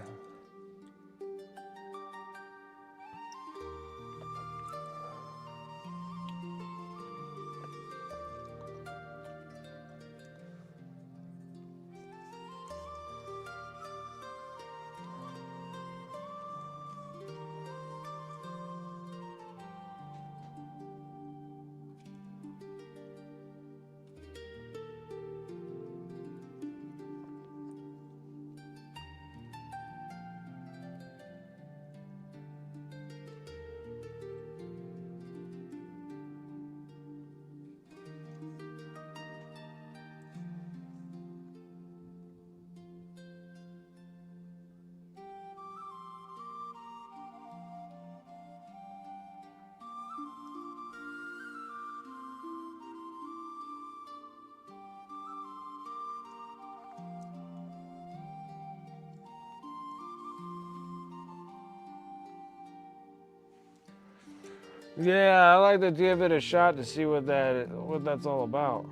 Yeah, I like to give it a shot to see what that's all about.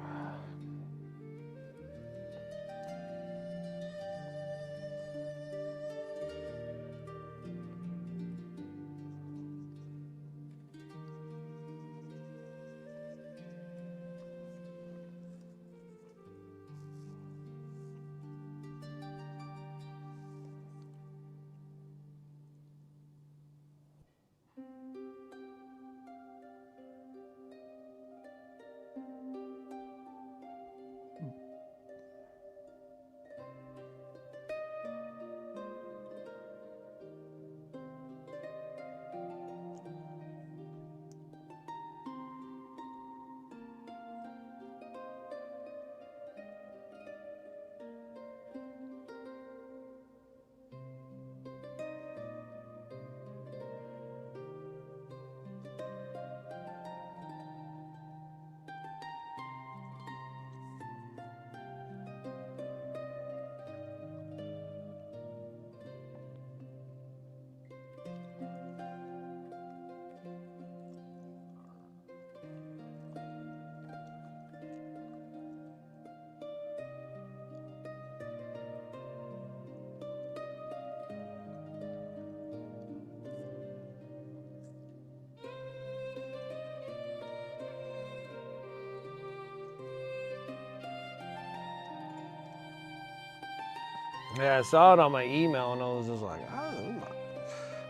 Yeah, I saw it on my email and I was just like, oh,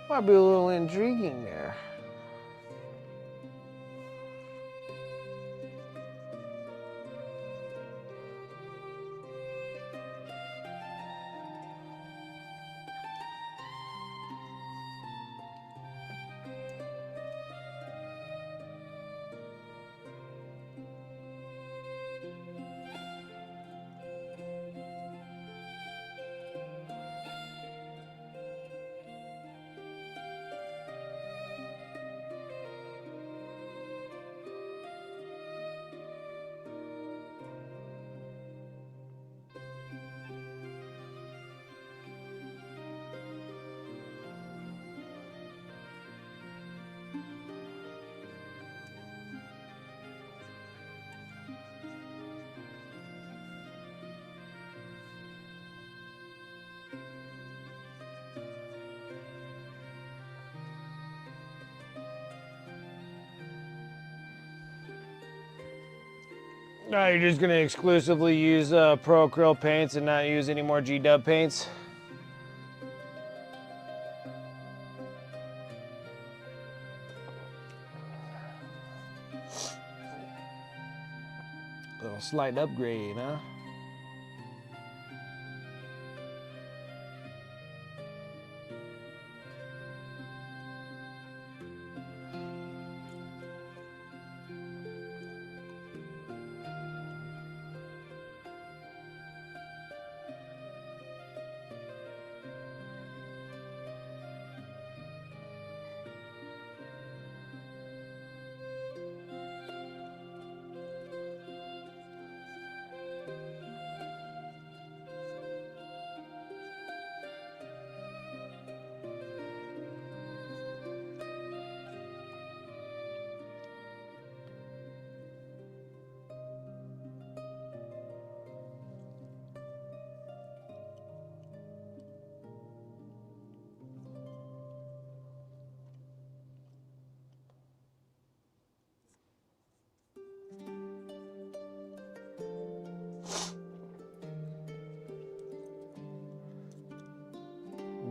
might be a little intriguing there. No, you're just gonna exclusively use Pro Acryl paints and not use any more G-Dub paints? A little slight upgrade, huh?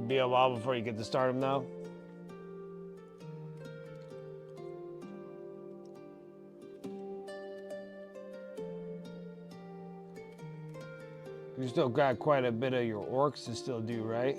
Be a while before you get to start them though. You still got quite a bit of your orcs to still do, right?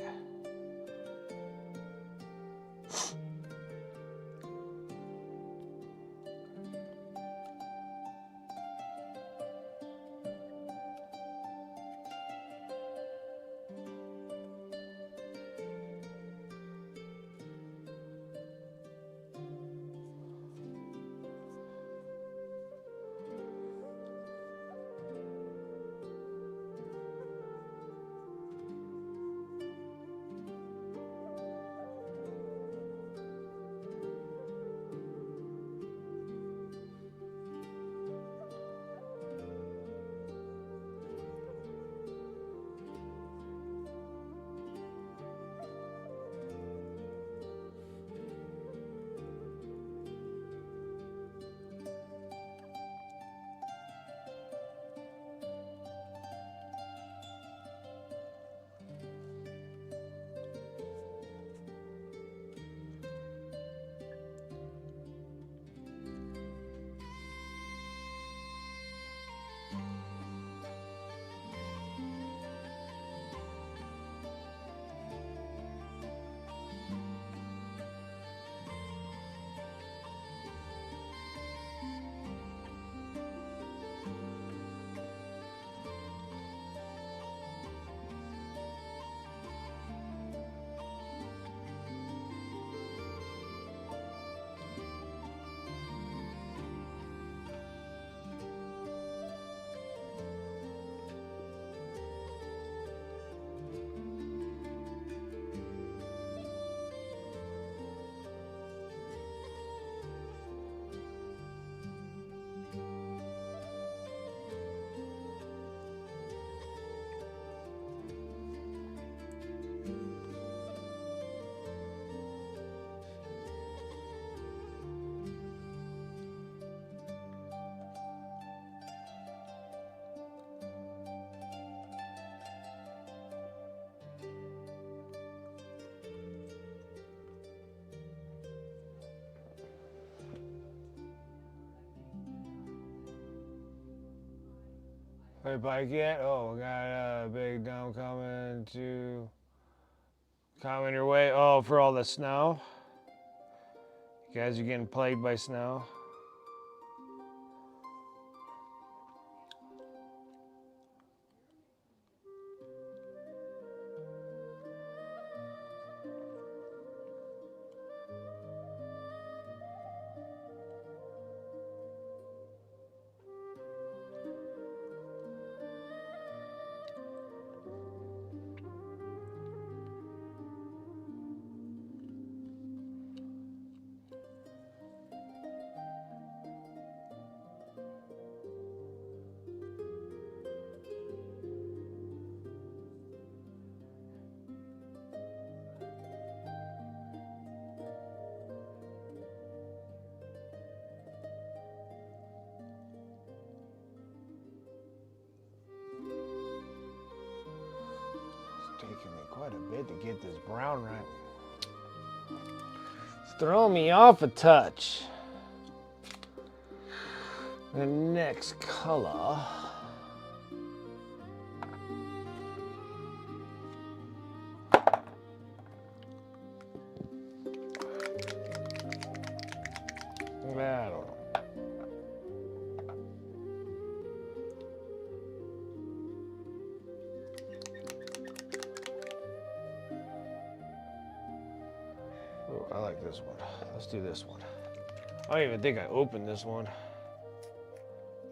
Play bike yet? Oh, we got a big dump coming your way. Oh, for all the snow. You guys are getting plagued by snow. Taking me quite a bit to get this brown right. It's throwing me off a touch. The next color. I don't know. Oh, I like this one. Let's do this one. I don't even think I opened this one.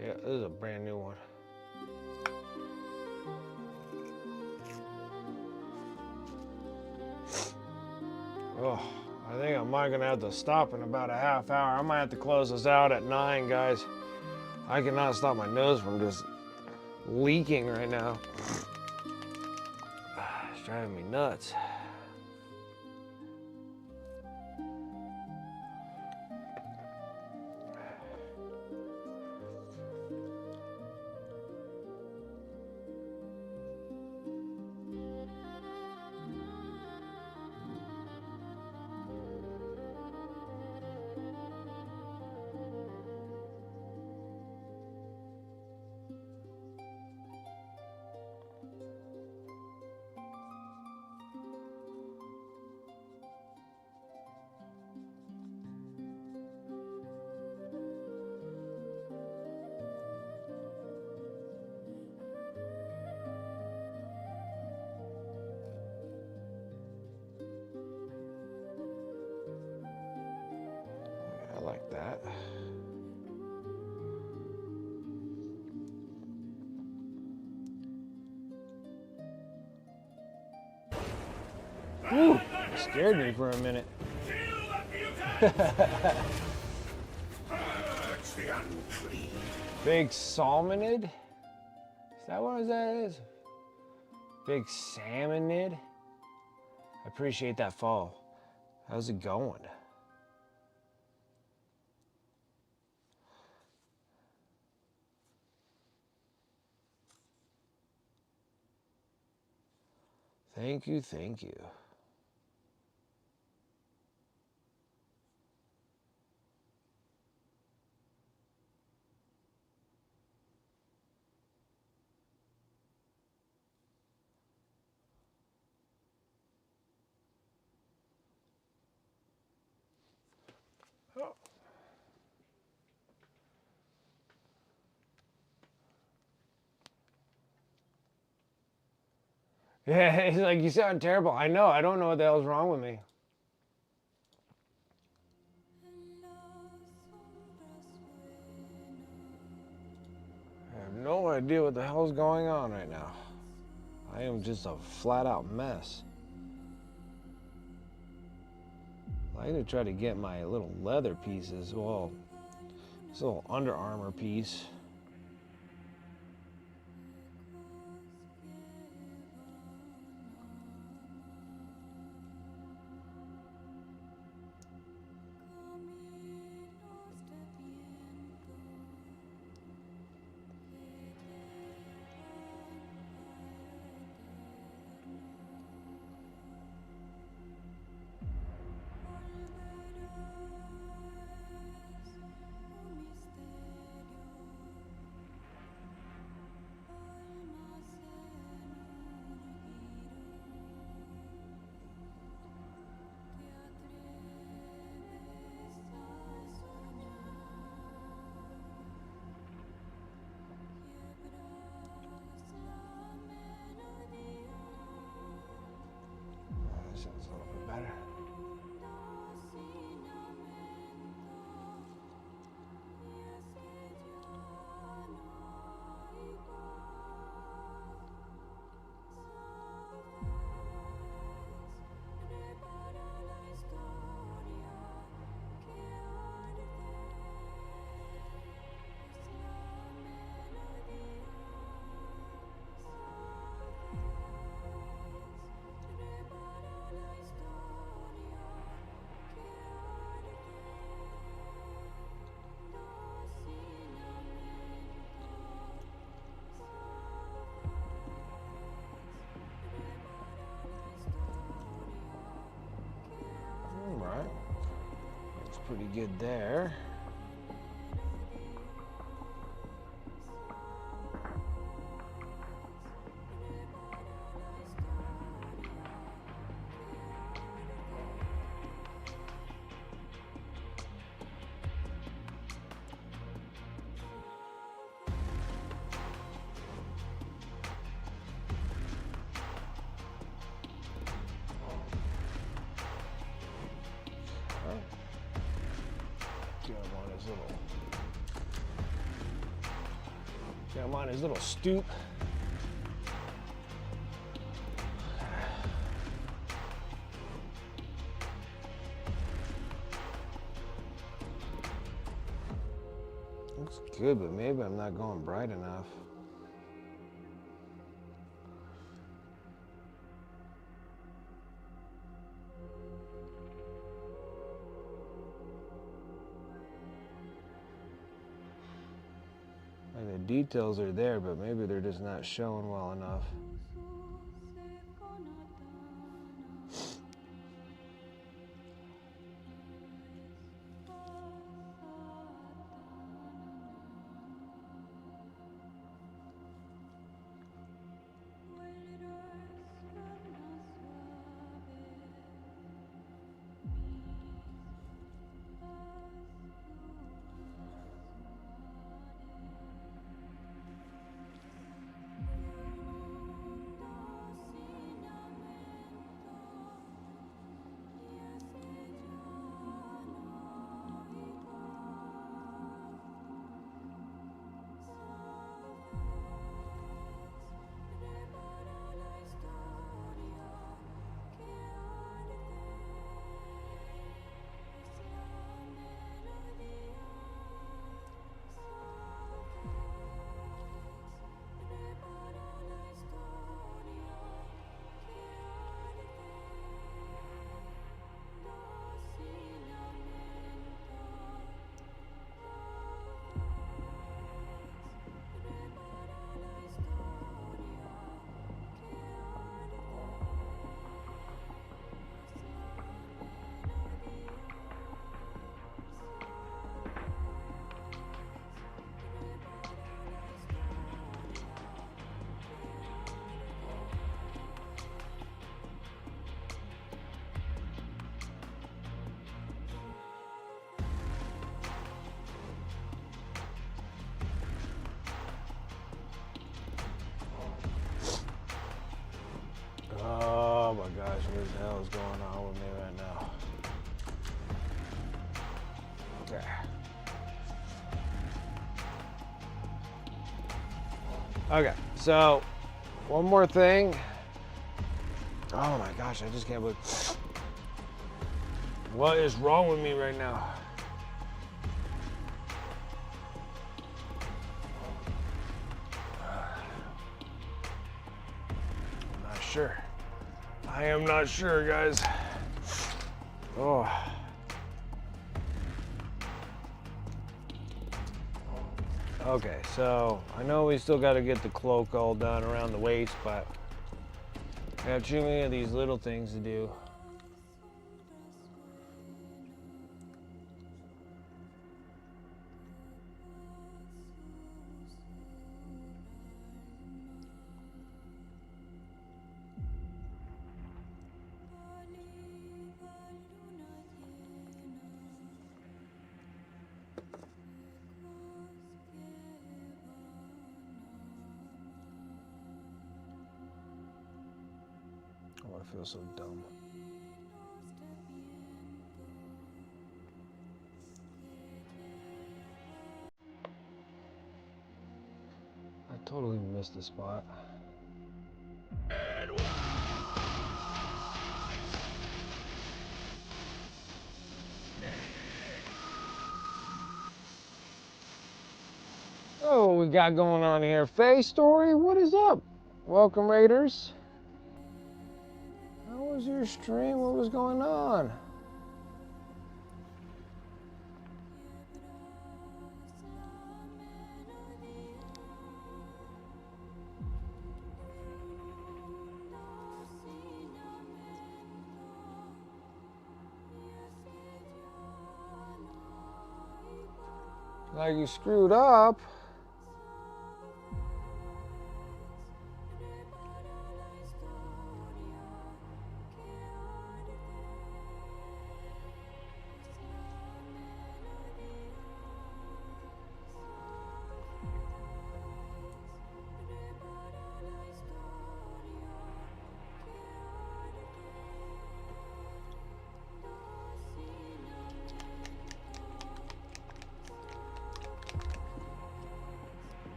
Yeah, this is a brand new one. Oh, I think I might gonna have to stop in about a half hour. I might have to close this out at 9, guys. I cannot stop my nose from just leaking right now. It's driving me nuts. I like that. Whew, scared me for a minute. Big salmonid? Is that what that is? Big salmonid? I appreciate that fall. How's it going? Thank you, thank you. Oh. Yeah, he's like, you sound terrible. I know, I don't know what the hell's wrong with me. I have no idea what the hell's going on right now. I am just a flat out mess. I need to try to get my little leather pieces. Well, this little Under Armour piece. This sounds a little bit better. All right, that's pretty good there. Got him on his little stoop. Looks good, but maybe I'm not going bright enough. Like the details are there, but maybe they're just not showing well enough. Oh my gosh, what the hell is going on with me right now? Okay, so one more thing. Oh my gosh, I just can't believe. What is wrong with me right now? I'm not sure. I am not sure, guys. Oh. Okay, so I know we still got to get the cloak all done around the waist, but I got too many of these little things to do. Oh, I feel so dumb. Totally missed the spot. Oh, we got going on here. Faye Story, what is up? Welcome, Raiders. How was your stream? What was going on? Like you screwed up.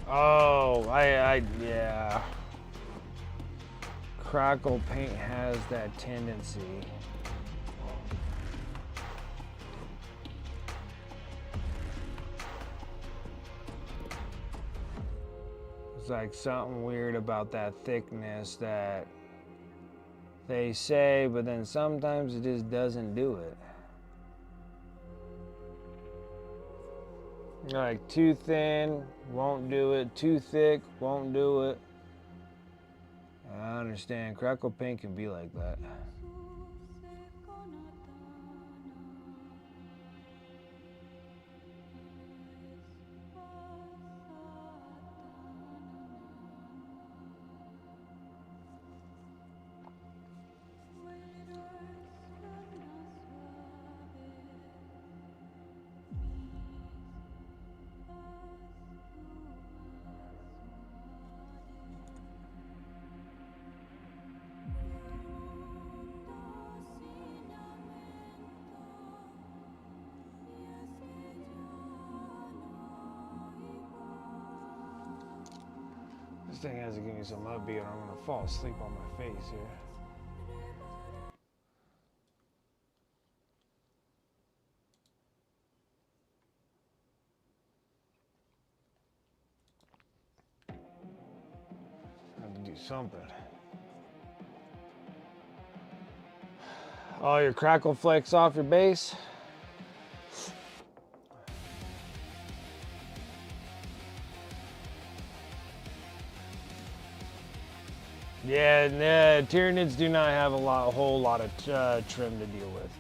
Oh, yeah. Crackle paint has that tendency. It's like something weird about that thickness that they say, but then sometimes it just doesn't do it. Like too thin, won't do it. Too thick, won't do it. I understand. Crackle paint can be like that. This thing has to give me some upbeat or I'm gonna fall asleep on my face here. I have to do something. Oh, your crackle flex off your base? Yeah, Tyranids do not have a whole lot of trim to deal with.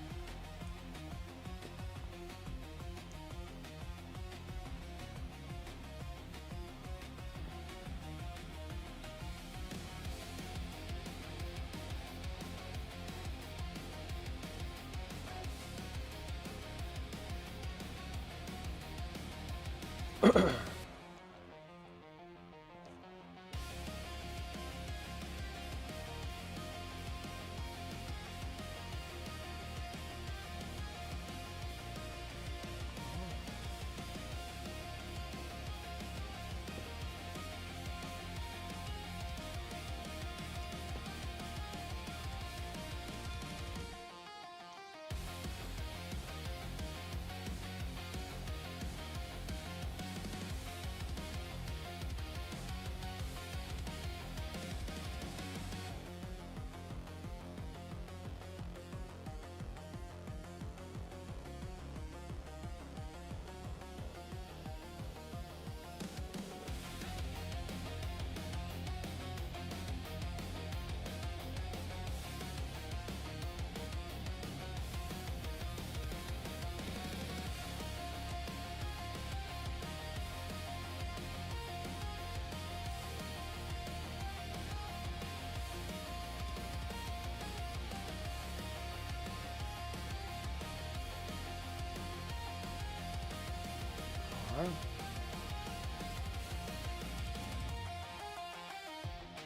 Alright.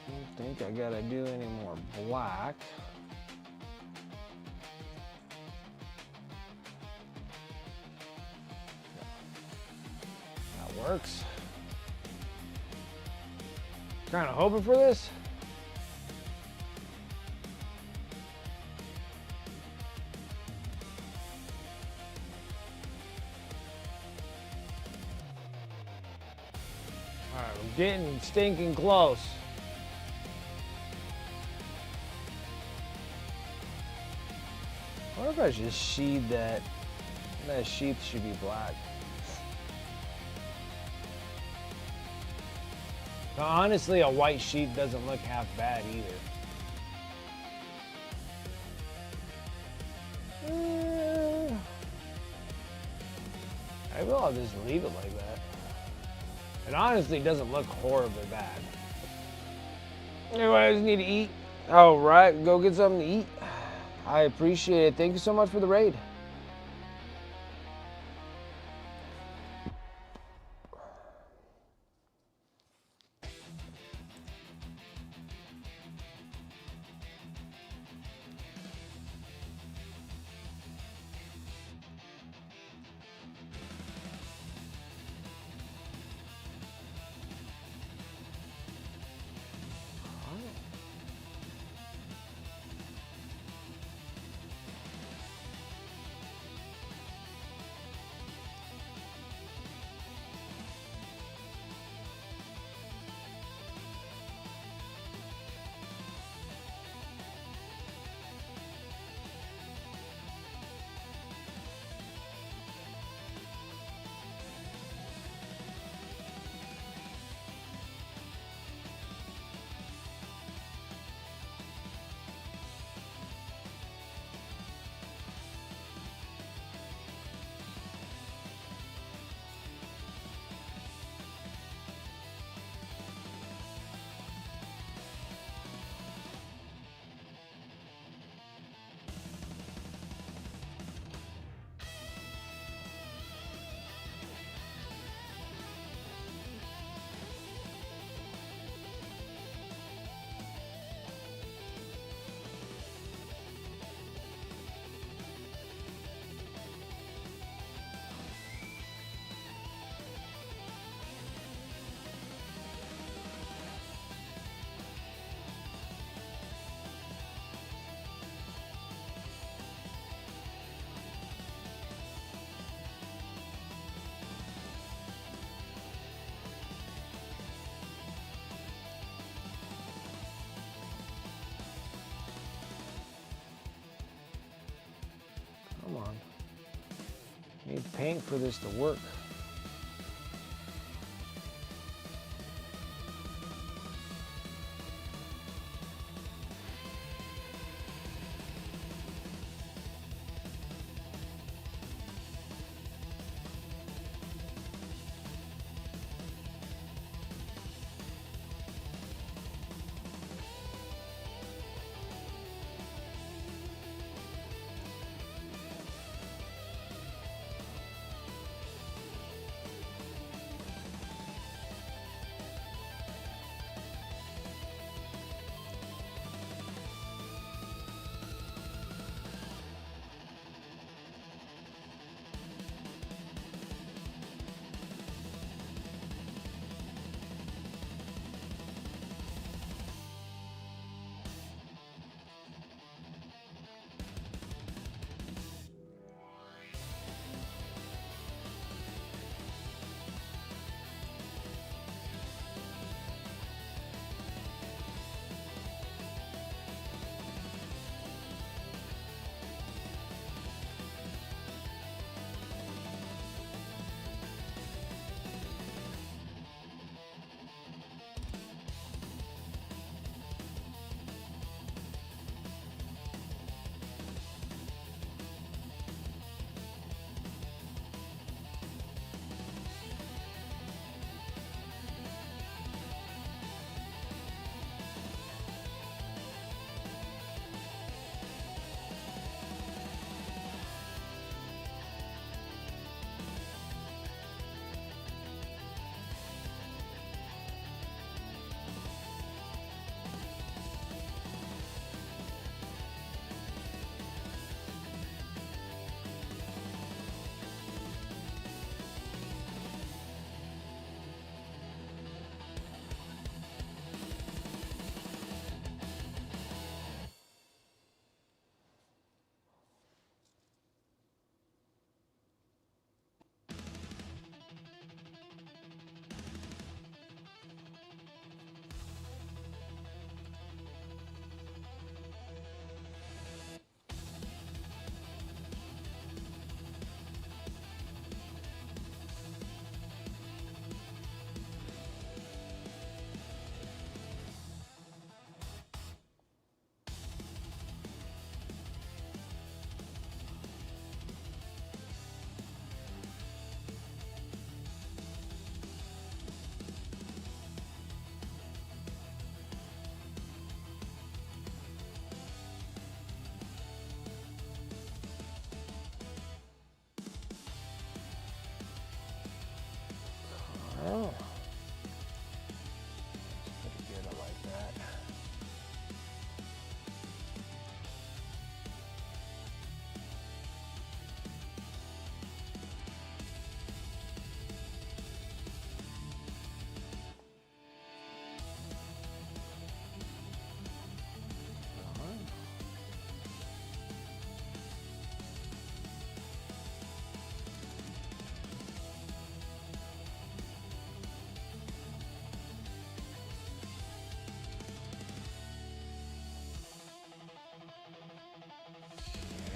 I don't think I gotta do any more black. That works. Kind of hoping for this. All right, we're getting stinking close. I wonder if I should just sheathe that. That sheath should be black. But honestly, a white sheath doesn't look half bad either. Maybe I'll just leave it like that. It honestly doesn't look horribly bad. Anyway, I just need to eat. All right, go get something to eat. I appreciate it. Thank you so much for the raid. Come on. Need paint for this to work.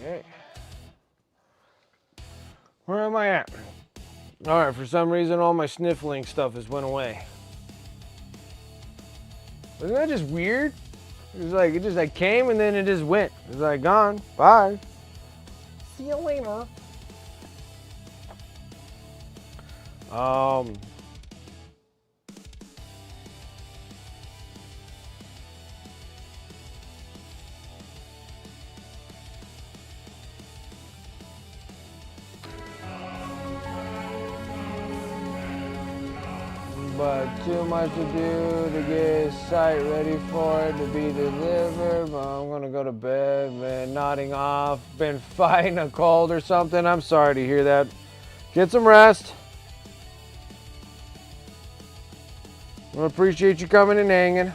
Okay. Where am I at? Alright, for some reason all my sniffling stuff has went away. Wasn't that just weird? It was like, it just like came and then it just went. It was like, gone. Bye. See you later. But too much to do to get site ready for it to be delivered. But I'm gonna go to bed, man. Nodding off. Been fighting a cold or something. I'm sorry to hear that. Get some rest. I appreciate you coming and hanging.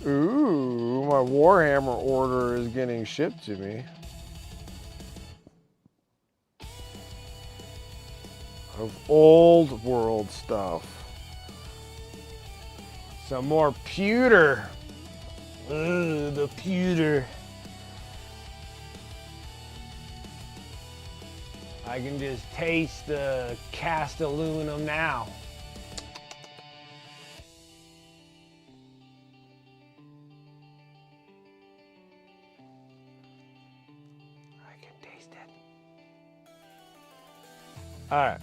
Ooh, my Warhammer order is getting shipped to me. Of old world stuff. Some more pewter. Ugh, the pewter. I can just taste the cast aluminum now. All right.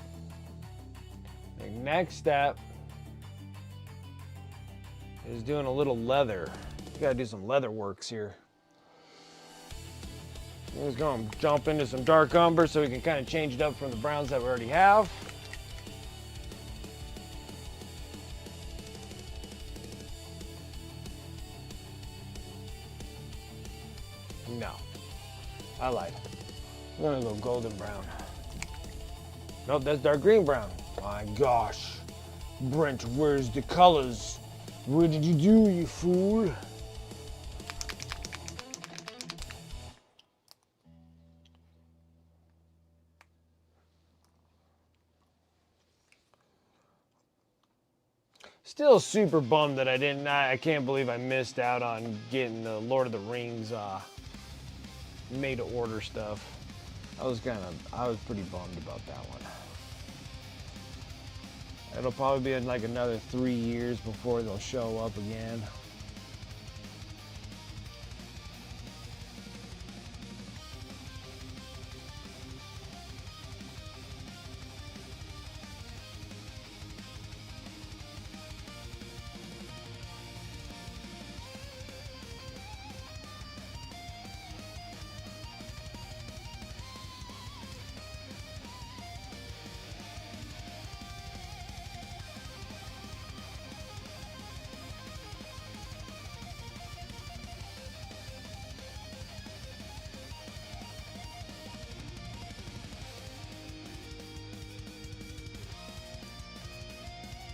The next step is doing a little leather. We gotta do some leather works here. I'm just gonna jump into some dark umber so we can kind of change it up from the browns that we already have. No, I lied. I'm gonna go golden brown. Nope, that's dark green brown. My gosh. Brent, where's the colors? What did you do, you fool? Still super bummed that I can't believe I missed out on getting the Lord of the Rings made to order stuff. I was pretty bummed about that one. It'll probably be in like another 3 years before they'll show up again.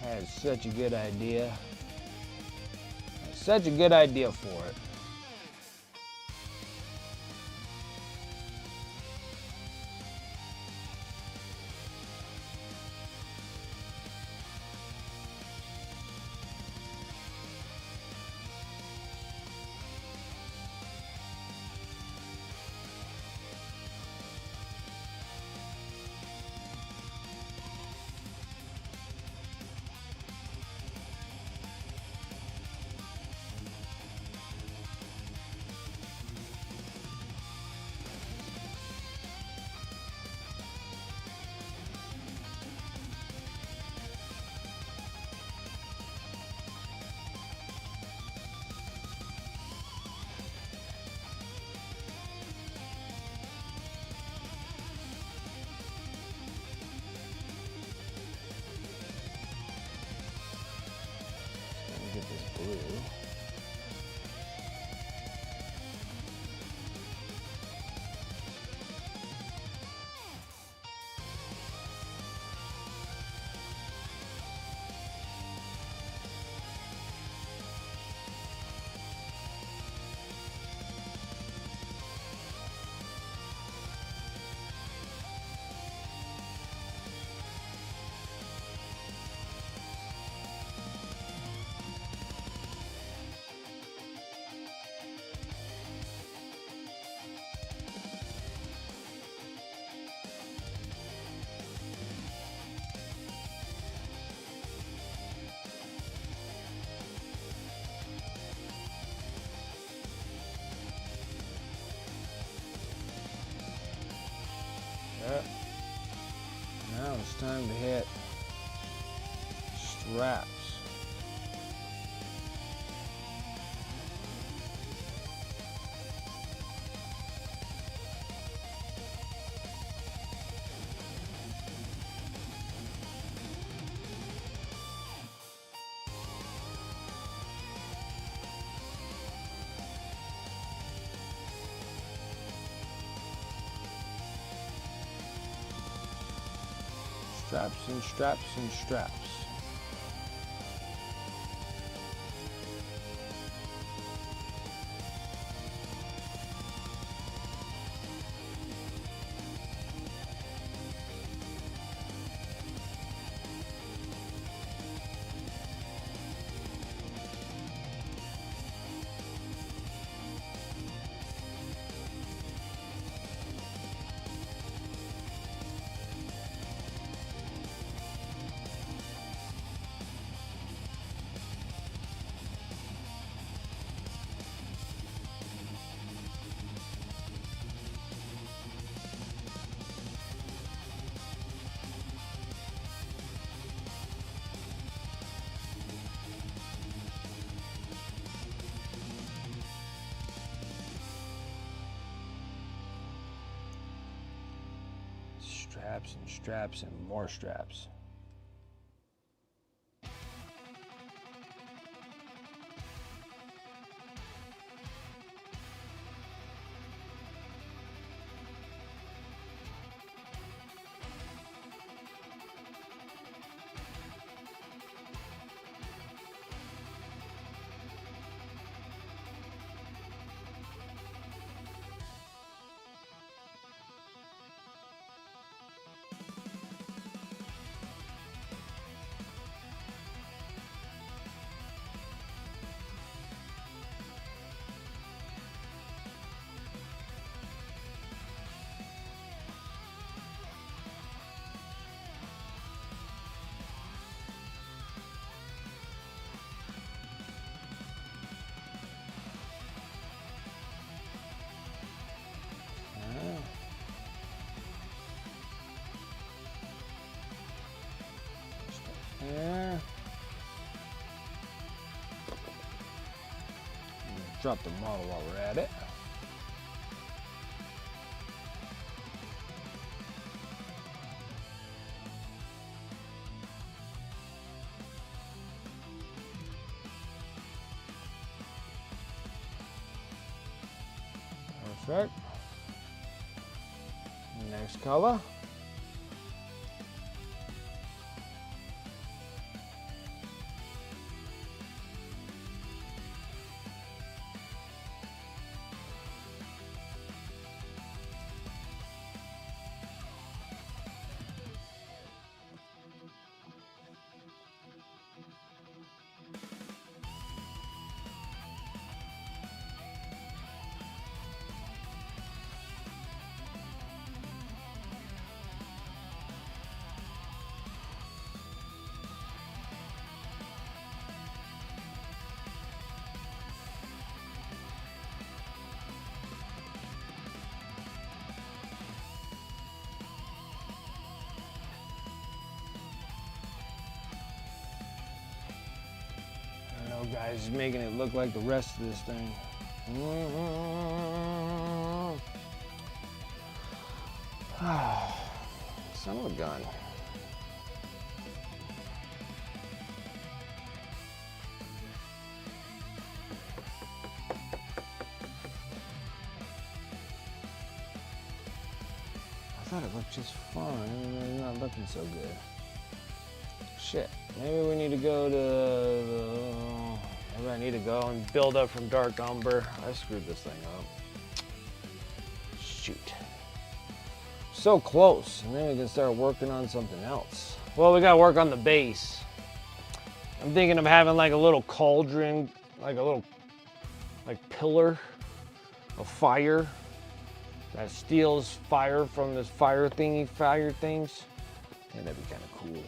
I had such a good idea. Such a good idea for it. time to hit straps. Straps and straps and straps. Straps and straps and more straps. There. Drop the model while we're at it. Perfect. Next color. Guys, making it look like the rest of this thing. Son of a gun. I thought it looked just fine. It's not looking so good. Shit. Maybe we need to go to maybe I need to go and build up from Dark Umber. I screwed this thing up. Shoot. So close, and then we can start working on something else. Well, we gotta work on the base. I'm thinking of having like a little cauldron, like a little pillar of fire that steals fire from this fire things. Yeah, that'd be kind of cool.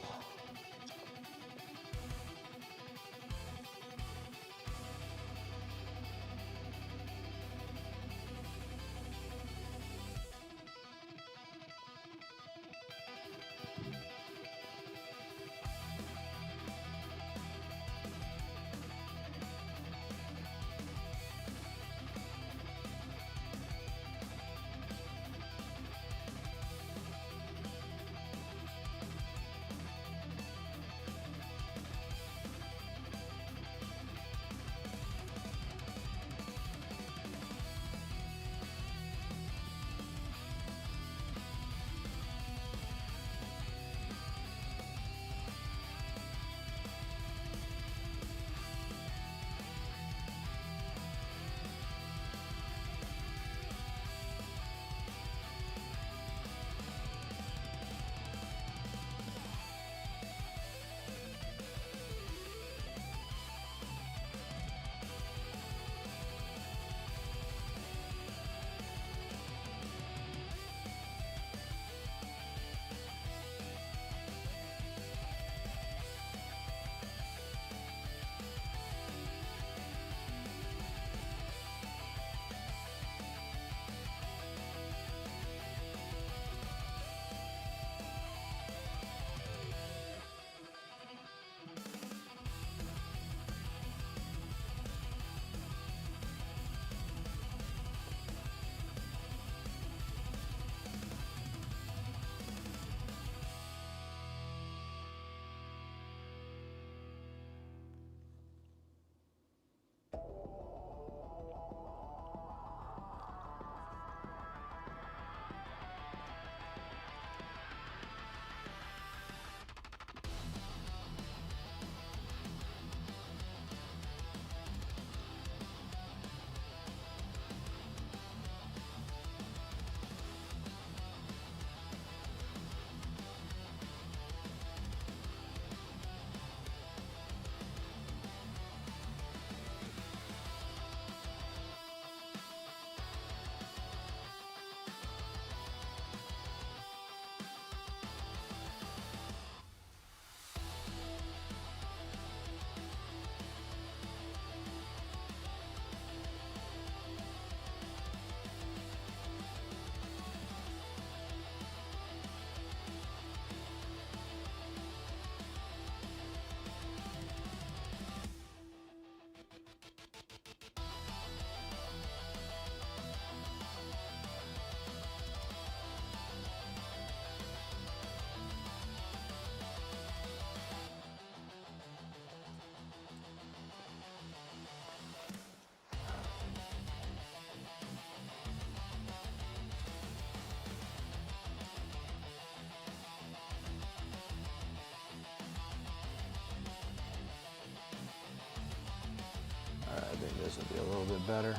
I think this will be a little bit better.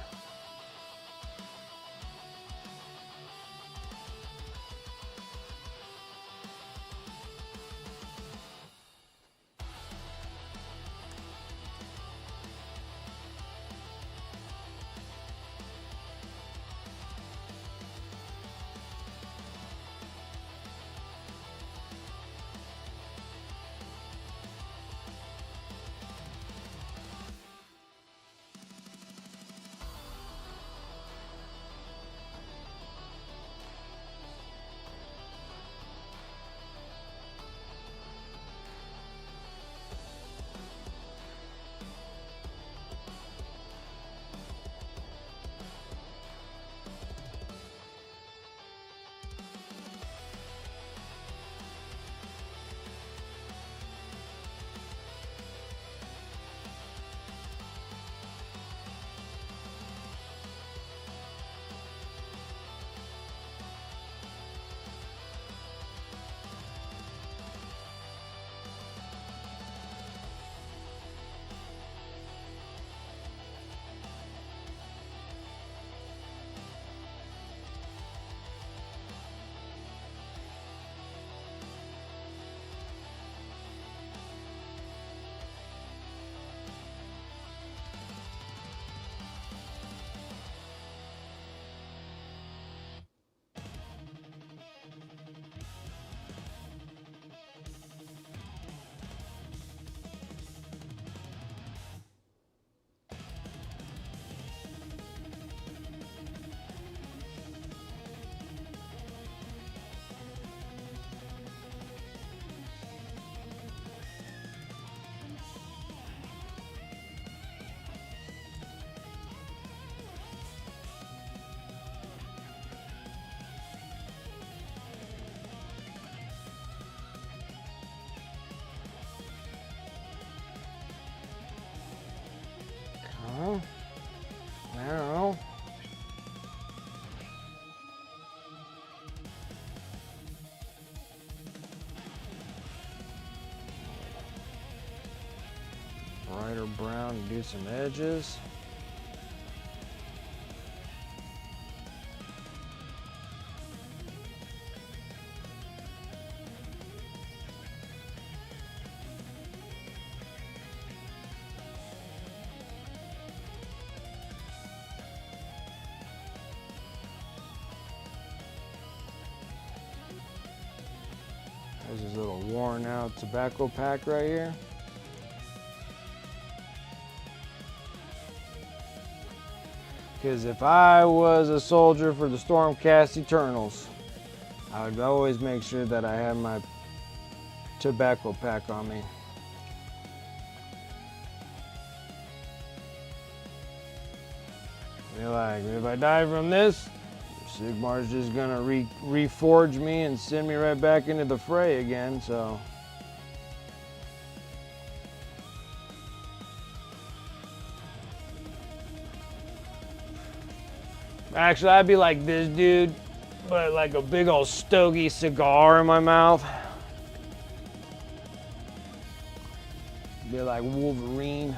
I don't know. Brighter brown to do some edges. There's this little worn out tobacco pack right here. Because if I was a soldier for the Stormcast Eternals, I would always make sure that I had my tobacco pack on me. Be like, if I die from this, Sigmar's just gonna reforge me and send me right back into the fray again, so. Actually, I'd be like this dude, but like a big old stogie cigar in my mouth. Be like Wolverine.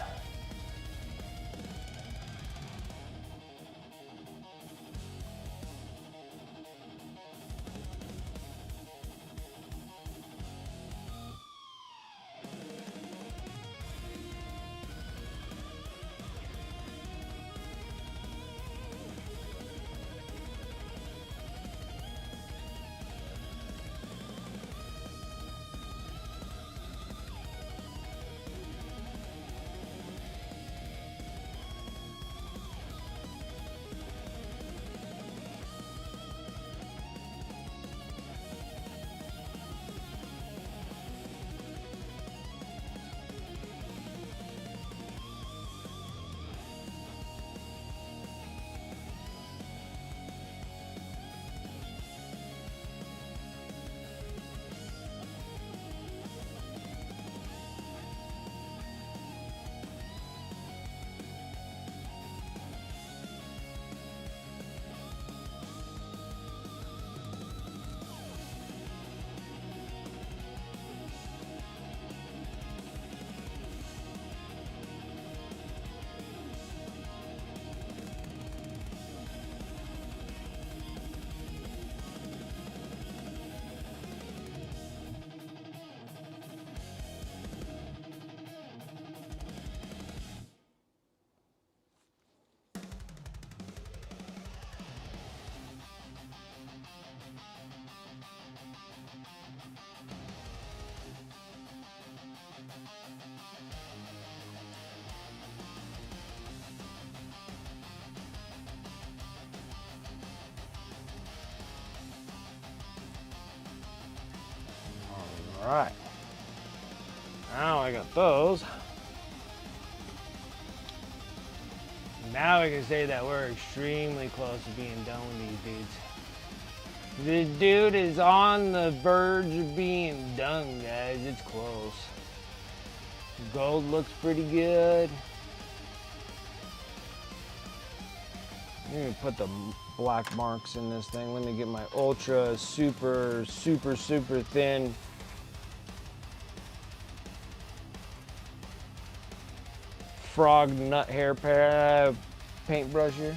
Alright. Now I got those. Now we can say that we're extremely close to being done with these dudes. This dude is on the verge of being done, guys. It's close. Gold looks pretty good. Let me put the black marks in this thing. Let me get my ultra super thin frog nut hair paintbrush here.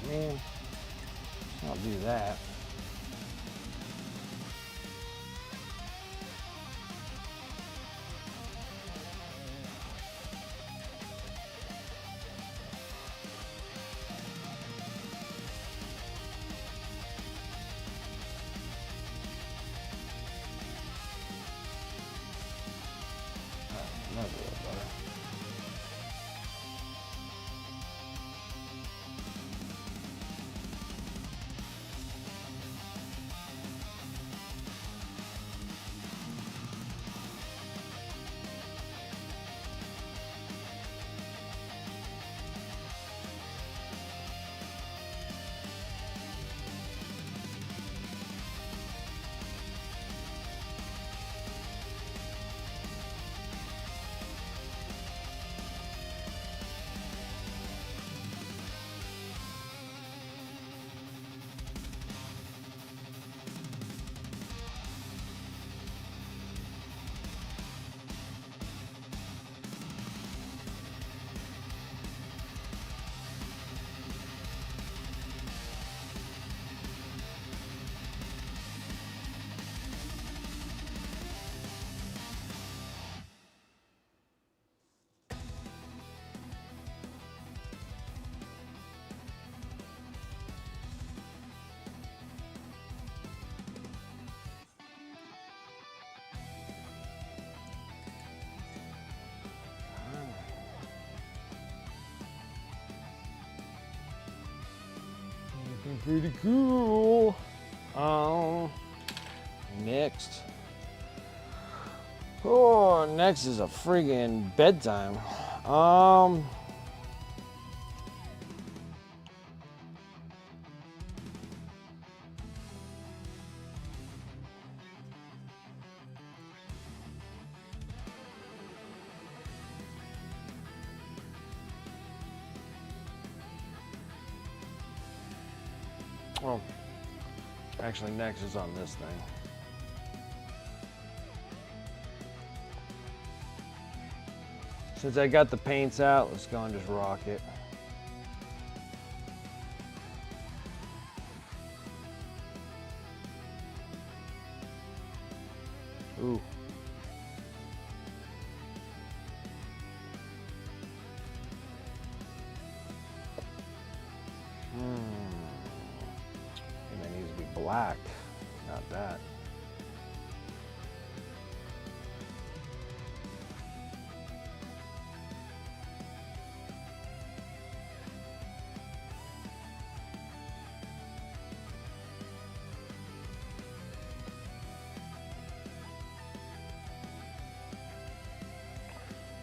Man, I'll do that. That's a little better. Pretty cool. Next. Oh, next is a friggin' bedtime. Well, actually, next is on this thing. Since I got the paints out, let's go and just rock it. Ooh. And it needs to be black, not that.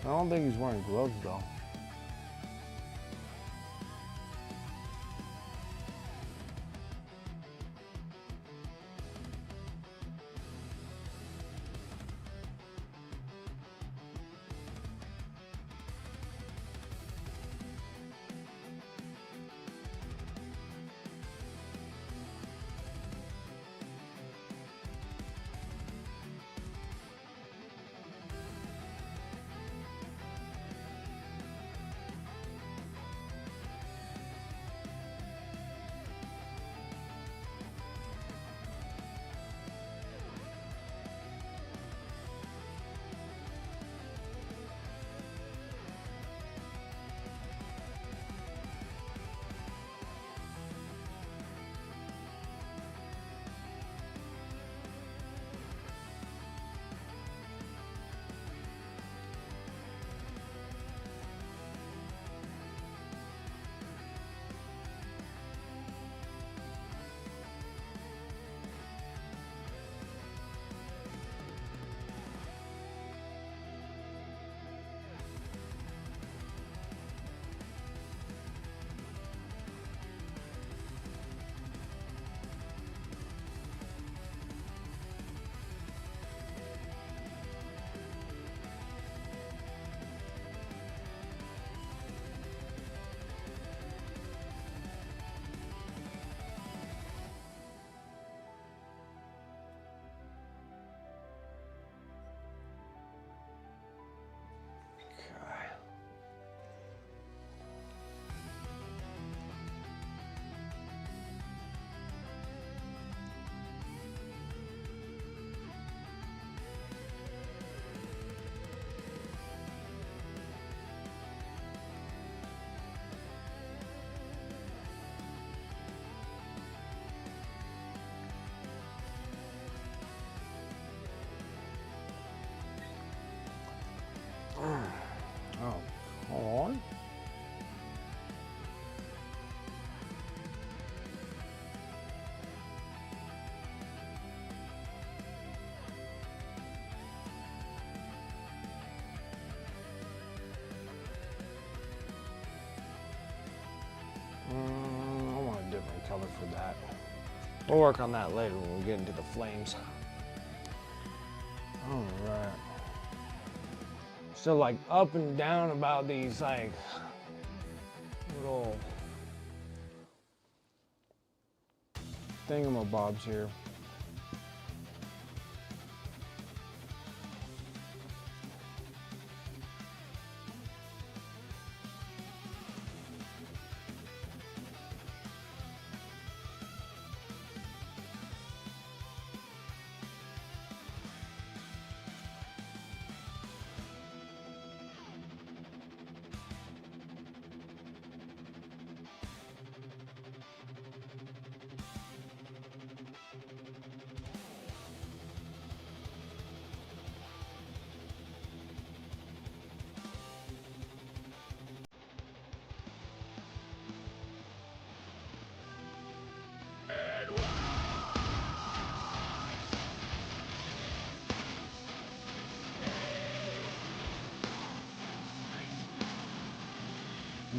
I don't think he's wearing gloves though. Oh, come on. I want a different color for that. We'll work on that later when we get into the flames. All right. So like up and down about these like little thingamabobs here.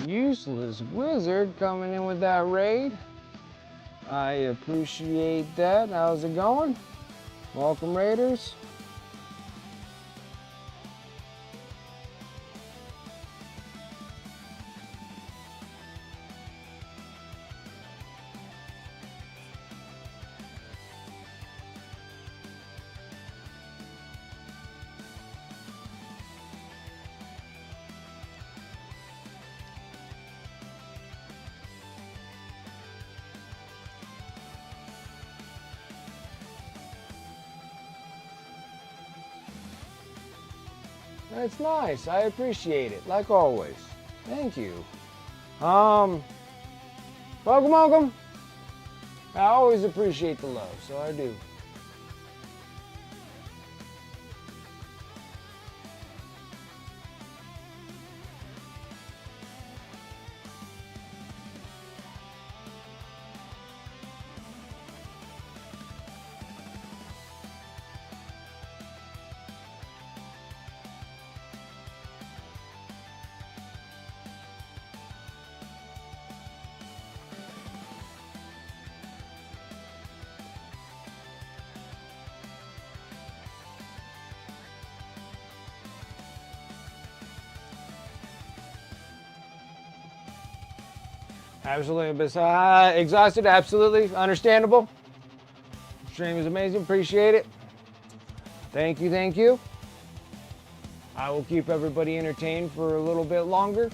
Useless Wizard coming in with that raid. I appreciate that. How's it going? Welcome, Raiders. That's nice. I appreciate it, like always. Thank you. Welcome, welcome. I always appreciate the love, so I do. Absolutely. Exhausted, absolutely. Understandable. Stream is amazing. Appreciate it. Thank you, thank you. I will keep everybody entertained for a little bit longer.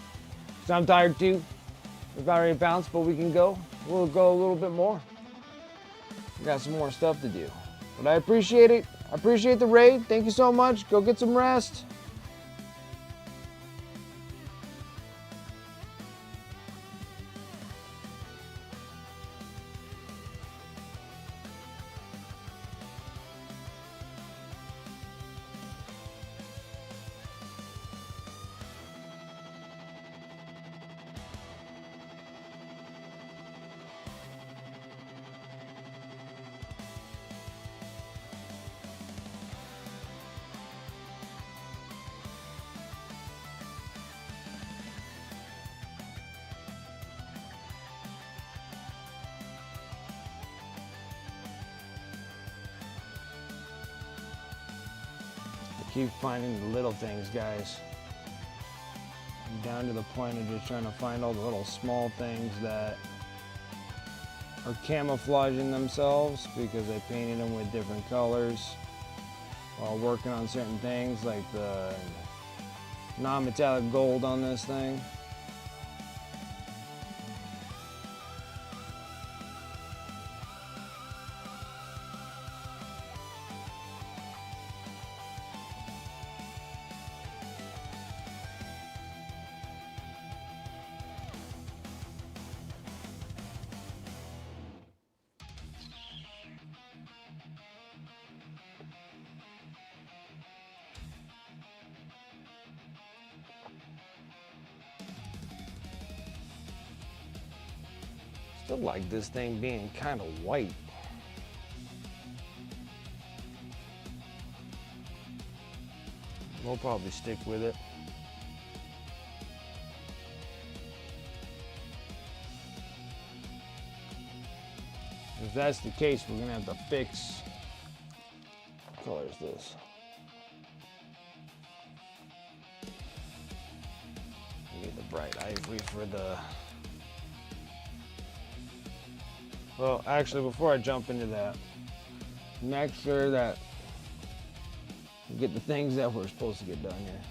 So I'm tired too. We've already bounced, but we can go. We'll go a little bit more. We got some more stuff to do. But I appreciate it. I appreciate the raid. Thank you so much. Go get some rest. Keep finding the little things, guys. I'm down to the point of just trying to find all the little small things that are camouflaging themselves because I painted them with different colors while working on certain things like the non-metallic gold on this thing. Still like this thing being kind of white. We'll probably stick with it. If that's the case, we're gonna have to fix. What color is this? We need the bright ivory for the. Well, actually, before I jump into that, make sure that we get the things that we're supposed to get done here.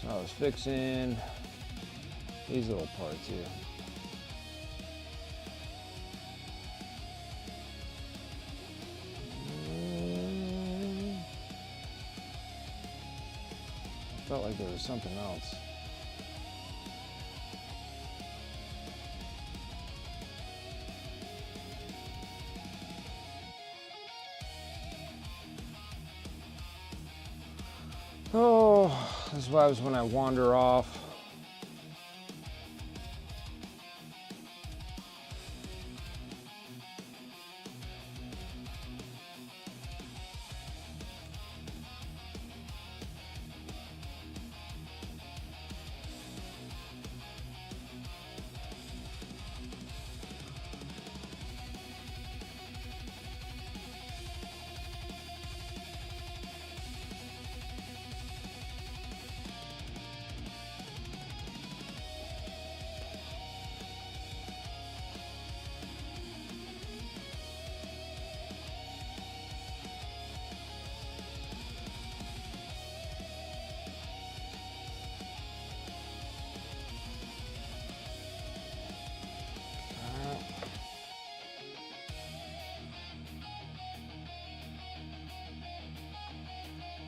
So I was fixing these little parts here. Felt like there was something else. Oh, this is why when I wander off.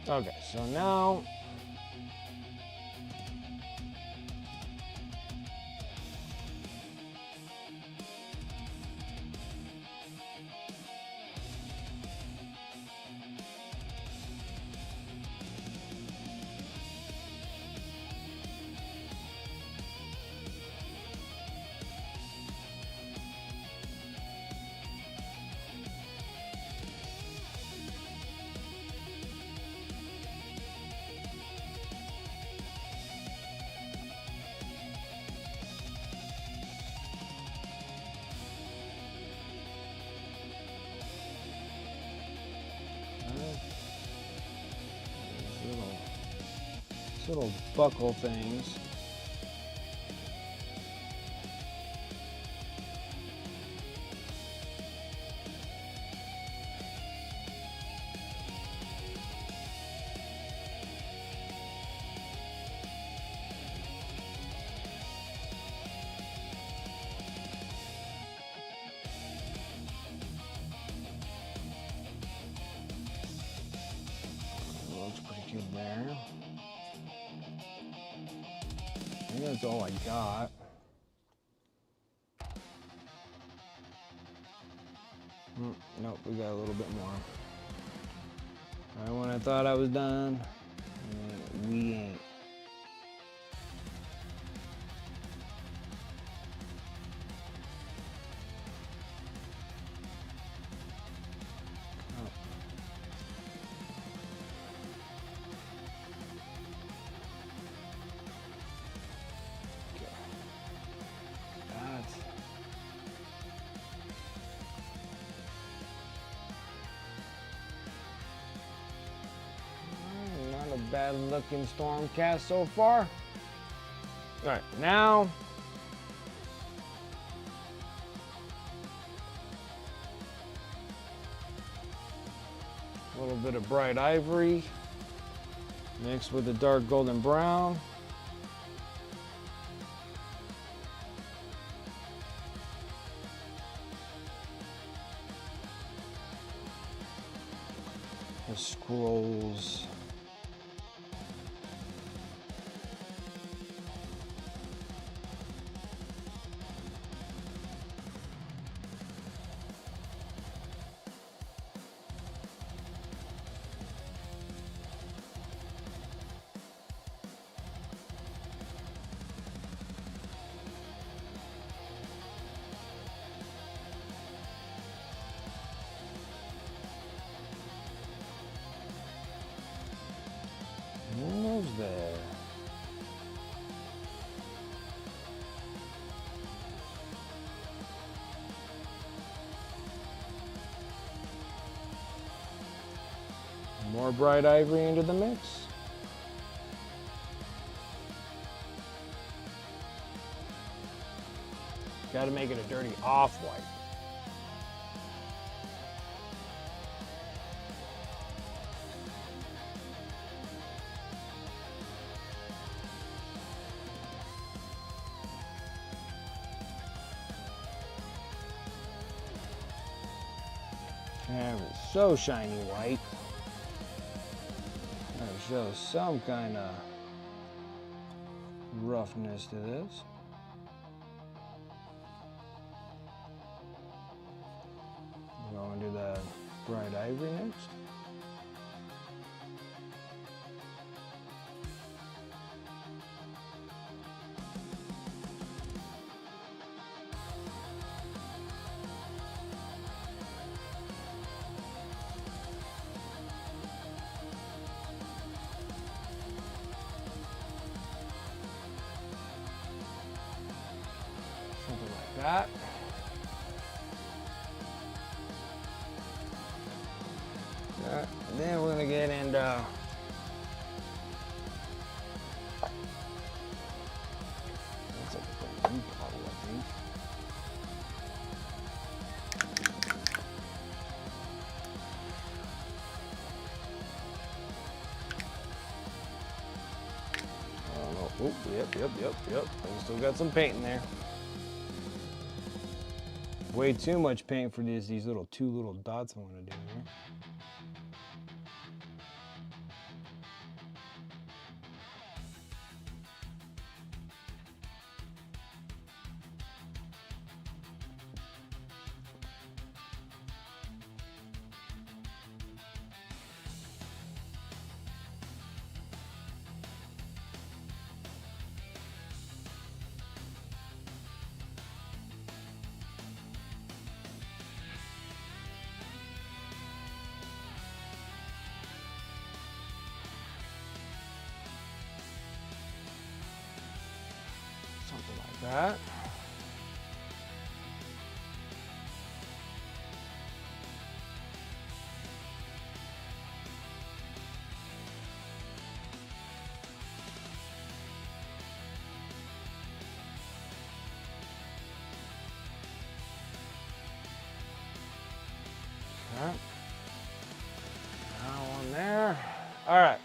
Okay, so now these little buckle things. Looks pretty good there. I think that's all I got. Nope, we got a little bit more. Right when I thought I was done, we ain't. Bad looking Stormcast so far. All right, now a little bit of bright ivory mixed with the dark golden brown. The scrolls. Almost there. More bright ivory into the mix. Got to make it a dirty off-white. There is so shiny white. That shows some kind of roughness to this. We're going to do the bright ivory next. Something like that. And then we're gonna get into that's like a blue bottle, I think. I don't know. Oh, yep. I still got some paint in there. Way too much paint for these two little dots I want to do here. that. Okay. Now one there. All right.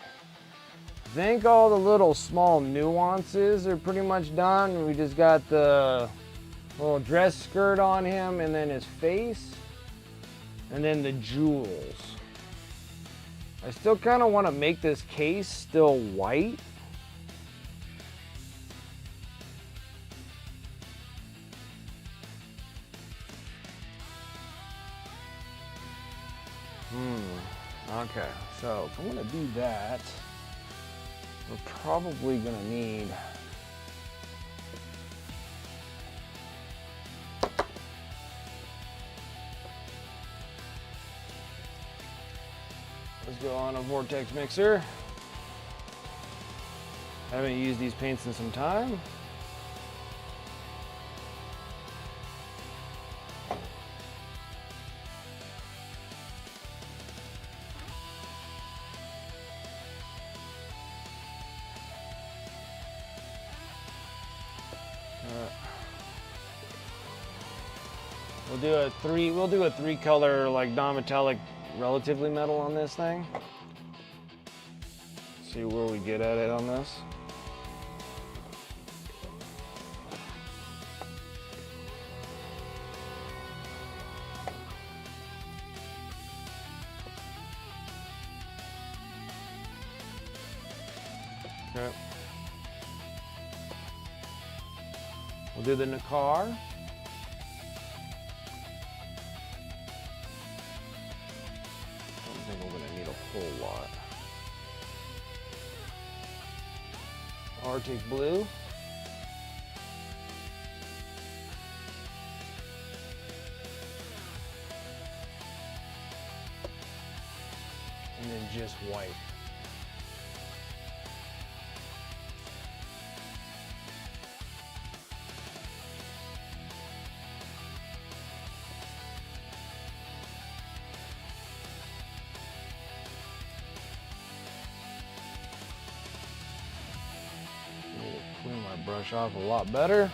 I think all the little small nuances are pretty much done. We just got the little dress skirt on him and then his face and then the jewels. I still kind of want to make this case still white. Okay, so if I'm gonna do that, we're probably gonna need let's go on a vortex mixer. Haven't used these paints in some time. We'll do a three color like non-metallic relatively metal on this thing. See where we get at it on this. Okay. We'll do the Nakar. I think we're gonna need a whole lot. Arctic blue. And then just white. Clean my brush off a lot better.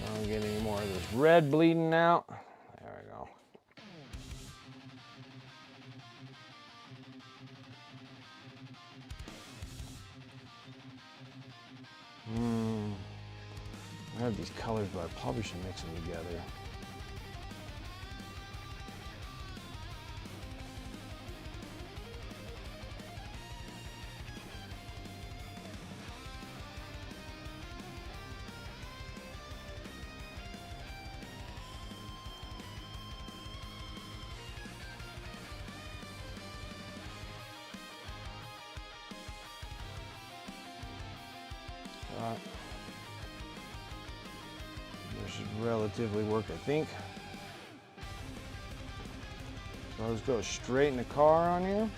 I don't get any more of this red bleeding out. There we go. I have these colors, but I probably should mix them together. This should relatively work, I think. So I'll just go straight in the car on you.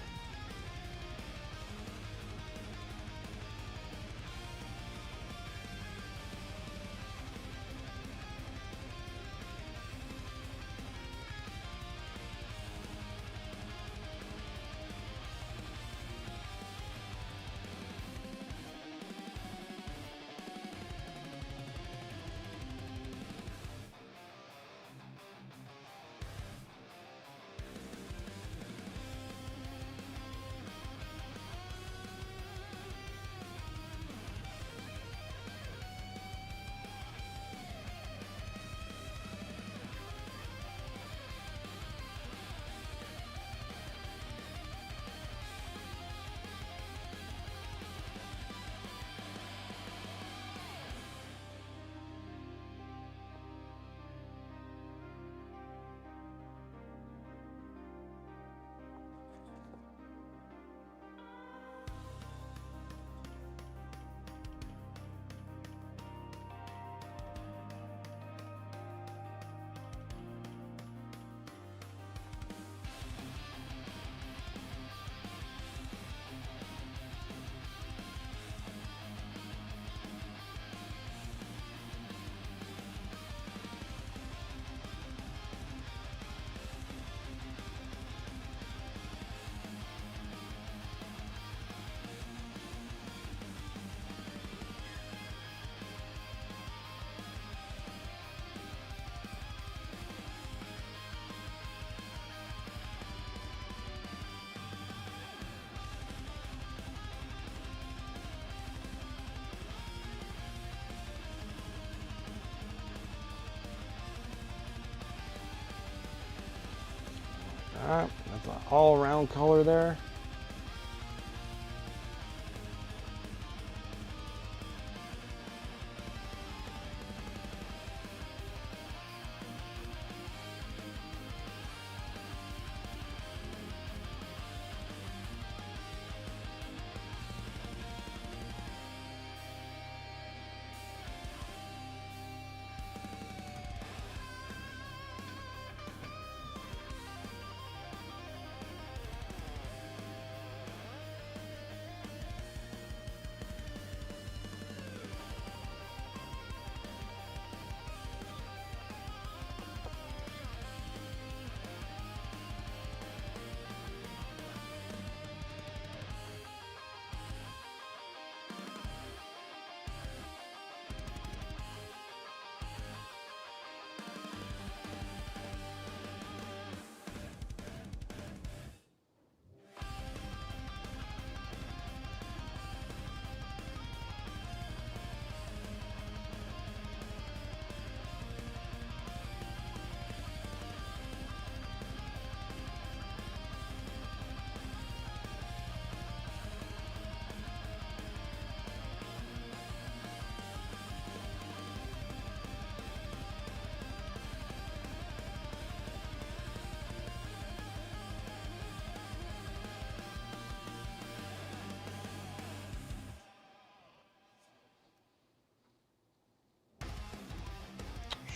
all around color there.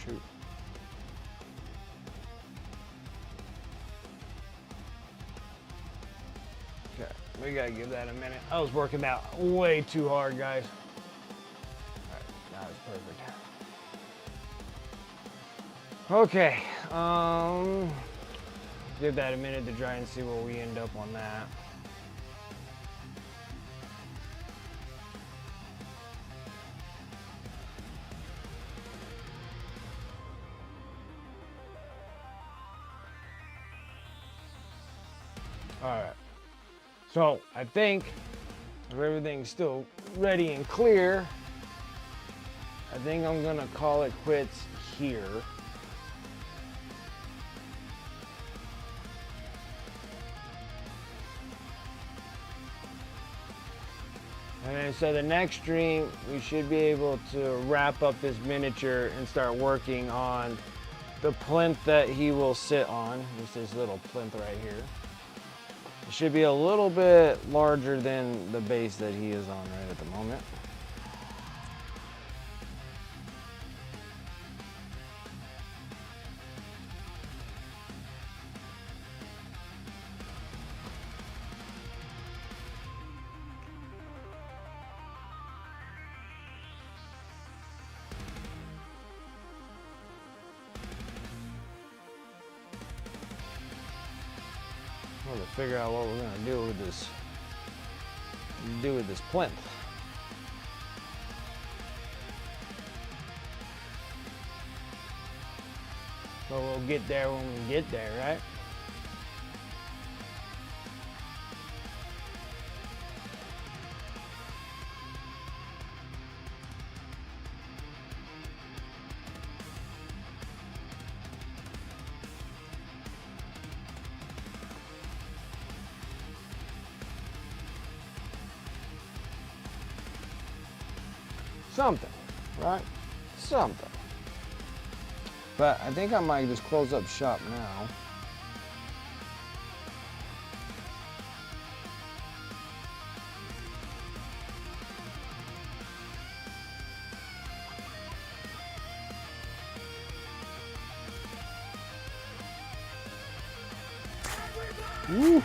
Shoot. Okay, we gotta give that a minute. I was working that way too hard, guys. Alright, now it's perfect. Okay, give that a minute to try and see where we end up on that. Alright, so I think if everything's still ready and clear, I think I'm gonna call it quits here. And then so the next stream, we should be able to wrap up this miniature and start working on the plinth that he will sit on. Just this little plinth right here. It should be a little bit larger than the base that he is on right at the moment. To figure out what we're going to do with this plinth. But we'll get there when we get there, right? Something, right? Something. But I think I might just close up shop now. Woo.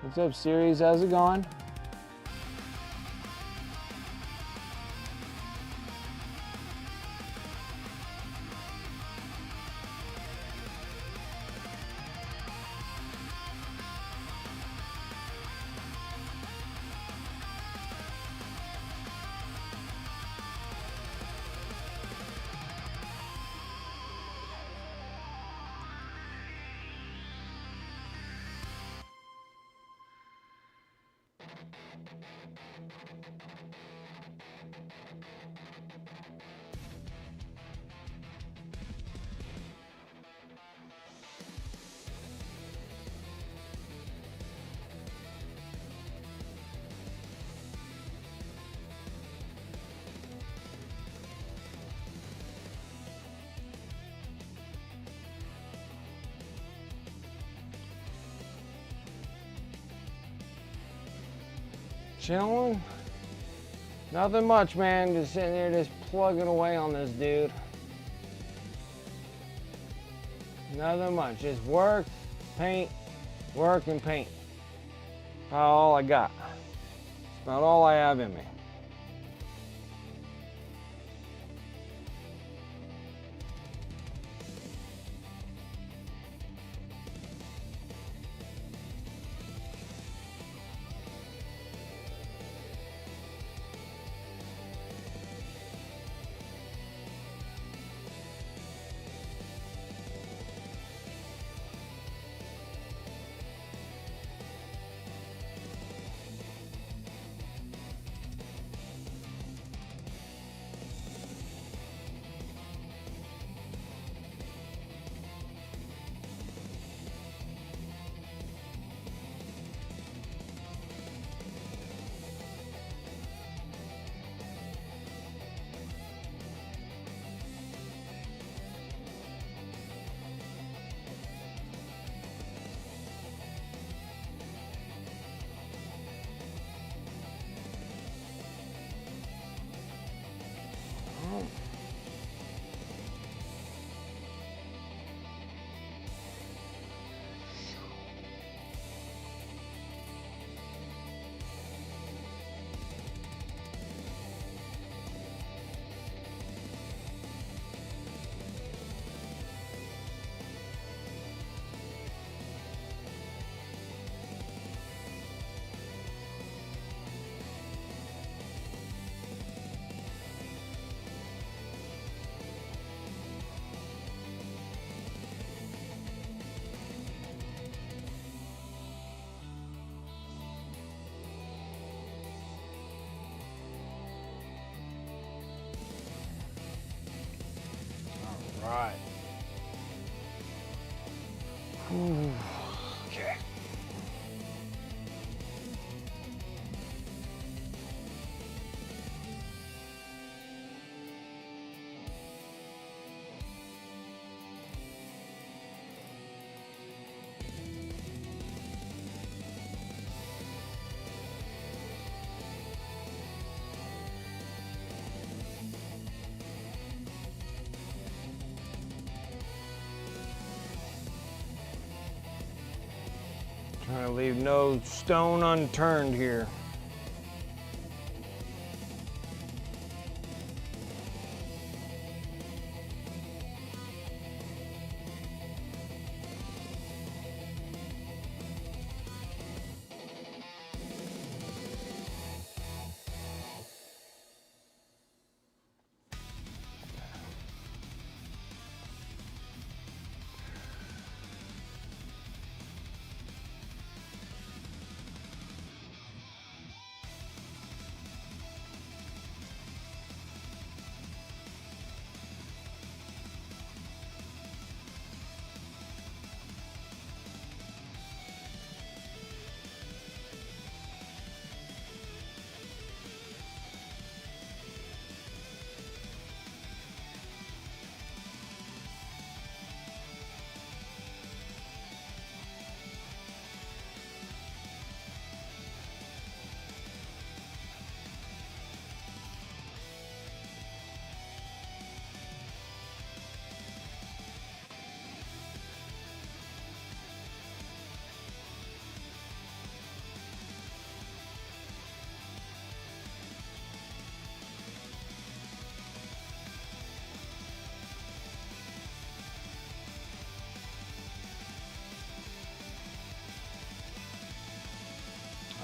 What's up, series? How's it going? Chilling? Nothing much, man. Just sitting there just plugging away on this dude. Nothing much. Just work, paint, work, and paint. About all I got. It's about all I have in me. Right. Ooh, okay. Trying to leave no stone unturned here.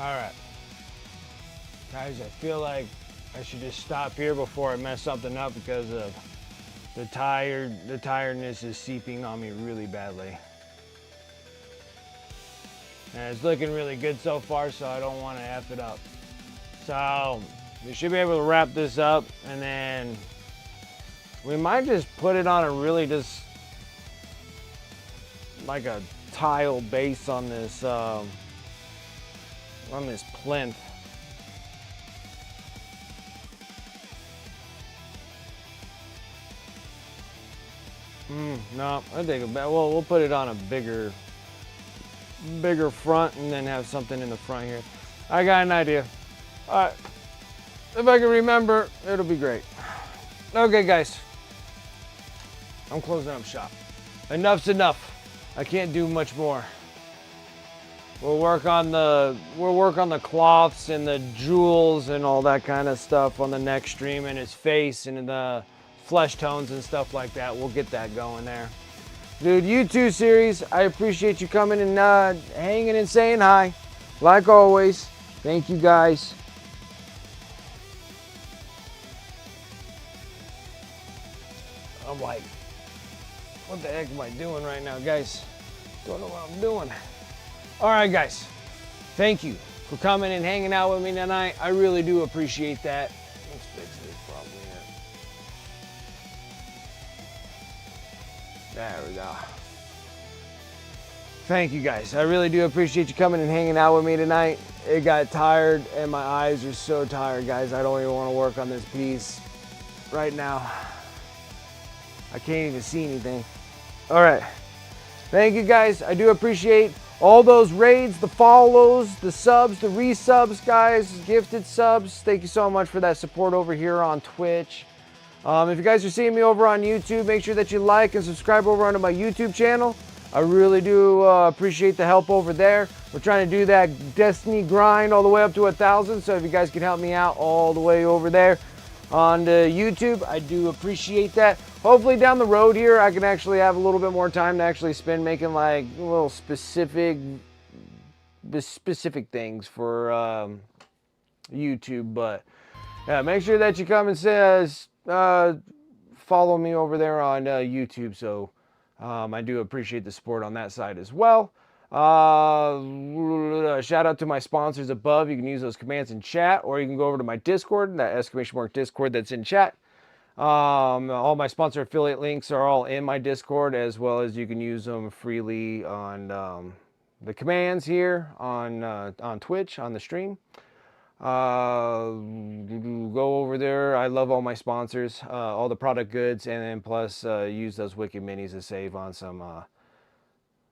All right, guys, I feel like I should just stop here before I mess something up because of the tiredness is seeping on me really badly. And it's looking really good so far, so I don't want to F it up. So we should be able to wrap this up, and then we might just put it on a really just like a tile base on this plinth. No, I think we'll put it on a bigger front, and then have something in the front here. I got an idea. All right, if I can remember, it'll be great. Okay, guys, I'm closing up shop. Enough's enough. I can't do much more. We'll work on the cloths and the jewels and all that kind of stuff on the next stream, and his face and the flesh tones and stuff like that. We'll get that going there. Dude, YouTube series, I appreciate you coming and hanging and saying hi. Like always, thank you guys. I'm like, what the heck am I doing right now, guys? Don't know what I'm doing. All right, guys, thank you for coming and hanging out with me tonight. I really do appreciate that. Let's fix this problem here. There we go. Thank you, guys. I really do appreciate you coming and hanging out with me tonight. It got tired, and my eyes are so tired, guys. I don't even want to work on this piece right now. I can't even see anything. All right. Thank you, guys. I do appreciate all those raids, the follows, the subs, the resubs, guys, gifted subs. Thank you so much for that support over here on Twitch. If you guys are seeing me over on YouTube, make sure that you like and subscribe over onto my YouTube channel. I really do appreciate the help over there. We're trying to do that Destiny grind all the way up to 1,000. So if you guys can help me out all the way over there on the YouTube, I do appreciate that. Hopefully down the road here, I can actually have a little bit more time to actually spend making like little specific things for YouTube. But yeah, make sure that you come and follow me over there on YouTube. So I do appreciate the support on that side as well. Shout out to my sponsors above. You can use those commands in chat, or you can go over to my Discord, that exclamation mark Discord that's in chat. All my sponsor affiliate links are all in my Discord, as well as you can use them freely on the commands here on Twitch on the stream. Go over there. I love all my sponsors, all the product goods, and then plus use those wicked minis to save on some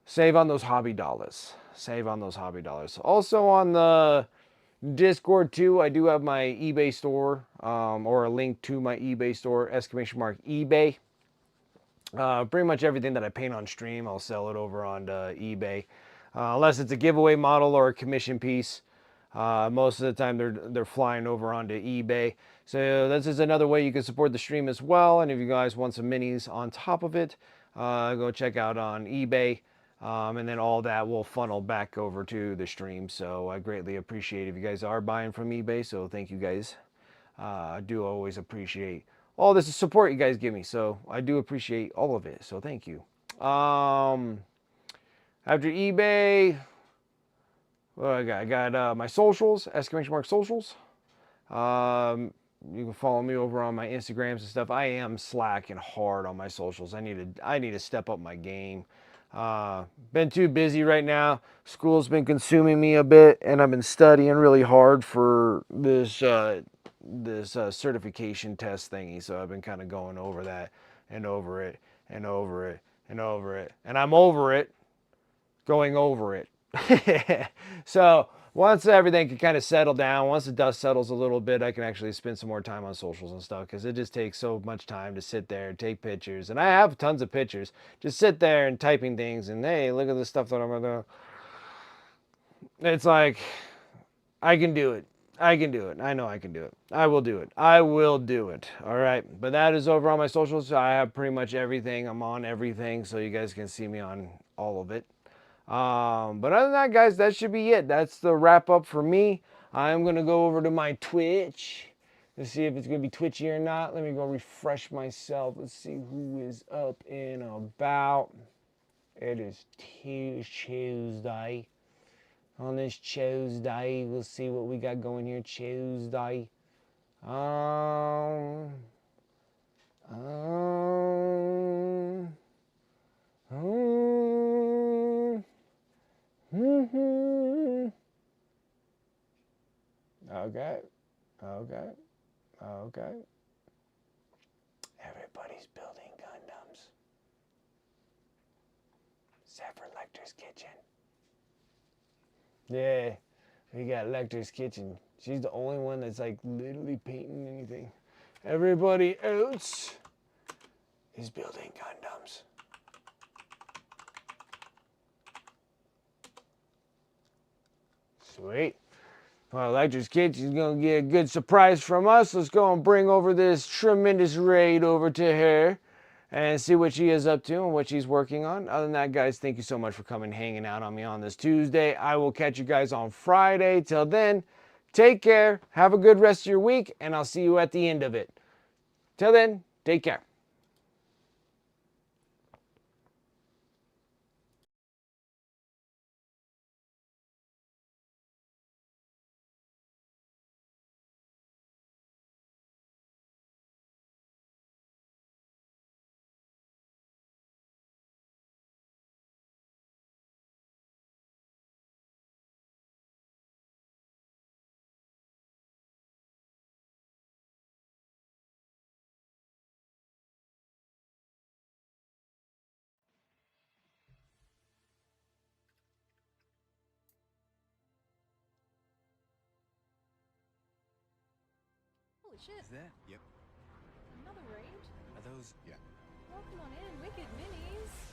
save on those hobby dollars. Save on those hobby dollars. Also on the Discord too, I do have my eBay store, or a link to my eBay store, exclamation mark eBay. Pretty much everything that I paint on stream, I'll sell it over on eBay, unless it's a giveaway model or a commission piece. Most of the time they're flying over onto eBay. So this is another way you can support the stream as well. And if you guys want some minis on top of it, go check out on eBay. And then all that will funnel back over to the stream. So I greatly appreciate if you guys are buying from eBay. So thank you guys. I do always appreciate all this support you guys give me. So I do appreciate all of it. So thank you. After eBay, what I got my socials, exclamation mark socials. You can follow me over on my Instagrams and stuff. I am slacking hard on my socials. I need to step up my game. Been too busy right now. School's been consuming me a bit, and I've been studying really hard for this certification test thingy. So I've been kind of going over that and over it and over it and over it, and I'm over it, going over it. So once everything can kind of settle down, once the dust settles a little bit, I can actually spend some more time on socials and stuff, because it just takes so much time to sit there and take pictures. And I have tons of pictures. Just sit there and typing things, and hey, look at the stuff that I'm gonna do. It's like, I can do it. I can do it. I know I can do it. I will do it. I will do it. All right. But that is over on my socials. I have pretty much everything. I'm on everything, so you guys can see me on all of it. But other than that, guys, that should be it. That's the wrap up for me. I'm going to go over to my Twitch to see if it's going to be twitchy or not. Let me go refresh myself. Let's see who is up and about. It is Tuesday. On this Tuesday, we'll see what we got going here. Tuesday. Um, um, um, mhm. Okay, okay, okay. Everybody's building Gundams. Except for Lecter's Kitchen. Yeah, we got Lecter's Kitchen. She's the only one that's like literally painting anything. Everybody else is building Gundams. Sweet. Well, Lecter's Kitchen's gonna get a good surprise from us. Let's go and bring over this tremendous raid over to her and see what she is up to and what she's working on. Other than that, guys, thank you so much for coming hanging out on me on this Tuesday. I will catch you guys on Friday. Till then, take care, have a good rest of your week, and I'll see you at the end of it. Till then, take care. Holy shit. Is that? Yep. Another raid? Are those? Yeah.